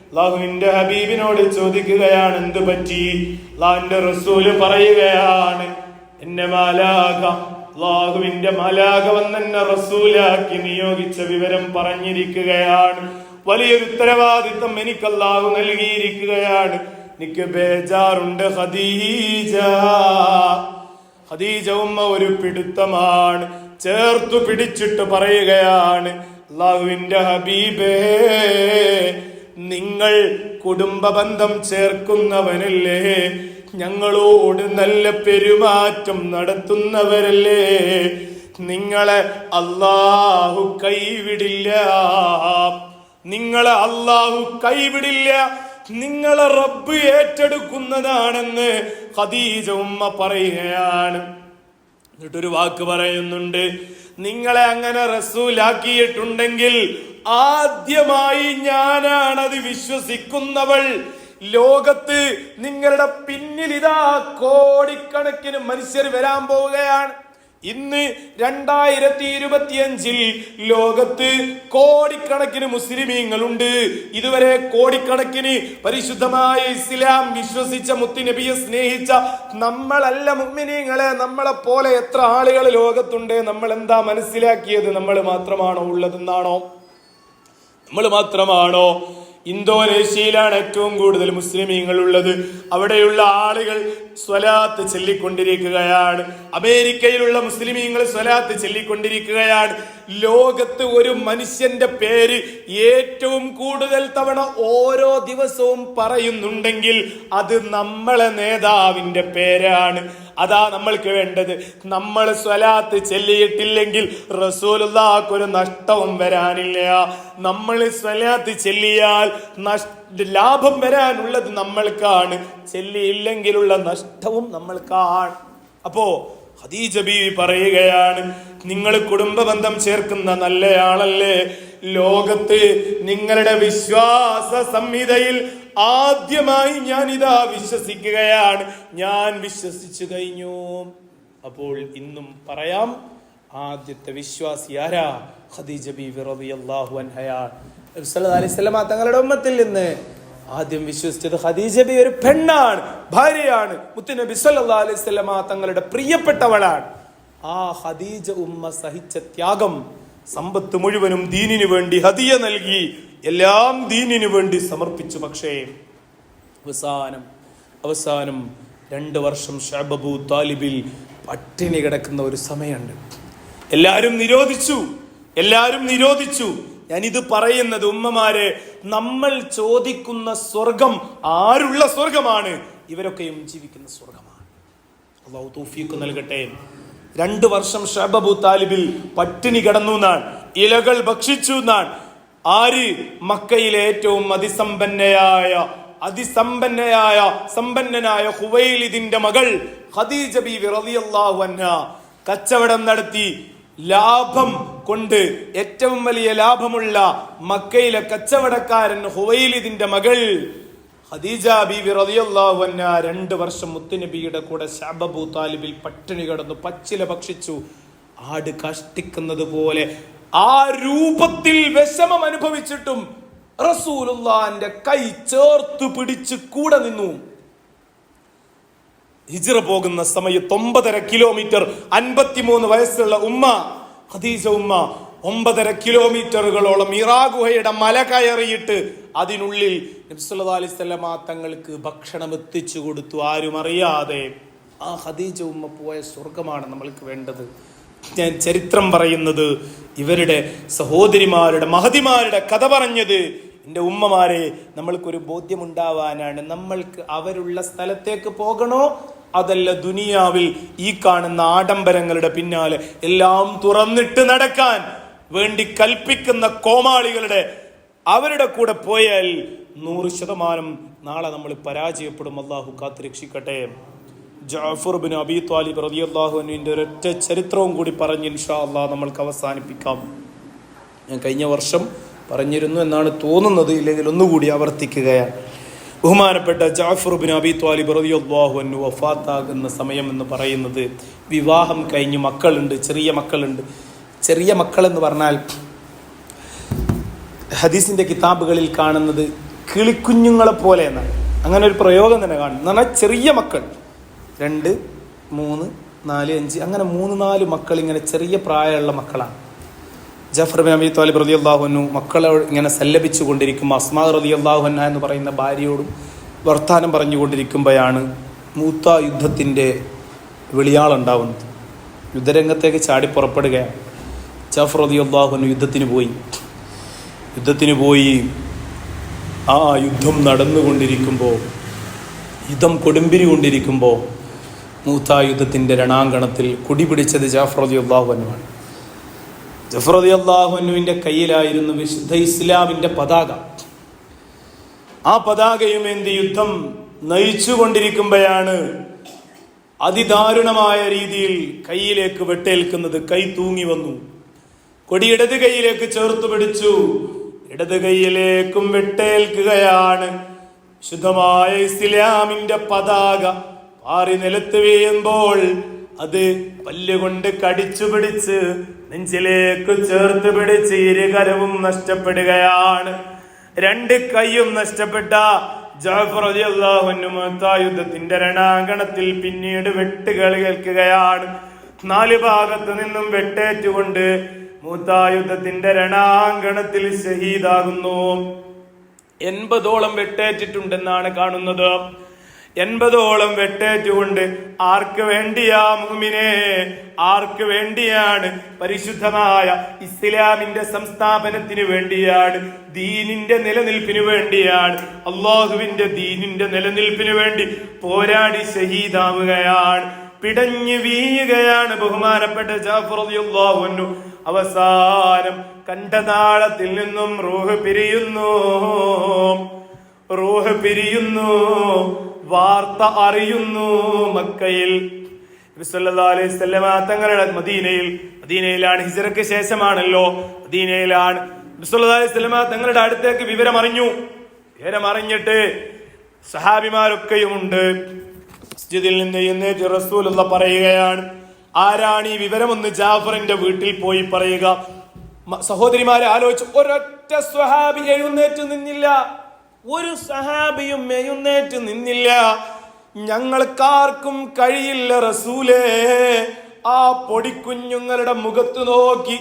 അല്ലാഹുവിന്റെ ഹബീബിനോട് ചോദിക്കുകയാണ്, എന്ത് പറ്റി? അല്ലാഹുവിന്റെ റസൂല് പറയുകയാണ്, എന്നെ മാലാഖ, അല്ലാഹുവിന്റെ മാലാഖ വന്നെന്നെ റസൂലാക്കി നിയോഗിച്ച വിവരം പറഞ്ഞിരിക്കുകയാണ്. വലിയൊരു ഉത്തരവാദിത്വം എനിക്ക് അല്ലാഹു നൽകിയിരിക്കുകയാണ്. എനിക്ക് ബേജാറുണ്ട് ഖദീജ. ഖദീജ ഉമ്മ ഒരു പിടുത്തമാണ്. ചേർത്തു പിടിച്ചിട്ട് പറയുകയാണ്, അല്ലാഹുവിന്റെ ഹബീബേ, നിങ്ങൾ കുടുംബ ബന്ധം ചേർക്കുന്നവനല്ലേ, ഞങ്ങളോട് നല്ല പെരുമാറ്റം നടത്തുന്നവരല്ലേ, നിങ്ങളെ അല്ലാഹു കൈവിടില്ല, നിങ്ങളെ അല്ലാഹു കൈവിടില്ല, നിങ്ങളെ റബ്ബ് ഏറ്റെടുക്കുന്നതാണെന്ന് ഖദീജ ഉമ്മ പറയുകയാണ്. എന്നിട്ടൊരു വാക്ക് പറയുന്നുണ്ട്, നിങ്ങളെ അങ്ങനെ റസൂലാക്കിയിട്ടുണ്ടെങ്കിൽ ആദ്യമായി ഞാനാണത് വിശ്വസിക്കുന്നവൾ. ലോകത്ത് നിങ്ങളുടെ പിന്നിൽ ഇതാ കോടിക്കണക്കിന് മനുഷ്യർ വരാൻ പോവുകയാണ്. ഇന്ന് 2025 ലോകത്ത് കോടിക്കണക്കിന് മുസ്ലിമീങ്ങളുണ്ട്. ഇതുവരെ കോടിക്കണക്കിന് പരിശുദ്ധമായ ഇസ്ലാം വിശ്വസിച്ച, മുത്തുനബിയെ സ്നേഹിച്ച നമ്മളല്ല മുഅ്മിനീങ്ങളെ, നമ്മളെ പോലെ എത്ര ആളുകൾ ലോകത്തുണ്ട്. നമ്മൾ എന്താ മനസ്സിലാക്കിയത്? നമ്മൾ മാത്രമാണോ ഉള്ളതെന്നാണോ? നമ്മൾ മാത്രമാണോ? ഇന്തോനേഷ്യയിലാണ് ഏറ്റവും കൂടുതൽ മുസ്ലിമീങ്ങൾ ഉള്ളത്. അവിടെയുള്ള ആളുകൾ സ്വലാത്ത് ചൊല്ലിക്കൊണ്ടിരിക്കുകയാണ്. അമേരിക്കയിലുള്ള മുസ്ലിമീങ്ങൾ സ്വലാത്ത് ചൊല്ലിക്കൊണ്ടിരിക്കുകയാണ്. ലോകത്ത് ഒരു മനുഷ്യന്റെ പേര് ഏറ്റവും കൂടുതൽ തവണ ഓരോ ദിവസവും പറയുന്നുണ്ടെങ്കിൽ അത് നമ്മളെ നേതാവിന്റെ പേരാണ്. അതാ നമ്മൾക്ക് വേണ്ടത്. നമ്മൾ സ്വലാത്ത് ചൊല്ലിയിട്ടില്ലെങ്കിൽ റസൂലുള്ളാഹിക്കൊരു നഷ്ടവും വരാനില്ല. നമ്മൾ സ്വലാത്ത് ചൊല്ലിയാൽ ലാഭം വരാനുള്ളത് നമ്മൾക്കാണ്, ചൊല്ലിയില്ലെങ്കിലുള്ള നഷ്ടവും നമ്മൾക്കാണ്. അപ്പോ ഖദീജ ബീവി പറയുകയാണ്, നിങ്ങൾ കുടുംബ ബന്ധം ചേർക്കുന്ന നല്ലയാളല്ലേ, ലോകത്ത് നിങ്ങളുടെ വിശ്വാസ സംഹിതയിൽ ആദ്യമായി ഞാൻ ഇതാ വിശ്വസിക്കുകയാണ്, ഞാൻ വിശ്വസിച്ചു കഴിഞ്ഞു. അപ്പോൾ ഇന്നും പറയാം, ആദ്യത്തെ വിശ്വാസി ആരാ? ഖദീജ ബീവി റളിയല്ലാഹു അൻഹയാണ്. നബി സല്ലല്ലാഹു അലൈഹി വസല്ലം തങ്ങളുടെ ഉമ്മത്തിൽ നിന്ന് ആദ്യം വിശ്വസിച്ചത് ഖദീജ ബി ഒരു പെണ്ണാണ്, ഭാര്യയാണ്, മുത്തുനബി സല്ലല്ലാഹു അലൈഹി വസല്ലം തങ്ങളുടെ പ്രിയപ്പെട്ടവളാണ്. ആ ഖദീജ ഉമ്മ സഹിച്ച ത്യാഗം, സമ്പത്ത് മുഴുവനും ദീനിനു വേണ്ടി ഹദിയ നൽകി, എല്ലാം ദീനിനു വേണ്ടി സമർപ്പിച്ചു. പക്ഷേ അവസാനം 2 വർഷം ശഅബ് അബൂ താലിബിൽ പട്ടിണി കിടക്കുന്ന ഒരു സമയമുണ്ട്. എല്ലാരും നിരോധിച്ചു. ഞാനിത് പറയുന്നത് ഉമ്മമാരെ, നമ്മൾ ചോദിക്കുന്ന സ്വർഗം ആരുള്ള സ്വർഗമാണ്? ഇവരൊക്കെയും ജീവിക്കുന്ന സ്വർഗമാണ്. അല്ലാഹു തൗഫീഖ് നൽകട്ടെ. 2 വർഷം ഷുഐബ് അബൂ താലിബിൽ പട്ടിണി കിടന്നു എന്നാണ്, ഇലകൾ ഭക്ഷിച്ചു എന്നാണ്. ആര്? മക്കയിലെ ഏറ്റവും സമ്പന്നനായ ഖുവൈലിദിന്റെ മകൾ ഖദീജ ബീവി റളിയല്ലാഹു അൻഹ കച്ചവടം നടത്തി ലാഭം കൊണ്ട് ഏറ്റവും വലിയ ലാഭമുള്ള മക്കയിലെ കച്ചവടക്കാരൻ ഖുവൈലിദിന്റെ മകൾ ഖദീജ ബീവി റളിയല്ലാഹു അൻഹ 2 വർഷം മുത്തുനബിയുടെ കൂടെ ഷുഐബ് അബൂ താലിബിൽ പട്ടിണി കിടന്നു, പച്ചില ഭക്ഷിച്ചു. ആട് കഷ്ടിക്കുന്നത് പോലെ ആ രൂപത്തിൽ വിഷമം അനുഭവിച്ചിട്ടും റസൂലുള്ളാഹിന്റെ കൈ ചേർത്തു പിടിച്ച് കൂടെ നിന്നു. ഹിജ്റ പോകുന്ന സമയത്ത് 9.5 കിലോമീറ്റർ 53 വയസ്സുള്ള ഉമ്മ ഖദീജ ഉമ്മ 9.5 കിലോമീറ്ററുകളോളം ഹിറാ ഗുഹയുടെ മല കയറിയിട്ട് അതിനുള്ളിൽ നബി സല്ലല്ലാഹു അലൈഹി വസല്ലമ തങ്ങൾക്ക് ഭക്ഷണം എത്തിച്ചു കൊടുത്തു, ആരും അറിയാതെ. ആ ഖദീജ ഉമ്മ പോയ സ്വർഗമാണ് നമ്മൾക്ക് വേണ്ടത്. ഞാൻ ചരിത്രം പറയുന്നത്, ഇവരുടെ സഹോദരിമാരുടെ മഹതിമാരുടെ കഥ പറഞ്ഞത് എൻ്റെ ഉമ്മമാരെ നമ്മൾക്കൊരു ബോധ്യമുണ്ടാവാനാണ്. നമ്മൾക്ക് അവരുള്ള സ്ഥലത്തേക്ക് പോകണോ, അതല്ല ദുനിയാവിൽ ഈ കാണുന്ന ആഡംബരങ്ങളുടെ പിന്നാലെ എല്ലാം തുറന്നിട്ട് നടക്കാൻ വേണ്ടി കൽപ്പിക്കുന്ന കോമാളികളുടെ അവരുടെ കൂടെ പോയാൽ 100% നാളെ നമ്മൾ പരാജയപ്പെടും. അല്ലാഹു കാത്ത് രക്ഷിക്കട്ടെ. ജഅഫർ ഇബ്നു അബീ ത്വാലിബ് റളിയല്ലാഹു അൻഹുവിന്റെ ഒരൊറ്റ ചരിത്രവും കൂടി പറഞ്ഞ് ഇൻഷാ അല്ലാഹ് നമ്മൾക്ക് അവസാനിപ്പിക്കാം. ഞാൻ കഴിഞ്ഞ വർഷം പറഞ്ഞിരുന്നു എന്നാണ് തോന്നുന്നത്, ഇല്ലെങ്കിൽ ഒന്നുകൂടി ആവർത്തിക്കുകയാണ്. ബഹുമാനപ്പെട്ട ജഅഫർ ഇബ്നു അബീ ത്വാലിബ് റളിയല്ലാഹു അൻഹു വഫാത്താകുന്ന സമയം എന്ന് പറയുന്നത്, വിവാഹം കഴിഞ്ഞ് മക്കളുണ്ട്, ചെറിയ മക്കളുണ്ട്. ചെറിയ മക്കൾ എന്ന് പറഞ്ഞാൽ ഹദീസിന്റെ കിതാബുകളിൽ കാണുന്നത് കിളിക്കുഞ്ഞുങ്ങളെ പോലെ എന്നാണ്. അങ്ങനെ ഒരു പ്രയോഗം തന്നെ കാണുന്നു. എന്ന് പറഞ്ഞാൽ ചെറിയ മക്കൾ 2, 3, 4, 5 അങ്ങനെ 3-4 മക്കൾ, ഇങ്ങനെ ചെറിയ പ്രായമുള്ള മക്കളാണ്. ജഅഫർ ഇബ്നു അബീ ത്വാലിബ് റളിയല്ലാഹു അൻഹു മക്കളെ ഇങ്ങനെ സല്ലപിച്ചു കൊണ്ടിരിക്കുമ്പോൾ അസ്മാ റളിയല്ലാഹു അൻഹ എന്ന് പറയുന്ന ഭാര്യയോടും വർത്താനം പറഞ്ഞുകൊണ്ടിരിക്കുമ്പോഴാണ് മൂത്ത യുദ്ധത്തിൻ്റെ വെളിയാളുണ്ടാവുന്നത്. യുദ്ധരംഗത്തേക്ക് ചാടി പുറപ്പെടുകയാണ്. ജഅഫർ റളിയല്ലാഹു അൻഹു യുദ്ധത്തിന് പോയി. ആ യുദ്ധം നടന്നുകൊണ്ടിരിക്കുമ്പോൾ, യുദ്ധം കൊടുമ്പിരി കൊണ്ടിരിക്കുമ്പോൾ മൂത്ത യുദ്ധത്തിൻ്റെ രണാങ്കണത്തിൽ കുടിപിടിച്ചത് ജഅഫർ റളിയല്ലാഹു അൻഹുവാണ്. ജഅഫർ റളിയല്ലാഹു അൻഹുവിന്റെ കയ്യിലായിരുന്നു വിശുദ്ധ ഇസ്ലാമിന്റെ പതാക. ആ പതാകയുമേന്തി യുദ്ധം നയിച്ചു കൊണ്ടിരിക്കുമ്പോഴാണ് അതിദാരുണമായ രീതിയിൽ കയ്യിലേക്ക് വെട്ടേൽക്കുന്നത്. കൈ തൂങ്ങി വന്നു. കൊടി ഇടത് കൈയിലേക്ക് ചേർത്ത് പിടിച്ചു. ഇടത് കൈയിലേക്കും വെട്ടേൽക്കുകയാണ്. ശുദ്ധമായ ഇസ്ലാമിന്റെ പതാക പാറി നിലത്ത് വീഴുമ്പോൾ അത് പല്ലുകൊണ്ട് കടിച്ചു പിടിച്ച് നെഞ്ചിലേക്ക് ചേർത്ത് പിടിച്ച് ഇരുകരവും നഷ്ടപ്പെടുകയാണ്. 2 കൈയും നഷ്ടപ്പെട്ട ജഅഫർ റളിയല്ലാഹു അൻഹു യുദ്ധത്തിന്റെ രണാങ്കണത്തിൽ പിന്നീട് വെട്ടുകൾ കേൾക്കുകയാണ്. 4 ഭാഗത്തു നിന്നും വെട്ടേറ്റുകൊണ്ട് മൂത്ത യുദ്ധത്തിന്റെ രണാങ്കണത്തിൽ ഷഹീദാകുന്നു. 80ഓളം വെട്ടേറ്റിട്ടുണ്ടെന്നാണ് കാണുന്നത്. 80ഓളം വെട്ടേറ്റുകൊണ്ട് ആർക്ക് വേണ്ടിയാ മുഅ്മിനേ, ആർക്ക് വേണ്ടിയാണ്? പരിശുദ്ധമായ ഇസ്ലാമിന്റെ സംസ്ഥാപനത്തിന് വേണ്ടിയാണ്, ദീനിന്റെ നിലനിൽപ്പിന് വേണ്ടിയാണ്, അല്ലാഹുവിന്റെ ദീനിന്റെ നിലനിൽപ്പിന് വേണ്ടി പോരാടി ഷഹീദാവുകയാണ്, പിടഞ്ഞു വീഴുകയാണ് ബഹുമാനപ്പെട്ട ജഅഫർ റളിയല്ലാഹു അൻഹു. അവസാനം കണ്ഠനാളത്തിൽ നിന്നും റൂഹ് പിരിയുന്നു, വാർത്ത അറിയുന്നു. മക്കയിൽ നബി സല്ലല്ലാഹു അലൈഹി വസല്ലമ തങ്ങളുടെ മദീനയിലാണ്, ഹിജ്റയ്ക്ക് ശേഷമാണല്ലോ, മദീനയിലാണ് നബി സല്ലല്ലാഹു അലൈഹി വസല്ലമ തങ്ങളുടെ അടുത്തേക്ക് വിവരമറിഞ്ഞിട്ട് സഹാബിമാരൊക്കെയുമുണ്ട്. മസ്ജിദിൽ നിന്ന് എഴുന്നേറ്റ് റസൂലുള്ള പറയുകയാണ്, ആരാണ് ഈ വിവരമൊന്ന് ജാഫറിന്റെ വീട്ടിൽ പോയി പറയുക. സഹോദരിമാരെ ആലോചിച്ചു, ഒരൊറ്റ സ്വഹാബി എഴുന്നേറ്റ് നിന്നില്ല, ഒരു സഹാബിയും എഴുന്നേറ്റ് നിന്നില്ല. ഞങ്ങൾക്കാർക്കും കഴിയില്ല റസൂലേ. ആ പൊടിക്കുഞ്ഞുങ്ങളുടെ മുഖത്ത് നോക്കി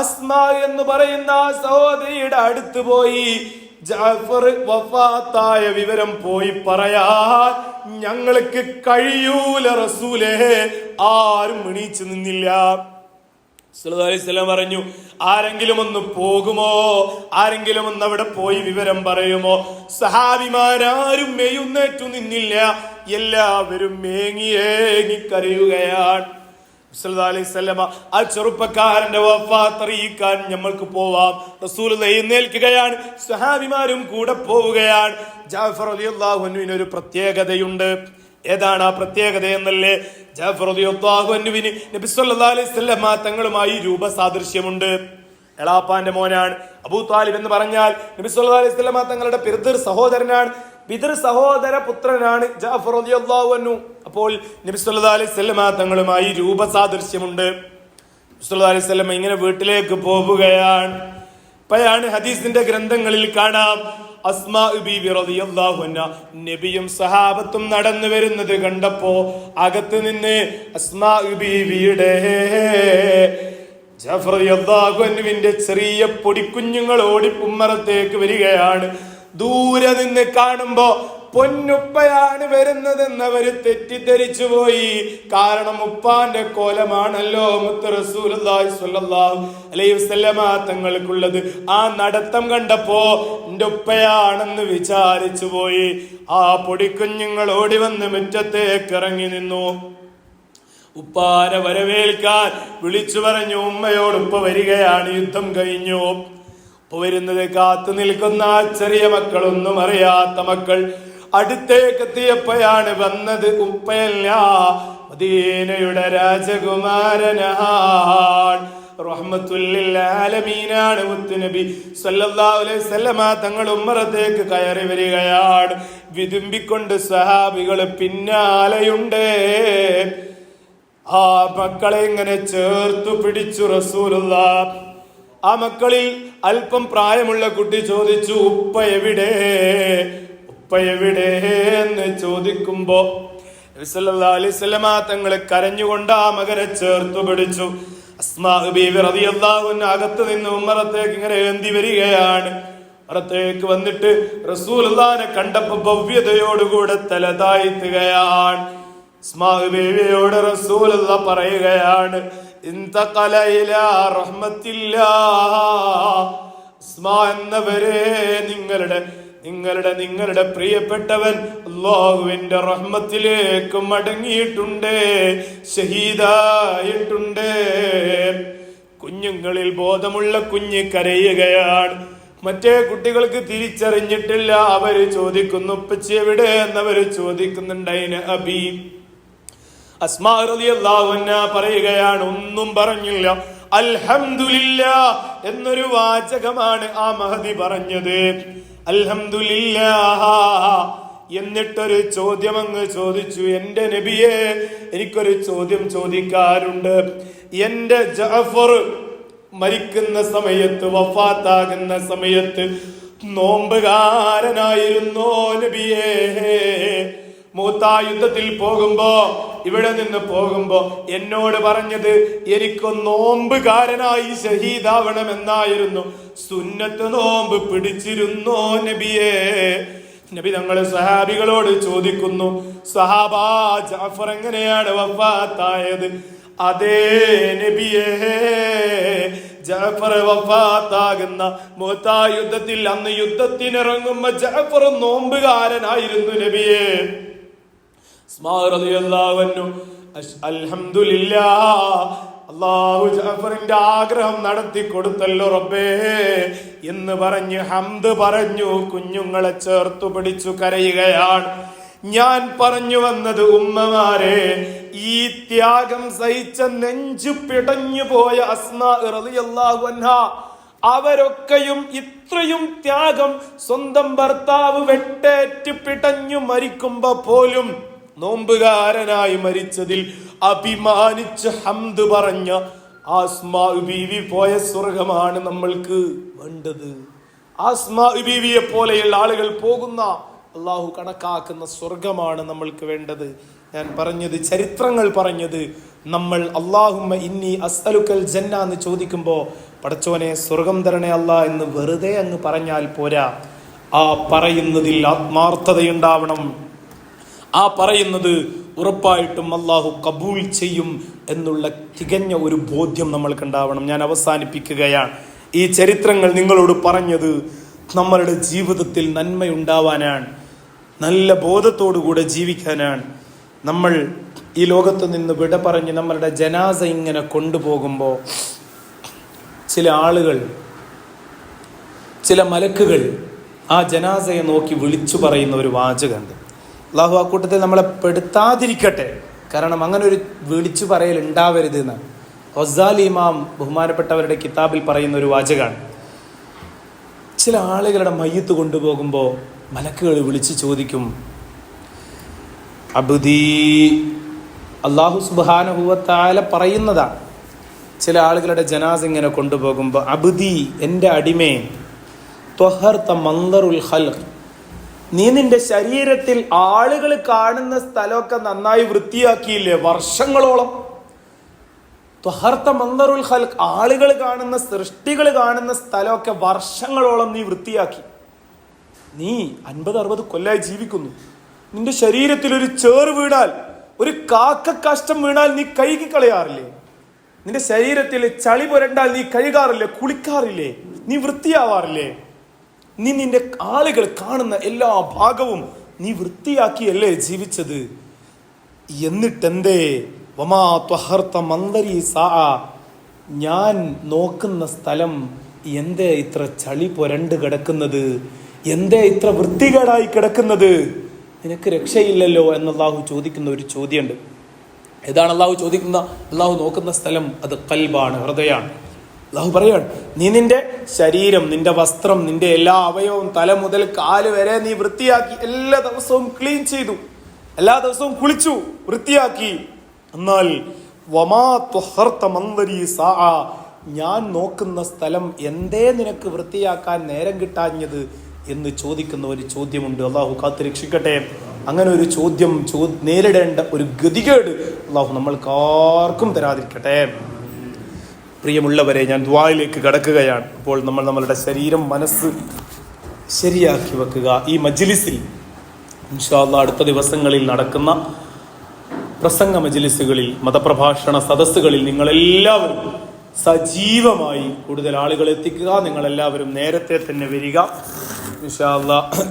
അസ്മാ എന്ന് പറയുന്ന ആ സഹോദരിയുടെ അടുത്ത് പോയി ജഅഫർ വഫാത്തായ വിവരം പോയി പറയാൻ ഞങ്ങൾക്ക് കഴിയൂല റസൂലേ. ആരും എണീച്ചു നിന്നില്ല. സല്ലല്ലാഹു അലൈഹി വസല്ലം പറഞ്ഞു, ആരെങ്കിലും ഒന്ന് പോകുമോ? ആരെങ്കിലും ഒന്ന് അവിടെ പോയി വിവരം പറയുമോ? സഹാബിമാരാരും എഴുന്നേറ്റു നിന്നില്ല. എല്ലാവരും ഏങ്ങിക്കരയുകയാണ്. സല്ലല്ലാഹു അലൈഹി വസല്ലം ആ ചെറുപ്പക്കാരന്റെ വഫാത്ത് അറിയിക്കാൻ നമ്മൾക്ക് പോവാം. റസൂൽ എഴുന്നേൽക്കുകയാണ്, സഹാബിമാരും കൂടെ പോവുകയാണ്. ജാഫർ റളിയല്ലാഹു അൻഹുവിന് ഒരു പ്രത്യേകതയുണ്ട്. ഏതാണ് ആ പ്രത്യേകത എന്നല്ലേ? ജാഫർ റളിയല്ലാഹു അൻഹുവിന് നബി സല്ലല്ലാഹു അലൈഹി വസല്ലം തങ്ങളുമായി രൂപസാദൃശ്യമുണ്ട്. എളാപ്പാന്റെ മോനാണ്. അബൂ താലിബ് എന്ന് പറഞ്ഞാൽ നബി സല്ലല്ലാഹു അലൈഹി വസല്ലം തങ്ങളുടെ പിതൃ സഹോദരനാണ്, പിതൃ സഹോദര പുത്രനാണ് ജാഫർ റളിയല്ലാഹു അൻഹു. അപ്പോൾ നബി സല്ലല്ലാഹു അലൈഹി വസല്ലം തങ്ങളുമായി രൂപസാദൃശ്യമുണ്ട്. നബി സല്ലല്ലാഹു അലൈഹി വസല്ലം ഇങ്ങനെ വീട്ടിലേക്ക് പോവുകയാണ്. അപ്പോഴാണ് ഹദീസിന്റെ ഗ്രന്ഥങ്ങളിൽ കാണാം, അസ്മാ ബീവി റളിയല്ലാഹു അൻഹ നബിയും സഹാബത്തും നടന്നു വരുന്നത് കണ്ടപ്പോ അകത്ത് നിന്ന് അസ്മാ ബീവിയുടെ ജാഫർ റളിയല്ലാഹു അൻഹുവിന്റെ ചെറിയ പൊടിക്കുഞ്ഞുങ്ങൾ ഓടി ഉമ്മറത്തേക്ക് വരികയാണ്. ദൂരെ നിന്ന് കാണുമ്പോ പൊന്നുപ്പയാണ് വരുന്നതെന്നവര് തെറ്റിദ്ധരിച്ചു പോയി. കാരണം ഉപ്പാന്റെ കോലമാണല്ലോ മുത്ത് റസൂലുള്ളാഹി സ്വല്ലല്ലാഹു അലൈഹി വസല്ലമ തങ്ങൾക്കുള്ളത്. ആ നടത്തം കണ്ടപ്പോ എന്റെ ഉപ്പയാണെന്ന് വിചാരിച്ചു പോയി. ആ പൊടിക്കുഞ്ഞുങ്ങൾ ഓടി വന്ന് മുറ്റത്തേക്ക് ഇറങ്ങി നിന്നു. ഉപ്പാനെ വരവേൽക്കാൻ വിളിച്ചു പറഞ്ഞു. ഉമ്മയോട് ഉപ്പ വരികയാണ്, യുദ്ധം കഴിഞ്ഞു. ഉപ്പ വരുന്നത് കാത്തു നിൽക്കുന്ന ചെറിയ മക്കളൊന്നും അറിയാത്ത മക്കൾ അടുത്തേക്ക് എത്തിയപ്പോഴാണ് വന്നത് ഉപ്പയല്ല, മദീനയുടെ രാജകുമാരനാണ്, റഹ്മത്തുൽ ലിൽ ആലമീനാണ് മുത്തുനബി സല്ലല്ലാഹു അലൈഹി വസല്ലമ തങ്ങൾ ഉമ്മറത്തേക്ക് കയറി വരികയാണ്. വിതുമ്പിക്കൊണ്ട് സഹാബികൾ പിന്നാലെയുണ്ട്. ആ മക്കളെ ഇങ്ങനെ ചേർത്തു പിടിച്ചു റസൂലുള്ളാഹ്. ആ മക്കളിൽ അല്പം പ്രായമുള്ള കുട്ടി ചോദിച്ചു, ഉപ്പ എവിടെ, ഉപ്പ എവിടെ എന്ന് ചോദിക്കുമ്പോ നബി സല്ലല്ലാഹു അലൈഹി വസല്ലമ തങ്ങൾ കരഞ്ഞുകൊണ്ട് ആ മകനെ ചേർത്തു പിടിച്ചു. അസ്മാ ബീവി റളിയല്ലാഹു അൻഹ അകത്ത് നിന്ന് ഉമ്മറത്തേക്ക് ഇങ്ങനെ ഏന്തി വരികയാണ്. ഉമ്മറത്തേക്ക് വന്നിട്ട് റസൂലുള്ളാഹിനെ കണ്ടപ്പോ ഭവ്യതയോടുകൂടെ തല താഴ്ത്തുകയാണ്. അസ്മാ ബീവിയോട് റസൂലുള്ളാഹി പറയുകയാണ്, ഇൻതഖല ഇലാ റഹ്മത്തില്ലാഹ്, അസ്മാ എന്നവരെ നിങ്ങളുടെ പ്രിയപ്പെട്ടവൻ അല്ലാഹുവിന്റെ റഹ്മത്തിലേക്ക് മടങ്ങിയിട്ടുണ്ട്, ഷഹീദായിട്ടുണ്ട്. കുഞ്ഞുങ്ങളിൽ ബോധമുള്ള കുഞ്ഞ് കരയുകയാണ്. മറ്റേ കുട്ടികൾക്ക് തിരിച്ചറിഞ്ഞിട്ടില്ല. അവര് ചോദിക്കുന്നു, ഉപ്പച്ചി എവിടെ എന്നവര് ചോദിക്കുന്നുണ്ട്. അയിന അബി. അസ്മാ റളിയല്ലാഹു അൻഹ പറയുകയാണ്, ഒന്നും പറഞ്ഞില്ല. അൽഹംദുലില്ലാഹ് എന്നൊരു വാചകമാണ് ആ മഹദി പറഞ്ഞത്. അൽഹംദുലില്ലാഹ്. എന്നിട്ടൊരു ചോദ്യം അങ്ങ് ചോദിച്ചു, എന്റെ നബിയെ എനിക്കൊരു ചോദ്യം ചോദിക്കാറുണ്ട്. എന്റെ ജഅഫർ മരിക്കുന്ന സമയത്ത്, വഫാത്താകുന്ന സമയത്ത് നോമ്പുകാരനായിരുന്നോ നബിയേ? മൂത്താ യുദ്ധത്തിൽ പോകുമ്പോ, ഇവിടെ നിന്ന് പോകുമ്പോ എന്നോട് പറഞ്ഞത് എനിക്ക് നോമ്പുകാരനായി ഷഹീദാവണമെന്നായിരുന്നു. സുന്നത്ത് നോമ്പ് പിടിച്ചിരുന്നോ നബിയേ? നബി തങ്ങള് സഹാബികളോട് ചോദിക്കുന്നു, സഹാബാ ജാഫർ എങ്ങനെയാണ് വഫാത്തായത്? അതേ നബിയേ, ജാഫർ വഫാത്താകുന്ന മൂത്താ യുദ്ധത്തിൽ, അന്ന് യുദ്ധത്തിനിറങ്ങുമ്പോ ജാഫർ നോമ്പുകാരനായിരുന്നു നബിയേ. അൽഹംദുലില്ലാഹ്, അല്ലാഹു ജാഫറിന്റെ ആഗ്രഹം നടത്തി കൊടുത്തല്ലോ റബ്ബേ എന്ന് പറഞ്ഞ് ഹംദ് പറഞ്ഞു. കുഞ്ഞുങ്ങളെ ചേർത്തു പിടിച്ചു കരയുകയാണ്. ഞാൻ പറഞ്ഞു വന്നത്, ഉമ്മമാരെ, ഈ ത്യാഗം സഹിച്ച നെഞ്ചു പിടഞ്ഞു പോയ അസ്മാ റളിയല്ലാഹു അൻഹാ, അവരൊക്കെയും ഇത്രയും ത്യാഗം, സ്വന്തം ഭർത്താവ് വെട്ടേറ്റ് പിടഞ്ഞു മരിക്കുമ്പോ പോലും നോമ്പുകാരനായി മരിച്ചതിൽ അഭിമാനിച്ച് ഹംദ് പറഞ്ഞ അസ്മാ ബീവി പോയ സ്വർഗമാണ് നമ്മൾക്ക് വേണ്ടത്. അസ്മാ ബീവിയെ പോലെയുള്ള ആളുകൾ പോകുന്ന, അള്ളാഹു കണക്കാക്കുന്ന സ്വർഗമാണ് നമ്മൾക്ക് വേണ്ടത്. ഞാൻ പറഞ്ഞത്, ചരിത്രങ്ങൾ പറഞ്ഞത്, നമ്മൾ അല്ലാഹുമ്മ ഇന്നി അസ്അലുക്കൽ ജന്ന എന്ന് ചോദിക്കുമ്പോ പടച്ചോനെ സ്വർഗം തരണേ അല്ലാ എന്ന് വെറുതെ അങ്ങ് പറഞ്ഞാൽ പോരാ. ആ പറയുന്നതിൽ ആത്മാർത്ഥതയുണ്ടാവണം. ആ പറയുന്നത് ഉറപ്പായിട്ടും അള്ളാഹു കബൂൽ ചെയ്യും എന്നുള്ള തികഞ്ഞ ഒരു ബോധ്യം നമ്മൾക്കുണ്ടാവണം. ഞാൻ അവസാനിപ്പിക്കുകയാണ്. ഈ ചരിത്രങ്ങൾ നിങ്ങളോട് പറഞ്ഞത് നമ്മളുടെ ജീവിതത്തിൽ നന്മയുണ്ടാവാനാണ്, നല്ല ബോധത്തോടുകൂടെ ജീവിക്കാനാണ്. നമ്മൾ ഈ ലോകത്ത് നിന്ന് വിട പറഞ്ഞ് നമ്മളുടെ ജനാസ ഇങ്ങനെ കൊണ്ടുപോകുമ്പോൾ ചില ആളുകൾ, ചില മലക്കുകൾ ആ ജനാസയെ നോക്കി വിളിച്ചു പറയുന്ന ഒരു വാചകമുണ്ട്. അള്ളാഹു ആ കൂട്ടത്തിൽ നമ്മളെ പെടുത്താതിരിക്കട്ടെ. കാരണം അങ്ങനെ ഒരു വിളിച്ചു പറയൽ ഉണ്ടാവരുത് എന്നാണ് ഗസാലി ഇമാം ബഹുമാനപ്പെട്ടവരുടെ കിതാബിൽ പറയുന്ന ഒരു വാചകമാണ്. ചില ആളുകളുടെ മയ്യത്ത് കൊണ്ടുപോകുമ്പോൾ മലക്കുകൾ വിളിച്ചു ചോദിക്കും, അബ്ദീ, അല്ലാഹു സുബ്ഹാനഹു വ തആല പറയുന്നതാണ്. ചില ആളുകളുടെ ജനാസ ഇങ്ങനെ കൊണ്ടുപോകുമ്പോൾ, അബ്ദീ, എൻ്റെ അടിമേ, ത്വഹർത മൻദറുൽ ഖൽഖ്, നീ നിന്റെ ശരീരത്തിൽ ആളുകൾ കാണുന്ന സ്ഥലമൊക്കെ നന്നായി വൃത്തിയാക്കിയില്ലേ വർഷങ്ങളോളം? ത്വഹർത മൻദറുൽ ഖൽഖ്, ആളുകൾ കാണുന്ന, സൃഷ്ടികൾ കാണുന്ന സ്ഥലമൊക്കെ വർഷങ്ങളോളം നീ വൃത്തിയാക്കി. നീ 50-60 കൊല്ലമായി ജീവിക്കുന്നു. നിന്റെ ശരീരത്തിൽ ഒരു ചേറ് വീണാൽ, ഒരു കാക്ക കാഷ്ടം വീണാൽ നീ കഴുകി കളയാറില്ലേ? നിന്റെ ശരീരത്തിൽ ചളി പുരണ്ടാൽ നീ കഴുകാറില്ലേ? കുളിക്കാറില്ലേ? നീ വൃത്തിയാവാറില്ലേ? നീ നിന്റെ ആളുകൾ കാണുന്ന എല്ലാ ഭാഗവും നീ വൃത്തിയാക്കിയല്ലേ ജീവിച്ചത്? എന്നിട്ടെന്തേ വമാ ത്വഹർത മൻദരി സാ, ഞാൻ നോക്കുന്ന സ്ഥലം എന്തേ ഇത്ര ചളി പുരണ്ട് കിടക്കുന്നത്? എന്തേ ഇത്ര വൃത്തികേടായി കിടക്കുന്നത്? നിനക്ക് രക്ഷയില്ലല്ലോ എന്ന് അല്ലാഹു ചോദിക്കുന്ന ഒരു ചോദ്യമുണ്ട്. ഏതാണ് അല്ലാഹു ചോദിക്കുന്ന? അല്ലാഹു നോക്കുന്ന സ്ഥലം അത് ഖൽബാണ്, ഹൃദയമാണ്. അല്ലാഹു പറയാണ്, നീ നിന്റെ ശരീരം, നിന്റെ വസ്ത്രം, നിന്റെ എല്ലാ അവയവവും, തല മുതൽ കാല് വരെ നീ വൃത്തിയാക്കി, എല്ലാ ദിവസവും ക്ലീൻ ചെയ്തു, എല്ലാ ദിവസവും കുളിച്ചു, വൃത്തിയാക്കി. എന്നാൽ വമാ ത്വഹർത മൻദരി സാ, ഞാൻ നോക്കുന്ന സ്ഥലം എന്തേ നിനക്ക് വൃത്തിയാക്കാൻ നേരം കിട്ടാഞ്ഞത് എന്ന് ചോദിക്കുന്ന ഒരു ചോദ്യമുണ്ട്. അള്ളാഹു കാത്ത് രക്ഷിക്കട്ടെ. അങ്ങനെ ഒരു ചോദ്യം നേരിടേണ്ട ഒരു ഗതികേട് അള്ളാഹു നമ്മൾക്കാർക്കും തരാതിരിക്കട്ടെ. പ്രിയമുള്ളവരെ, ഞാൻ ദുആയിലേക്ക് കടക്കുകയാണ്. അപ്പോൾ നമ്മൾ നമ്മളുടെ ശരീരം, മനസ്സ് ശരിയാക്കി വെക്കുക. ഈ മജ്ലിസിൽ ഇൻഷാ അല്ലാഹ് അടുത്ത ദിവസങ്ങളിൽ നടക്കുന്ന പ്രസംഗ മജ്ലിസുകളിൽ, മതപ്രഭാഷണ സദസ്സുകളിൽ നിങ്ങളെല്ലാവരും സജീവമായി കൂടുതൽ ആളുകൾ എത്തിക്കുക. നിങ്ങളെല്ലാവരും നേരത്തെ തന്നെ വരിക. ഇൻഷാ അല്ലാഹ്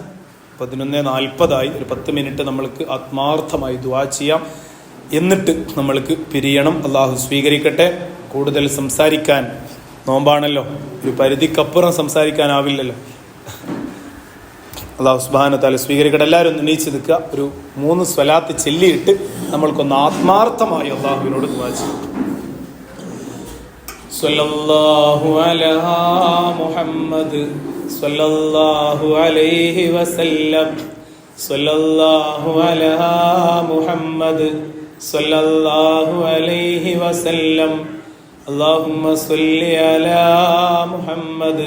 11:40 ഒരു 10 മിനിറ്റ് നമ്മൾക്ക് ആത്മാർത്ഥമായി ദുആ ചെയ്യാം. എന്നിട്ട് നമ്മൾക്ക് പിരിയണം. അള്ളാഹു സ്വീകരിക്കട്ടെ. കൂടുതൽ സംസാരിക്കാൻ, നോമ്പാണല്ലോ, ഒരു പരിധിക്കപ്പുറം സംസാരിക്കാനാവില്ലല്ലോ. അള്ളാഹു സുബ്ഹാനഹു വ തആല സ്വീകരിക്കട്ടെ. എല്ലാവരും ഒന്ന് എണീച്ച് നിൽക്കുക. ഒരു 3 സ്വലാത്ത് ചൊല്ലിയിട്ട് നമ്മൾക്കൊന്ന് ആത്മാർത്ഥമായി അള്ളാഹുവിനോട് ദുആ ചെയ്യാം. സ്വല്ലല്ലാഹു അലാ മുഹമ്മദ് സ്വല്ലല്ലാഹു അലൈഹി വസല്ലം. സ്വല്ലല്ലാഹു അലാ മുഹമ്മദ് സ്വല്ലല്ലാഹു അലൈഹി വസല്ലം. അല്ലാഹുമ്മ സ്വല്ലി അലാ മുഹമ്മദ്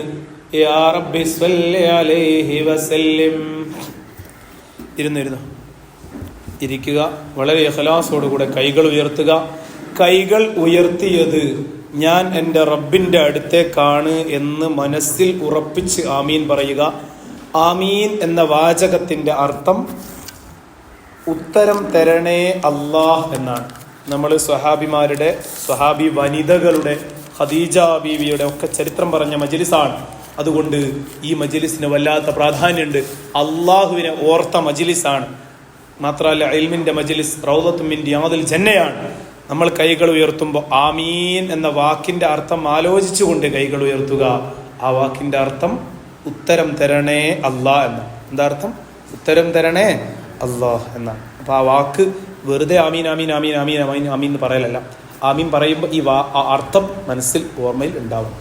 യാ റബ്ബി സ്വല്ലി അലൈഹി വസല്ലം. ഇരുന്നിരുന്നു ഇരിക്കുക. വളരെ ഇഖ്ലാസോടുകൂടെ കൈകൾ ഉയർത്തുക. കൈകൾ ഉയർത്തിയത് ഞാൻ എൻ്റെ റബ്ബിൻ്റെ അടുത്തേക്കാണ് എന്ന് മനസ്സിൽ ഉറപ്പിച്ച് ആമീൻ പറയുക. ആമീൻ എന്ന വാചകത്തിൻ്റെ അർത്ഥം ഉത്തരം തരണേ അല്ലാഹ് എന്നാണ്. നമ്മൾ സ്വഹാബി വനിതകളുടെ, ഖദീജ ബീവിയുടെ ഒക്കെ ചരിത്രം പറഞ്ഞ മജ്ലിസാണ്. അതുകൊണ്ട് ഈ മജ്ലിസിന് വല്ലാത്ത പ്രാധാന്യമുണ്ട്. അള്ളാഹുവിനെ ഓർത്ത മജ്ലിസാണ്. മാത്രമല്ല ഇൽമിന്റെ മജ്ലിസ് റൗളത്തും മിൻ റിയാദിൽ ജന്നയാണ്. നമ്മൾ കൈകൾ ഉയർത്തുമ്പോൾ ആമീൻ എന്ന വാക്കിന്റെ അർത്ഥം ആലോചിച്ചുകൊണ്ട് കൈകൾ ഉയർത്തുക. ആ വാക്കിന്റെ അർത്ഥം ഉത്തരം തരണേ അല്ലാഹ് എന്നാണ്. എന്താ അർത്ഥം? ഉത്തരം തരണേ അല്ലാഹ് എന്നാണ്. അപ്പൊ ആ വാക്ക് വെറുതെ ആമീൻ ആമീൻ ആമീൻ ആമീൻ ആമീൻ ആമീൻ എന്ന് പറയലല്ല. ആമീൻ പറയുമ്പോൾ ഈ അർത്ഥം മനസ്സിൽ, ഓർമ്മയിൽ ഉണ്ടാവും.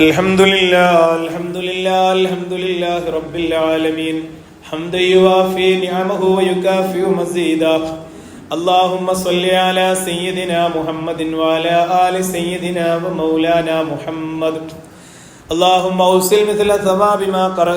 അൽഹംദുലില്ലാഹ് അൽഹംദുലില്ലാഹ് അൽഹംദുലില്ലാഹി റബ്ബിൽ ആലമീൻ ഹംദൻ യുവാഫി നിഅമഹു വയുകാഫിഉ മസീദാ. اللهم صل على سيدنا محمد وعلى آل سيدنا ومولانا محمد. اللهم أوصل مثل ثواب ما قرأ